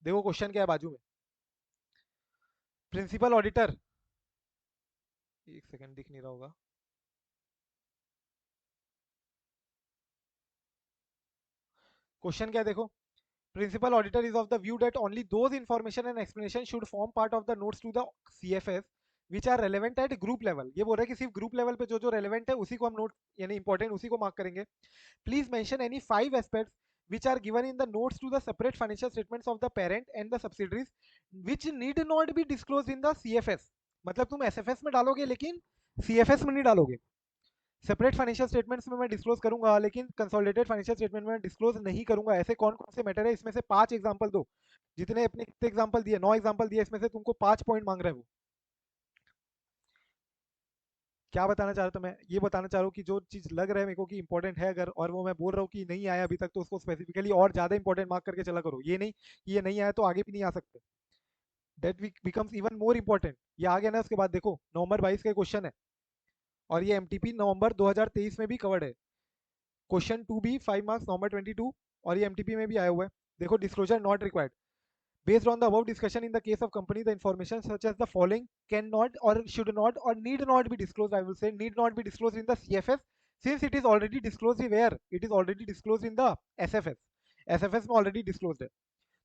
देखो क्वेश्चन क्या है बाजू में, प्रिंसिपल ऑडिटर, एक सेकंड दिख नहीं रहा होगा, क्वेश्चन क्या है देखो। Principal auditor is of the view that only those information and explanation should form part of the notes to the CFS which are relevant at group level। ये बोल रहा है कि सिर्फ ग्रुप लेवल पे जो जो रेलेवेंट है उसी को हम नोट, यानी इंपॉर्टेंट उसी को मार्क करेंगे। Please mention any 5 aspects which are given in the notes to the separate financial statements of the parent and the subsidiaries which need not be disclosed in the CFS। मतलब तुम SFS में डालोगे लेकिन CFS में नहीं डालोगे। Separate financial statements में मैं डिस्क्लोज करूंगा, लेकिन कंसोलिडेटेड फाइनेंशियल स्टेटमेंट में डिस्क्लोज नहीं करूंगा। ऐसे कौन कौन से मैटर है, इसमें से 5 एग्जांपल दो। जितने अपने कितने एग्जांपल दिए, 9 एग्जांपल दिए, इसमें से तुमको 5 पॉइंट मांग रहे हैं वो। क्या बताना चाह रहा था मैं, ये बताना चाह रहा हूँ कि जो चीज लग रहा है मेरे को कि इंपॉर्टेंट है अगर, और वो मैं बोल रहा हूँ कि नहीं आया अभी तक, तो उसको स्पेसिफिकली और ज्यादा इंपॉर्टेंट मार्क करके चला करो। ये नहीं कि ये नहीं आया तो आगे भी नहीं आ सकते, that becomes even more important. ये आ गया ना, उसके बाद देखो नवंबर 22 का क्वेश्चन है, और ये एमटीपी नवंबर 2023 में भी कवर्ड है। क्वेश्चन 2 भी 5 मार्क्स नवंबर 22, और ये एमटीपी में भी आया हुआ है। देखो disclosure not required, based on the above discussion in the case of company the information such as the following cannot or should not or need not be disclosed, I will say need not be disclosed in the CFS since it is already disclosed where it is already disclosed in the SFS में already disclose है।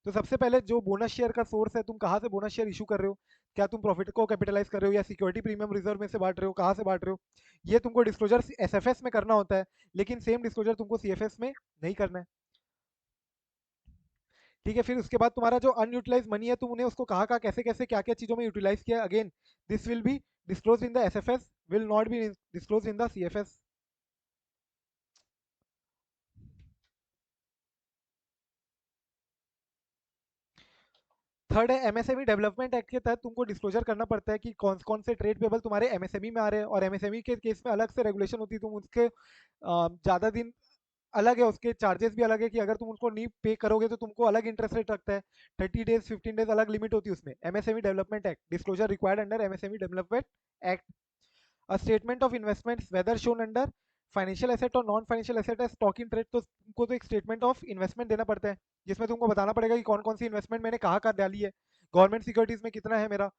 तो सबसे पहले जो bonus share का source है, तुम कहाँ से बोनस शेयर इशू कर रहे हो, क्या तुम प्रॉफिट को कैपिटलाइज कर रहे हो या सिक्योरिटी प्रीमियम रिजर्व में से बांट रहे हो, कहाँ से बांट रहे हो, ये तुमको डिस्क्लोजर एसएफएस में करना होता है, लेकिन सेम डिस्क्लोजर तुमको सीएफएस में नहीं करना है। ठीक है, फिर उसके बाद तुम्हारा जो अनयूटिलाइज मनी है, तुम उन्हें उसको कहाँ कहाँ कैसे कैसे क्या क्या चीजों में यूटिलाइज किया, again this will be disclose in the SFS, will not be disclose in the CFS. Third है एमएसएमई डेवलपमेंट एक्ट के तहत तुमको डिस्क्लोजर करना पड़ता है कि कौन कौन से ट्रेड पेबल तुम्हारे एमएसएमई में आ रहे हैं, और एमएसएमई के केस में अलग से रेगुलेशन होती है, तुम उसके ज्यादा दिन अलग है, उसके चार्जेस भी अलग है कि अगर तुम उसको नहीं पे करोगे तो तुमको अलग इंटरेस्ट रेट रखता है। 30 डेज 15 डेज अलग लिमिट होती है उसमें। MSME development act, disclosure required under MSME development act. A statement of investments whether shown under financial asset और नॉन फाइनेंशियल एसेट है स्टॉक इन ट्रेड, तो तुमको तो एक स्टेटमेंट ऑफ इन्वेस्टमेंट देना पड़ता है, जिसमें तुमको बताना पड़ेगा कि कौन कौन सी इन्वेस्टमेंट मैंने कहाँ कहाँ डाली है, गवर्नमेंट सिक्योरिटीज में कितना है मेरा,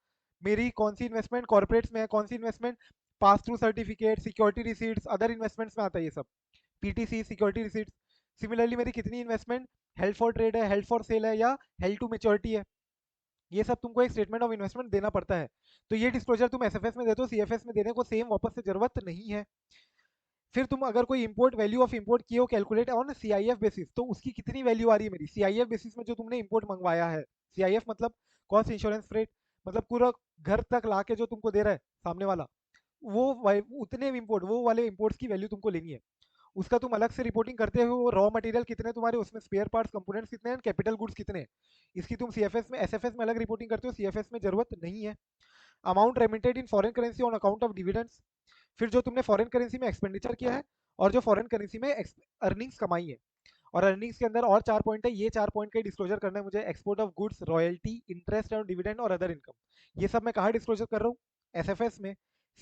मेरी कौन सी इन्वेस्टमेंट कॉर्पोरेट्स में है, कौन सी investment pass through certificate, security receipts, other investments में आता है ये सब, पीटीसी सिक्योरिटी रिसीट्स। सिमिलरली मेरी कितनी इन्वेस्टमेंट हेल्ड फॉर ट्रेड है, हेल्ड फॉर सेल है, या हेल्ड टू मेच्योरिटी है, ये सब तुमको एक स्टेटमेंट ऑफ इन्वेस्टमेंट देना पड़ता है। तो ये डिस्क्लोजर तुम एसएफएस में देते हो, सीएफएस में देने को सेम वापस से जरूरत नहीं है। फिर तुम अगर कोई इंपोर्ट वैल्यू ऑफ इंपोर्ट किए हो कैलकुलेट ऑन सीआईएफ बेसिस, तो उसकी कितनी वैल्यू आ रही है मेरी सीआईएफ बेसिस में, जो तुमने इंपोर्ट मंगवाया है। सीआईएफ मतलब कॉस्ट इंश्योरेंस फ्रेट, मतलब पूरा घर तक ला के जो तुमको दे रहा है सामने वाला, वो उतने इम्पोर्ट, वो वाले इम्पोर्ट्स की वैल्यू तुमको लेनी है। उसका तुम अलग से रिपोर्टिंग करते हो, रॉ मटेरियल कितने तुम्हारे उसमें, स्पेयर पार्ट्स कंपोनेंट्स कितने हैं, कैपिटल गुड्स कितने हैं, इसकी तुम सीएफएस में एसएफएस में अलग रिपोर्टिंग करते हो, सीएफएस में जरूरत नहीं है। Amount remitted in foreign currency on account of dividends, फिर जो तुमने फॉरेन करेंसी में एक्सपेंडिचर किया है और जो फॉरेन करेंसी में अर्निंग्स कमाई है, और अर्निंग्स के अंदर और 4 पॉइंट है, ये 4 पॉइंट का डिस्क्लोजर करना है मुझे। Export of goods, royalty, interest और डिविडेंड और अदर इनकम, ये सब मैं कहाँ डिस्क्लोजर कर रहा हूँ, एसएफएस में।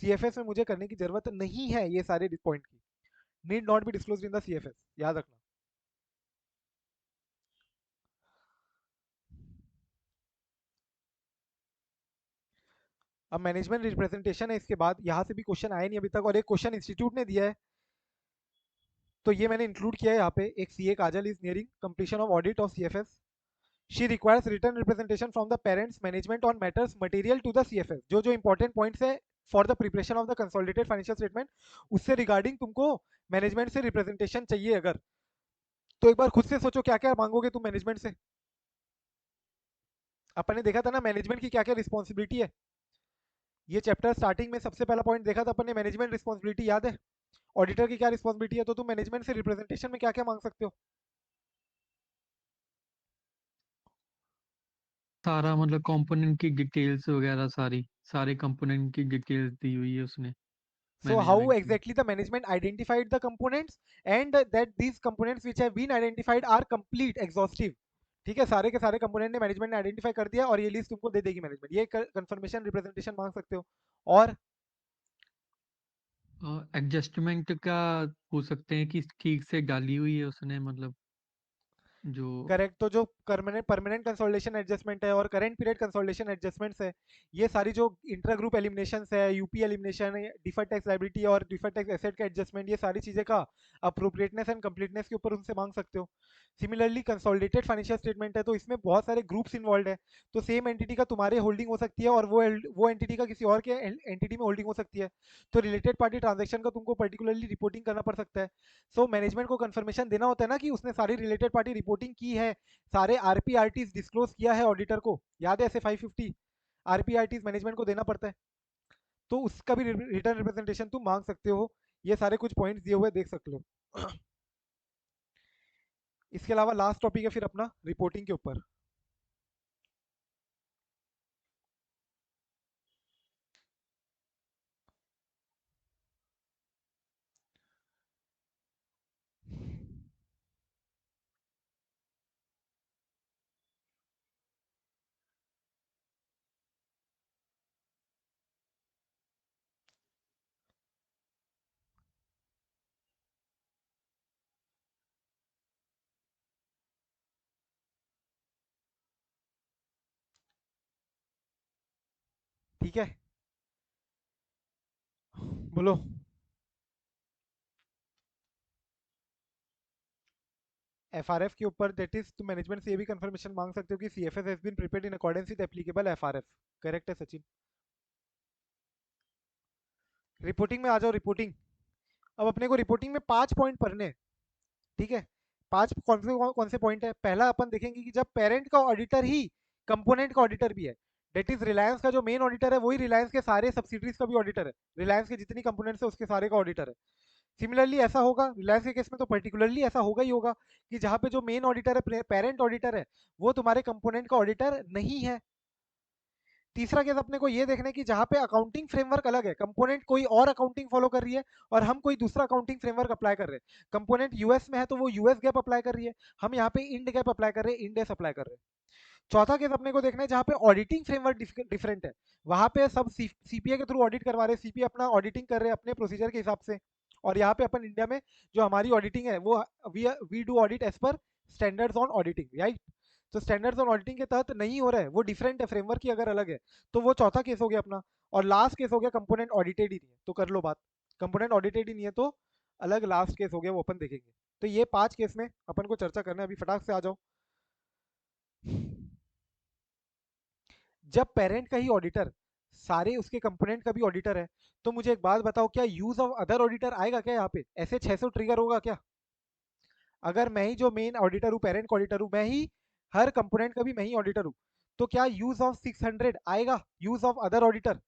सीएफएस में मुझे करने की जरूरत नहीं है ये सारे पॉइंट की, need not be disclose in the CFS, याद रखना। अब मैनेजमेंट रिप्रेजेंटेशन है, इसके बाद यहाँ से भी क्वेश्चन आए नहीं अभी तक, और एक क्वेश्चन इंस्टीट्यूट ने दिया है तो ये मैंने इंक्लूड किया है यहाँ पे। एक CA Kajal is nearing completion of audit of CFS, she requires return representation from the parents management on matters material to the CFS, जो जो इंपॉर्टेंट पॉइंट्स है for the preparation of the consolidated financial statement, उससे regarding तुमको management से representation चाहिए अगर, तो एक बार खुद से सोचो क्या क्या मांगोगे तुम मैनेजमेंट से। अपन ने देखा था ना मैनेजमेंट की क्या क्या रिस्पॉन्सिबिलिटी है, ये चैप्टर स्टार्टिंग में सबसे पहला पॉइंट देखा था अपन ने, मैनेजमेंट रिस्पॉन्सिबिलिटी याद है, ऑडिटर की क्या रिस्पॉन्सिबिलिटी है, तो तुम मैनेजमेंट से रिप्रेजेंटेशन में क्या क्या मांग सकते हो। सारा मतलब कंपोनेंट की डिटेल्स वगैरह सारी, सारे कंपोनेंट की डिटेल्स दी हुई है उसने So how मैनेजमेंट में। exactly the management identified the components and that these components which have been identified are complete exhaustive, ठीक है, सारे के सारे कंपोनेंट ने मैनेजमेंट ने आइडेंटिफाई कर दिया और ये लिस्ट तुमको दे देगी मैनेजमेंट, ये कंफर्मेशन रिप्रेजेंटेशन मांग सकते हो। और एडजस्टमेंट का पूछ सकते हैं कि ठीक से डाली हुई है उसने, मतलब जो करेक्ट, तो जो परमानेंट परमानेंट कंसोलिडेशन एडजस्टमेंट है और करंट पीरियड कंसोलिडेशन एडजस्टमेंट्स है, ये सारी जो इंट्रा ग्रुप एलिमिनेशंस है, UP elimination, deferred tax liability और डिफर्ड टैक्स एसेट का एडजस्टमेंट, ये सारी चीजें का अप्रोप्रिएटनेस एंड कंप्लीटनेस के ऊपर उनसे मांग सकते हो। सिमिलरली कंसोलिडेटेड फाइनेंशियल स्टेटमेंट है तो इसमें बहुत सारे ग्रुप्स इन्वॉल्व है, तो सेम एंटिटी का तुम्हारे होल्डिंग हो सकती है और वो एंटिटी का किसी और के एंटिटी में होल्डिंग हो सकती है, तो रिलेटेड पार्टी ट्रांजेक्शन का तुमको पर्टिकुलरली रिपोर्टिंग करना पड़ सकता है। सो मैनेजमेंट को कंफर्मेशन देना होता है ना कि उसने सारी रिलेटेड पार्टी रिपोर्टिंग की है, सारे आरपीआरटीज डिस्क्लोज किया है ऑडिटर को, याद है ऐसे 550 आरपीआरटीज मैनेजमेंट को देना पड़ता है, तो उसका भी रिटर्न रिप्रेजेंटेशन तुम मांग सकते हो। ये सारे कुछ पॉइंट्स दिए हुए देख सकते हो। इसके अलावा लास्ट टॉपिक है फिर अपना रिपोर्टिंग के ऊपर। ठीक है, बोलो। एफआरएफ के ऊपर दैट इज तो मैनेजमेंट से ये भी कंफर्मेशन मांग सकते हो कि CFS has been prepared in accordance with applicable FRF. Correct है सचिन। रिपोर्टिंग में आ जाओ, रिपोर्टिंग। अब अपने को रिपोर्टिंग में 5 पॉइंट पढ़ने हैं, ठीक है। 5 कौन से पॉइंट है, पहला अपन देखेंगे कि जब पेरेंट का ऑडिटर ही कंपोनेंट का ऑडिटर भी है, डेट इज रिलायंस का जो मेन ऑडिटर है वही रिलायंस के सारे सब्सिडरीज का भी ऑडिटर है, रिलायंस के जितनी कंपोनेंट्स है उसके सारे का ऑडिटर है। सिमिलरली ऐसा होगा रिलायंस के केस में, तो पर्टिकुलरली ऐसा होगा ही होगा कि जहां पे जो मेन ऑडिटर है, पेरेंट ऑडिटर है, वो तुम्हारे कंपोनेंट का ऑडिटर नहीं है। तीसरा केस अपने को ये देखना है कि जहां पे अकाउंटिंग फ्रेमवर्क अलग है, कंपोनेंट कोई और अकाउंटिंग फॉलो कर रही है और हम कोई दूसरा अकाउंटिंग फ्रेमवर्क अप्लाई कर रहे हैं, कंपोनेंट यूएस में है तो वो यूएस गैप अप्लाई कर रही है, हम यहाँ पे इंड गैप अप्लाई कर रहे हैं, इंड एस अप्लाई कर रहे हैं। चौथा केस अपने को देखना है जहाँ पे ऑडिटिंग फ्रेमवर्क डिफरेंट है, वहां पे सब सीपीए के थ्रू ऑडिट करवा रहे हैं, सीपीए अपना ऑडिटिंग कर रहे हैं अपने प्रोसीजर के हिसाब से, और यहाँ पे अपन इंडिया में जो हमारी ऑडिटिंग है वो we do audit as per standards on auditing, right. तो स्टैंडर्ड्स ऑन ऑडिटिंग के तहत नहीं हो रहा है, वो डिफरेंट है, फ्रेमवर्क की अगर अलग है तो वो चौथा केस हो गया अपना। और लास्ट केस हो गया कंपोनेंट ऑडिटेड ही नहीं है, तो कर लो बात, कंपोनेंट ऑडिटेड ही नहीं है तो अलग लास्ट केस हो गया, वो अपन देखेंगे। तो ये 5 केस में अपन को चर्चा करना है, अभी फटाक से आ जाओ। जब पेरेंट का ही ऑडिटर सारे उसके कंपोनेंट का भी ऑडिटर है, तो मुझे एक बात बताओ, क्या यूज ऑफ अदर ऑडिटर आएगा क्या यहाँ पे, ऐसे 600 ट्रिगर होगा क्या? अगर मैं ही जो मेन ऑडिटर हूँ, पेरेंट ऑडिटर हूँ, मैं ही हर कंपोनेंट का भी मैं ही ऑडिटर हूँ, तो क्या यूज ऑफ 600 आएगा, use of other auditor,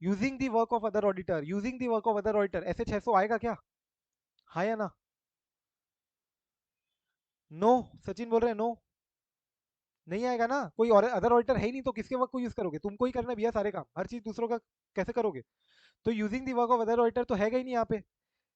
using the work of other auditor, using the work of other auditor, ऐसे 600 आएगा क्या? हाँ या ना? नो, सचिन बोल रहे हैं नो, नहीं आएगा ना, कोई और अदर ऑडिटर है ही नहीं, तो किसके वर्क को यूज करोगे? तुमको ही करना है भैया सारे काम, हर चीज दूसरों का कैसे करोगे? तो using the work of other auditor तो हैगा ही नहीं यहाँ पे,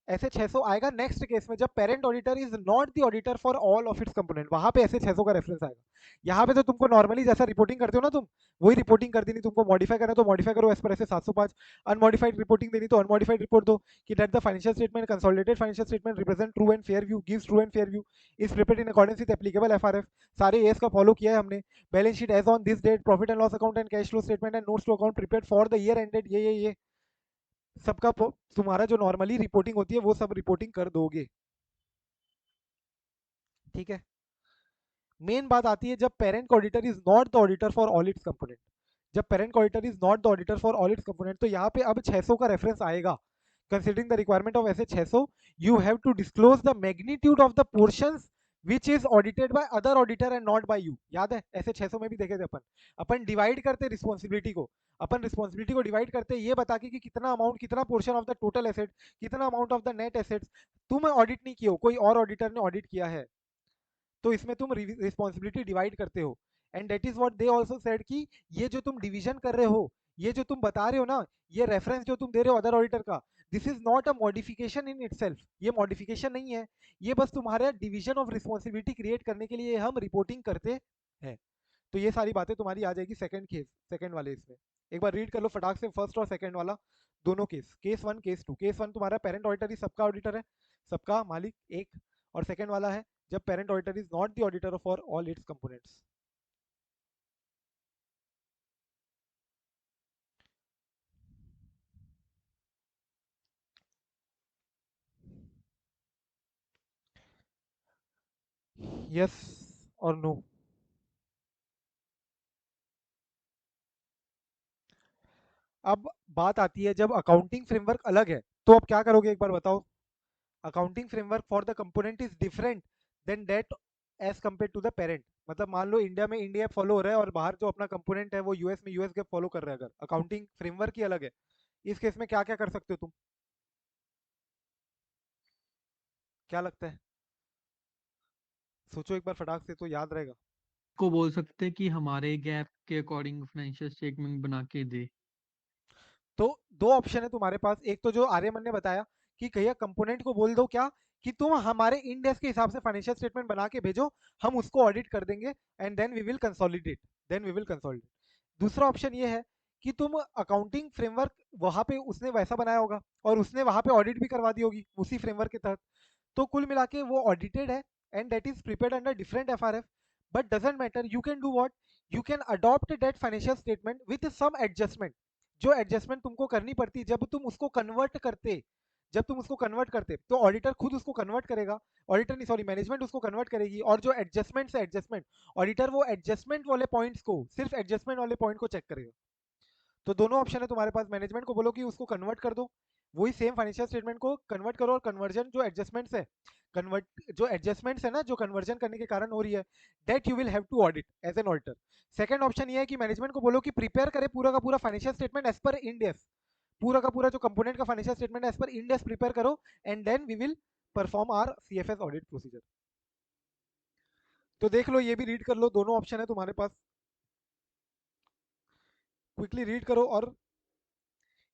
ऐसे 600 आएगा नेक्स्ट केस में जब parent auditor is not the auditor for all of its component, वहां पे ऐसे 600 का रेफरेंस आएगा। यहाँ पे तो तुमको नॉर्मली जैसा रिपोर्टिंग करते हो ना, तुम वही रिपोर्टिंग कर देनी, तुमको मॉडिफाई करना तो मॉडिफाई करो एज पर ऐसे 705, अनमॉडिफाइड रिपोर्टिंग देनी तो अनमॉडिफाइड रिपोर्ट दो, कि that the financial statement consolidated financial statement represent true and fair view, gives true and fair view, is prepared in accordance with applicable FRF, सारे एस का follow किया है हमने, balance sheet as on this date, profit and loss account and cash flow statement and notes to account prepared for the year ended, ये सबका तुम्हारा जो नॉर्मली रिपोर्टिंग होती है वो सब रिपोर्टिंग कर दोगे, ठीक है। मेन बात आती है जब parent auditor is not the auditor for all its component, जब parent auditor is not the auditor for all its component, तो यहाँ पे अब 600 का रेफरेंस आएगा। Considering the requirement of SA 600, you have to disclose the magnitude of the portions which is audited by other auditor and not by you. याद है ऐसे 600 में भी देखे थे अपन डिवाइड करते रिस्पॉन्सिबिलिटी को, अपन रिस्पॉन्सिबिलिटी को डिवाइड करते ये बता के कि कितना अमाउंट, कितना portion of the total asset, कितना amount of the net assets तुम ऑडिट नहीं किए हो, कोई और ऑडिटर ने ऑडिट किया है, तो इसमें तुम रिस्पॉन्सिबिलिटी डिवाइड करते हो। And that is what they also said कि ये जो तुम डिवीजन कर रहे हो, ये जो तुम बता रहे हो ना, ये रेफरेंस जो तुम दे रहे हो अदर ऑडिटर का, this is not a modification in itself, ये मॉडिफिकेशन नहीं है, ये बस तुम्हारे डिवीजन ऑफ रिस्पॉन्सिबिलिटी क्रिएट करने के लिए हम रिपोर्टिंग करते हैं। तो ये सारी बातें तुम्हारी आ जाएगी सेकंड केस, सेकंड वाले इसमें एक बार रीड कर लो फटाक से, फर्स्ट और सेकंड वाला दोनों case, case one case two. Case one तुम्हारा पेरेंट ऑडिटर ही सबका ऑडिटर है, सबका मालिक एक, और सेकंड वाला है जब parent auditor is not the auditor for all it's components. Yes और नो? अब बात आती है जब अकाउंटिंग फ्रेमवर्क अलग है तो अब क्या करोगे एक बार बताओ? Accounting framework for the component is different than that as compare to the parent. मतलब मान लो इंडिया में इंडिया फॉलो हो रहा है और बाहर जो अपना कंपोनेंट है वो यूएस में यूएस गैप फॉलो कर रहा है, अगर अकाउंटिंग फ्रेमवर्क ही अलग है, इस केस में क्या क्या कर सकते हो तुम, क्या लगता है? सोचो एक बार फटाक से तो याद रहेगा। को बोल सकते हैं कि हमारे गैप के अकॉर्डिंग फाइनेंशियल स्टेटमेंट बना के दे। तो दो ऑप्शन है तुम्हारे पास, एक तो जो आर्यमन ने बताया कि भैया कंपोनेंट को बोल दो क्या, कि तुम हमारे इंडेक्स के हिसाब से फाइनेंशियल स्टेटमेंट बना के भेजो, हम उसको ऑडिट कर देंगे and then we will consolidate, then we will consolidate. दूसरा ऑप्शन ये है कि तुम अकाउंटिंग फ्रेमवर्क वहां पे उसने वैसा बनाया होगा और उसने वहां पे ऑडिट भी करवा दी होगी उसी फ्रेमवर्क के तहत, तो कुल मिला के वो ऑडिटेड है and that is prepared under different FRF, but doesn't matter, you can do what, you can adopt that financial statement with some adjustment. जो एडजस्टमेंट तुमको करनी पड़ती जब तुम उसको कन्वर्ट करते, जब तुम उसको कन्वर्ट करते तो ऑडिटर खुद उसको कन्वर्ट करेगा, ऑडिटर नहीं सॉरी मैनेजमेंट उसको कन्वर्ट करेगी, और जो एडजस्टमेंट है एडजस्टमेंट, ऑडिटर वो एडजस्टमेंट वाले पॉइंट्स को, सिर्फ एडजस्टमेंट वाले पॉइंट को चेक करेगा। तो दोनों ऑप्शन है तुम्हारे पास, मैनेजमेंट को बोलो कि उसको कन्वर्ट कर दो, वही सेम फाइनेंशियल स्टेटमेंट को कन्वर्ट करो, और कन्वर्जन जो एडजस्टमेंट्स है, कन्वर्ट जो एडजस्टमेंट्स है ना जो कन्वर्जन करने के कारण हो रही है, that you will have to audit as an auditor. Second option ये है कि मैनेजमेंट को बोलो कि प्रिपेयर करे पूरा का पूरा financial statement as per Ind AS, पूरा का पूरा जो कंपोनेंट का financial statement as per Ind AS prepare करो and then we will perform our CFS audit procedure. तो देख लो ये भी रीड कर लो, दोनों ऑप्शन है तुम्हारे पास, क्विकली रीड करो, और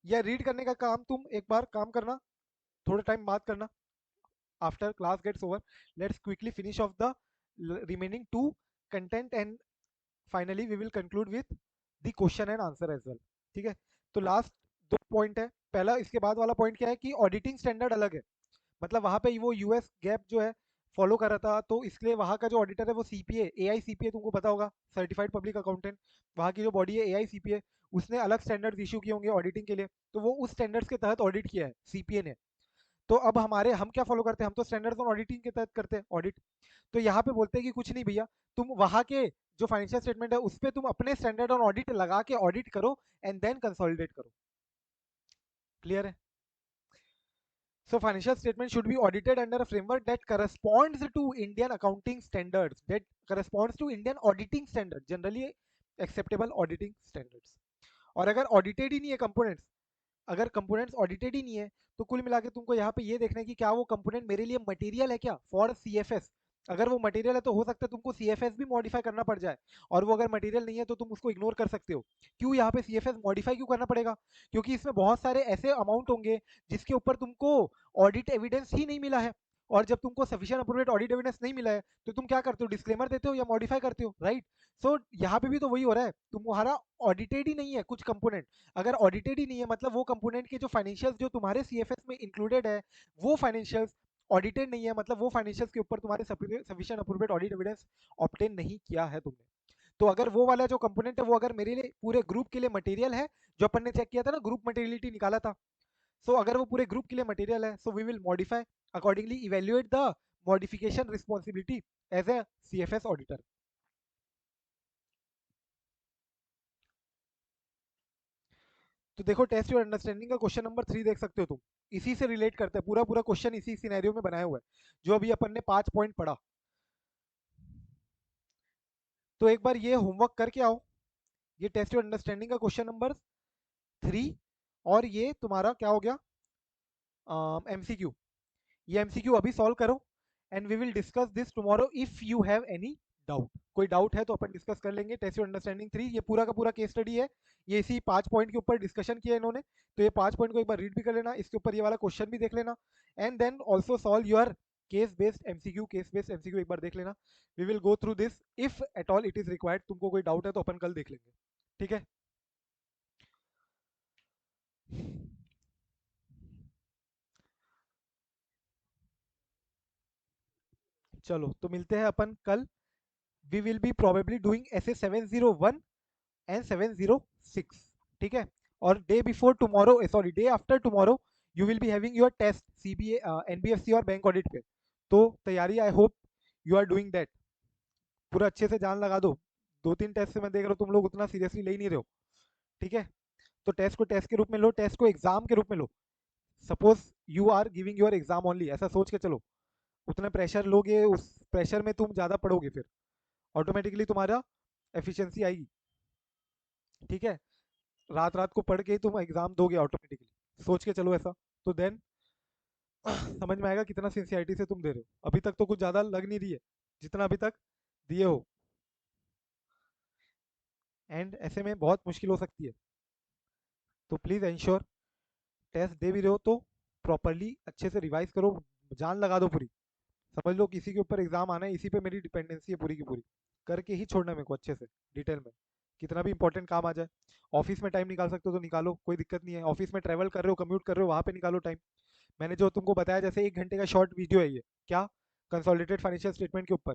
या रीड करने का काम तुम एक बार काम करना, थोड़ा टाइम बात करना, after class gets over, let's quickly finish off the remaining two content and finally we will conclude with the question and answer as well, ठीक है। तो लास्ट दो पॉइंट है, पहला इसके बाद वाला पॉइंट क्या है कि ऑडिटिंग स्टैंडर्ड अलग है, मतलब वहां पे वो यूएस गैप जो है फॉलो कर रहा था, तो इसलिए वहां का जो ऑडिटर है वो सीपीए एआईसीपीए, तुमको पता होगा सर्टिफाइड पब्लिक अकाउंटेंट, वहां की जो बॉडी है एआईसीपीए, उसने अलग स्टैंडर्ड इशू किए होंगे ऑडिटिंग के लिए, तो वो उस स्टैंडर्ड्स के तहत ऑडिट किया है सीपीए ने। तो अब हमारे हम क्या फॉलो करते हैं, हम तो स्टैंडर्ड्स ऑन ऑडिटिंग के तहत करते हैं ऑडिट, तो यहाँ पे बोलते हैं कि कुछ नहीं भैया, तुम वहां के जो फाइनेंशियल स्टेटमेंट है उस पर तुम अपने स्टैंडर्ड ऑन ऑडिट लगा के ऑडिट करो एंड देन कंसोलिडेट करो। क्लियर है? So financial statement should be audited under a framework that corresponds to Indian accounting standards, that corresponds to Indian auditing standards. Generally acceptable auditing standards. और अगर audited ही नहीं है components, अगर components audited ही नहीं है, तो कुल मिला के तुमको यहाँ पे ये देखना है कि क्या वो कंपोनेंट मेरे लिए मटेरियल है क्या फॉर सीएफएस। अगर वो मटेरियल है तो हो सकता है तुमको सीएफएस भी मॉडिफाई करना पड़ जाए, और वो अगर मटेरियल नहीं है तो तुम उसको इग्नोर कर सकते हो। क्यों यहाँ पे सीएफएस मॉडिफाई क्यों करना पड़ेगा? क्योंकि इसमें बहुत सारे ऐसे अमाउंट होंगे जिसके ऊपर तुमको ऑडिट एविडेंस ही नहीं मिला है, और जब तुमको सफिशिएंट अप्रोप्रिएट ऑडिट एविडेंस नहीं मिला है तो तुम क्या करते हो, डिस्क्लेमर देते हो या मॉडिफाई करते हो, राइट? सो यहाँ पे भी तो वही हो रहा है, तुम्हारा ऑडिटेड ही नहीं है कुछ कंपोनेंट। अगर ऑडिटेड ही नहीं है मतलब वो कंपोनेंट के जो फाइनेंशियल्स जो तुम्हारे सीएफएस में इंक्लूडेड है, वो फाइनेंशियल्स ऑडिटेड नहीं है, मतलब वो फाइनेंशियल्स के ऊपर तुम्हारे sufficient appropriate audit evidence obtain नहीं किया है तुमने। तो अगर वो वाला जो कंपोनेंट है वो अगर मेरे लिए पूरे ग्रुप के लिए मटेरियल है, जो अपन ने चेक किया था ना, ग्रुप मटेरियलिटी निकाला था, सो अगर वो पूरे ग्रुप के लिए मटेरियल है, so we will modify accordingly, evaluate the modification responsibility as a CFS auditor. तो देखो टेस्ट योर अंडरस्टैंडिंग का क्वेश्चन नंबर 3 देख सकते हो तुम, इसी से रिलेट करता है, पूरा पूरा क्वेश्चन इसी सिनेरियो में बनाया हुआ है जो अभी अपन ने 5 पॉइंट पढ़ा। तो एक बार ये होमवर्क करके आओ, ये टेस्ट योर अंडरस्टैंडिंग का क्वेश्चन नंबर 3, और ये तुम्हारा क्या हो गया, एमसीक्यू। ये एमसीक्यू अभी सॉल्व करो, and we will discuss this tomorrow if you have any doubt. कोई डाउट है तो अपन डिस्कस कर लेंगे। टेस्ट योर अंडरस्टैंडिंग 3 ये पूरा का पूरा केस स्टडी है, ये इसी 5 पॉइंट के ऊपर डिस्कशन किया इन्होंने, तो ये 5 पॉइंट को एक बार रीड भी कर लेना, इसके ऊपर ये वाला क्वेश्चन भी देख लेना, and then also solve your case based MCQ. Case based MCQ एक बार देख लेना। We will go through this if at all it is required. तुमको कोई डाउट है तो अपन कल देख लेंगे, ठीक है? चलो तो मिलते हैं अपन कल। We will be probably doing ऐसे 701 एंड 706, ठीक है? और day before tomorrow, sorry day after tomorrow, you will be having your test CBA, NBFC और बैंक ऑडिट पे। तो तैयारी, I hope you are doing that, पूरा अच्छे से जान लगा दो। 2-3 टेस्ट से मैं देख रहा हूँ तुम लोग उतना सीरियसली ले ही नहीं रहे हो, ठीक है? तो टेस्ट को टेस्ट के रूप में लो, टेस्ट को एग्जाम के रूप में लो। Suppose you are giving your exam only, ऐसा सोच के चलो। उतना प्रेशर लोगे, उस प्रेशर में तुम ज़्यादा पढ़ोगे, फिर ऑटोमेटिकली तुम्हारा एफिशिएंसी आएगी, ठीक है? रात रात को पढ़ के ही तुम एग्जाम दोगे ऑटोमेटिकली, सोच के चलो ऐसा। तो देन समझ में आएगा कितना सिंसियरिटी से तुम दे रहे हो। अभी तक तो कुछ ज़्यादा लग नहीं रही है जितना अभी तक दिए हो, एंड ऐसे में बहुत मुश्किल हो सकती है। तो प्लीज़ इंश्योर टेस्ट दे भी रहे हो तो प्रॉपरली अच्छे से रिवाइज करो, जान लगा दो पूरी। समझ लो किसी के ऊपर एग्जाम आना है, इसी पे मेरी डिपेंडेंसी है पूरी की पूरी, करके ही छोड़ना मेरे को अच्छे से डिटेल में, कितना भी इंपॉर्टेंट काम आ जाए। ऑफिस में टाइम निकाल सकते हो तो निकालो, कोई दिक्कत नहीं है। ऑफिस में ट्रैवल कर रहे हो, कम्यूट कर रहे हो, वहाँ पे निकालो टाइम। मैंने जो तुमको बताया जैसे 1 घंटे का शॉर्ट वीडियो है ये, क्या कंसोलिडेटेड फाइनेंशियल स्टेटमेंट के ऊपर,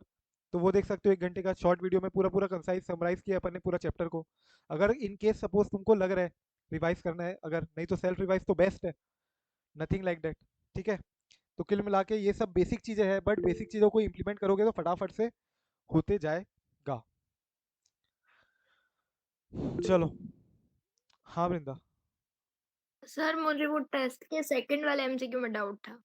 तो वो देख सकते हो। 1 घंटे का शॉर्ट वीडियो में पूरा पूरा कंसाइज समराइज किया अपन ने पूरा चैप्टर को। अगर इन केस सपोज तुमको लग रहा है रिवाइज करना है, अगर नहीं तो सेल्फ रिवाइज तो बेस्ट है, नथिंग लाइक दैट, ठीक है? तो कुल मिला के ये सब बेसिक चीज़ें हैं, बट बेसिक चीज़ों को इम्प्लीमेंट करोगे तो फटाफट से होते जाएगा। चलो, हाँ वृंदा। सर मुझे वो टेस्ट के सेकंड वाले एमसीक्यू में डाउट था।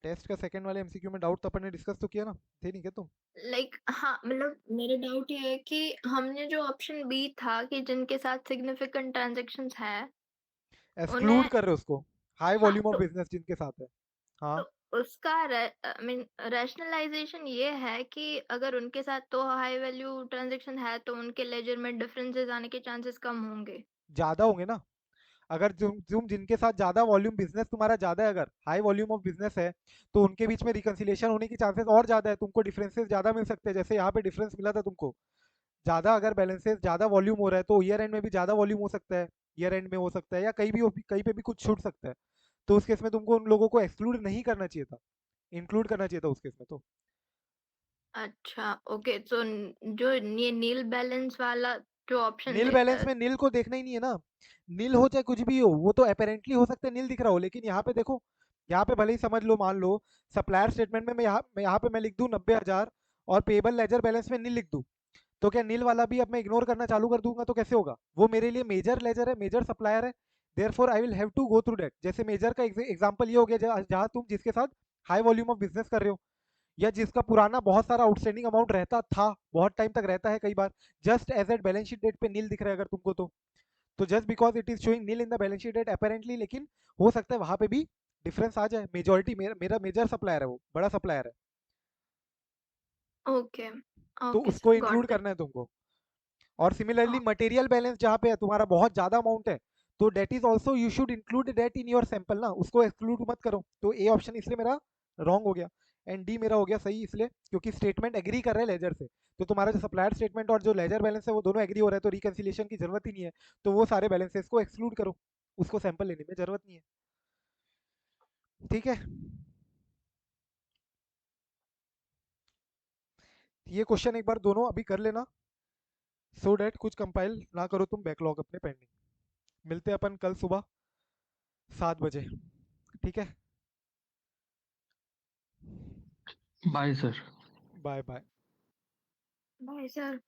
टेस्ट का सेकंड वाले एमसीक्यू में डाउट तो अपन ने डिस्कस तो किया ना, थे नहीं क्या तुम? लाइक हाँ, मतलब मेरा डाउट ये है कि हमने जो ऑप्शन बी था कि जिनके साथ सिग्निफिकेंट ट्रांजैक्शंस है एक्सक्लूड उन्हें, कर रहे हो उसको, हाई हाँ वॉल्यूम ऑफ तो बिजनेस जिनके साथ है। हाँ, उसका आई मीन रैशनलाइजेशन ये है कि अगर उनके साथ तो हाई वैल्यू ट्रांजैक्शन है तो उनके लेजर में डिफरेंसेस आने के चांसेस कम होंगे। ज़्यादा होंगे ना। अगर तुम जिनके साथ ज़्यादा वॉल्यूम बिजनेस तुम्हारा ज़्यादा है, अगर हाई वॉल्यूम ऑफ बिजनेस है, तो उनके बीच में रिकन्सिलेशन होने की चांसेस और ज़्यादा है, तुमको डिफरेंसेस ज़्यादा मिल सकते हैं। जैसे यहाँ पे डिफरेंस मिला था तुमको ज़्यादा, अगर बैलेंसेस ज़्यादा वॉल्यूम हो रहा है तो ईयर एंड में भी ज़्यादा वॉल्यूम हो सकता है, ईयर एंड में हो सकता है, या कहीं भी कहीं पे भी कुछ छूट सकता है। तो उस केस में तुमको उन लोगों को एक्सक्लूड नहीं करना चाहिए था, इंक्लूड करना चाहिए था उस केस में। तो अच्छा, ओके, तो जो ये नील बैलेंस वाला जो ऑप्शन नील बैलेंस में नील को देखना ही नहीं है ना, नील हो चाहे कुछ भी हो, वो तो अपेरेंटली हो सकता है नील दिख रहा हो, लेकिन यहाँ पे देखो, यहाँ पे भले ही समझ लो, मान लो सप्लायर स्टेटमेंट में मैं यहाँ पे मैं लिख दूं 90,000, और पेबल लेजर बैलेंस में नील लिख दूं, तो क्या नील वाला भी अब मैं इग्नोर करना चालू कर दूंगा? तो कैसे होगा? वो मेरे लिए मेजर लेजर है, मेजर सप्लायर है, therefore I will have to go through that. जैसे मेजर का एग्जांपल ये हो गया जहाँ तुम जिसके साथ हाई वॉल्यूम ऑफ बिजनेस कर रहे हो, या जिसका पुराना बहुत सारा आउटस्टैंडिंग अमाउंट रहता था, बहुत टाइम तक रहता है कई बार, just as at balance sheet date पे नील दिख रहा है अगर तुमको, तो just because it is showing nil in the balance sheet date apparently, लेकिन हो सकता है वहां पे भी डिफरेंस आ जाए। मेजोरिटी मेरा मेजर सप्लायर है, वो बड़ा सप्लायर है, ओके, तो ओके उसको सर, इंक्लूड गॉट इट। करना है तुमको। और सिमिलरली मटेरियल बैलेंस जहाँ पे है तुम्हारा बहुत ज्यादा अमाउंट है, तो date is also you should include debt in your sample ना, उसको एक्सक्लूड मत करो। तो ए ऑप्शन इसलिए मेरा रॉन्ग हो गया, एंड डी मेरा हो गया सही, इसलिए क्योंकि स्टेटमेंट एग्री कर रहे हैं लेजर से, तो तुम्हारा जो सप्लायर स्टेटमेंट और जो लेजर बैलेंस है वो दोनों एग्री हो रहे हैं, तो रिकन्सिलिएशन की जरूरत ही नहीं है। तो वो सारे बैलेंसेस को एक्सक्लूड करो, उसको सैंपल लेने में जरूरत नहीं है। ठीक है, ये क्वेश्चन एक बार दोनों अभी कर लेना, सो डैट कुछ कंपाइल ना करो तुम बैकलॉग अपने पेंडिंग। मिलते हैं अपन कल सुबह 7 बजे, ठीक है? Bye sir. Bye bye. Bye sir.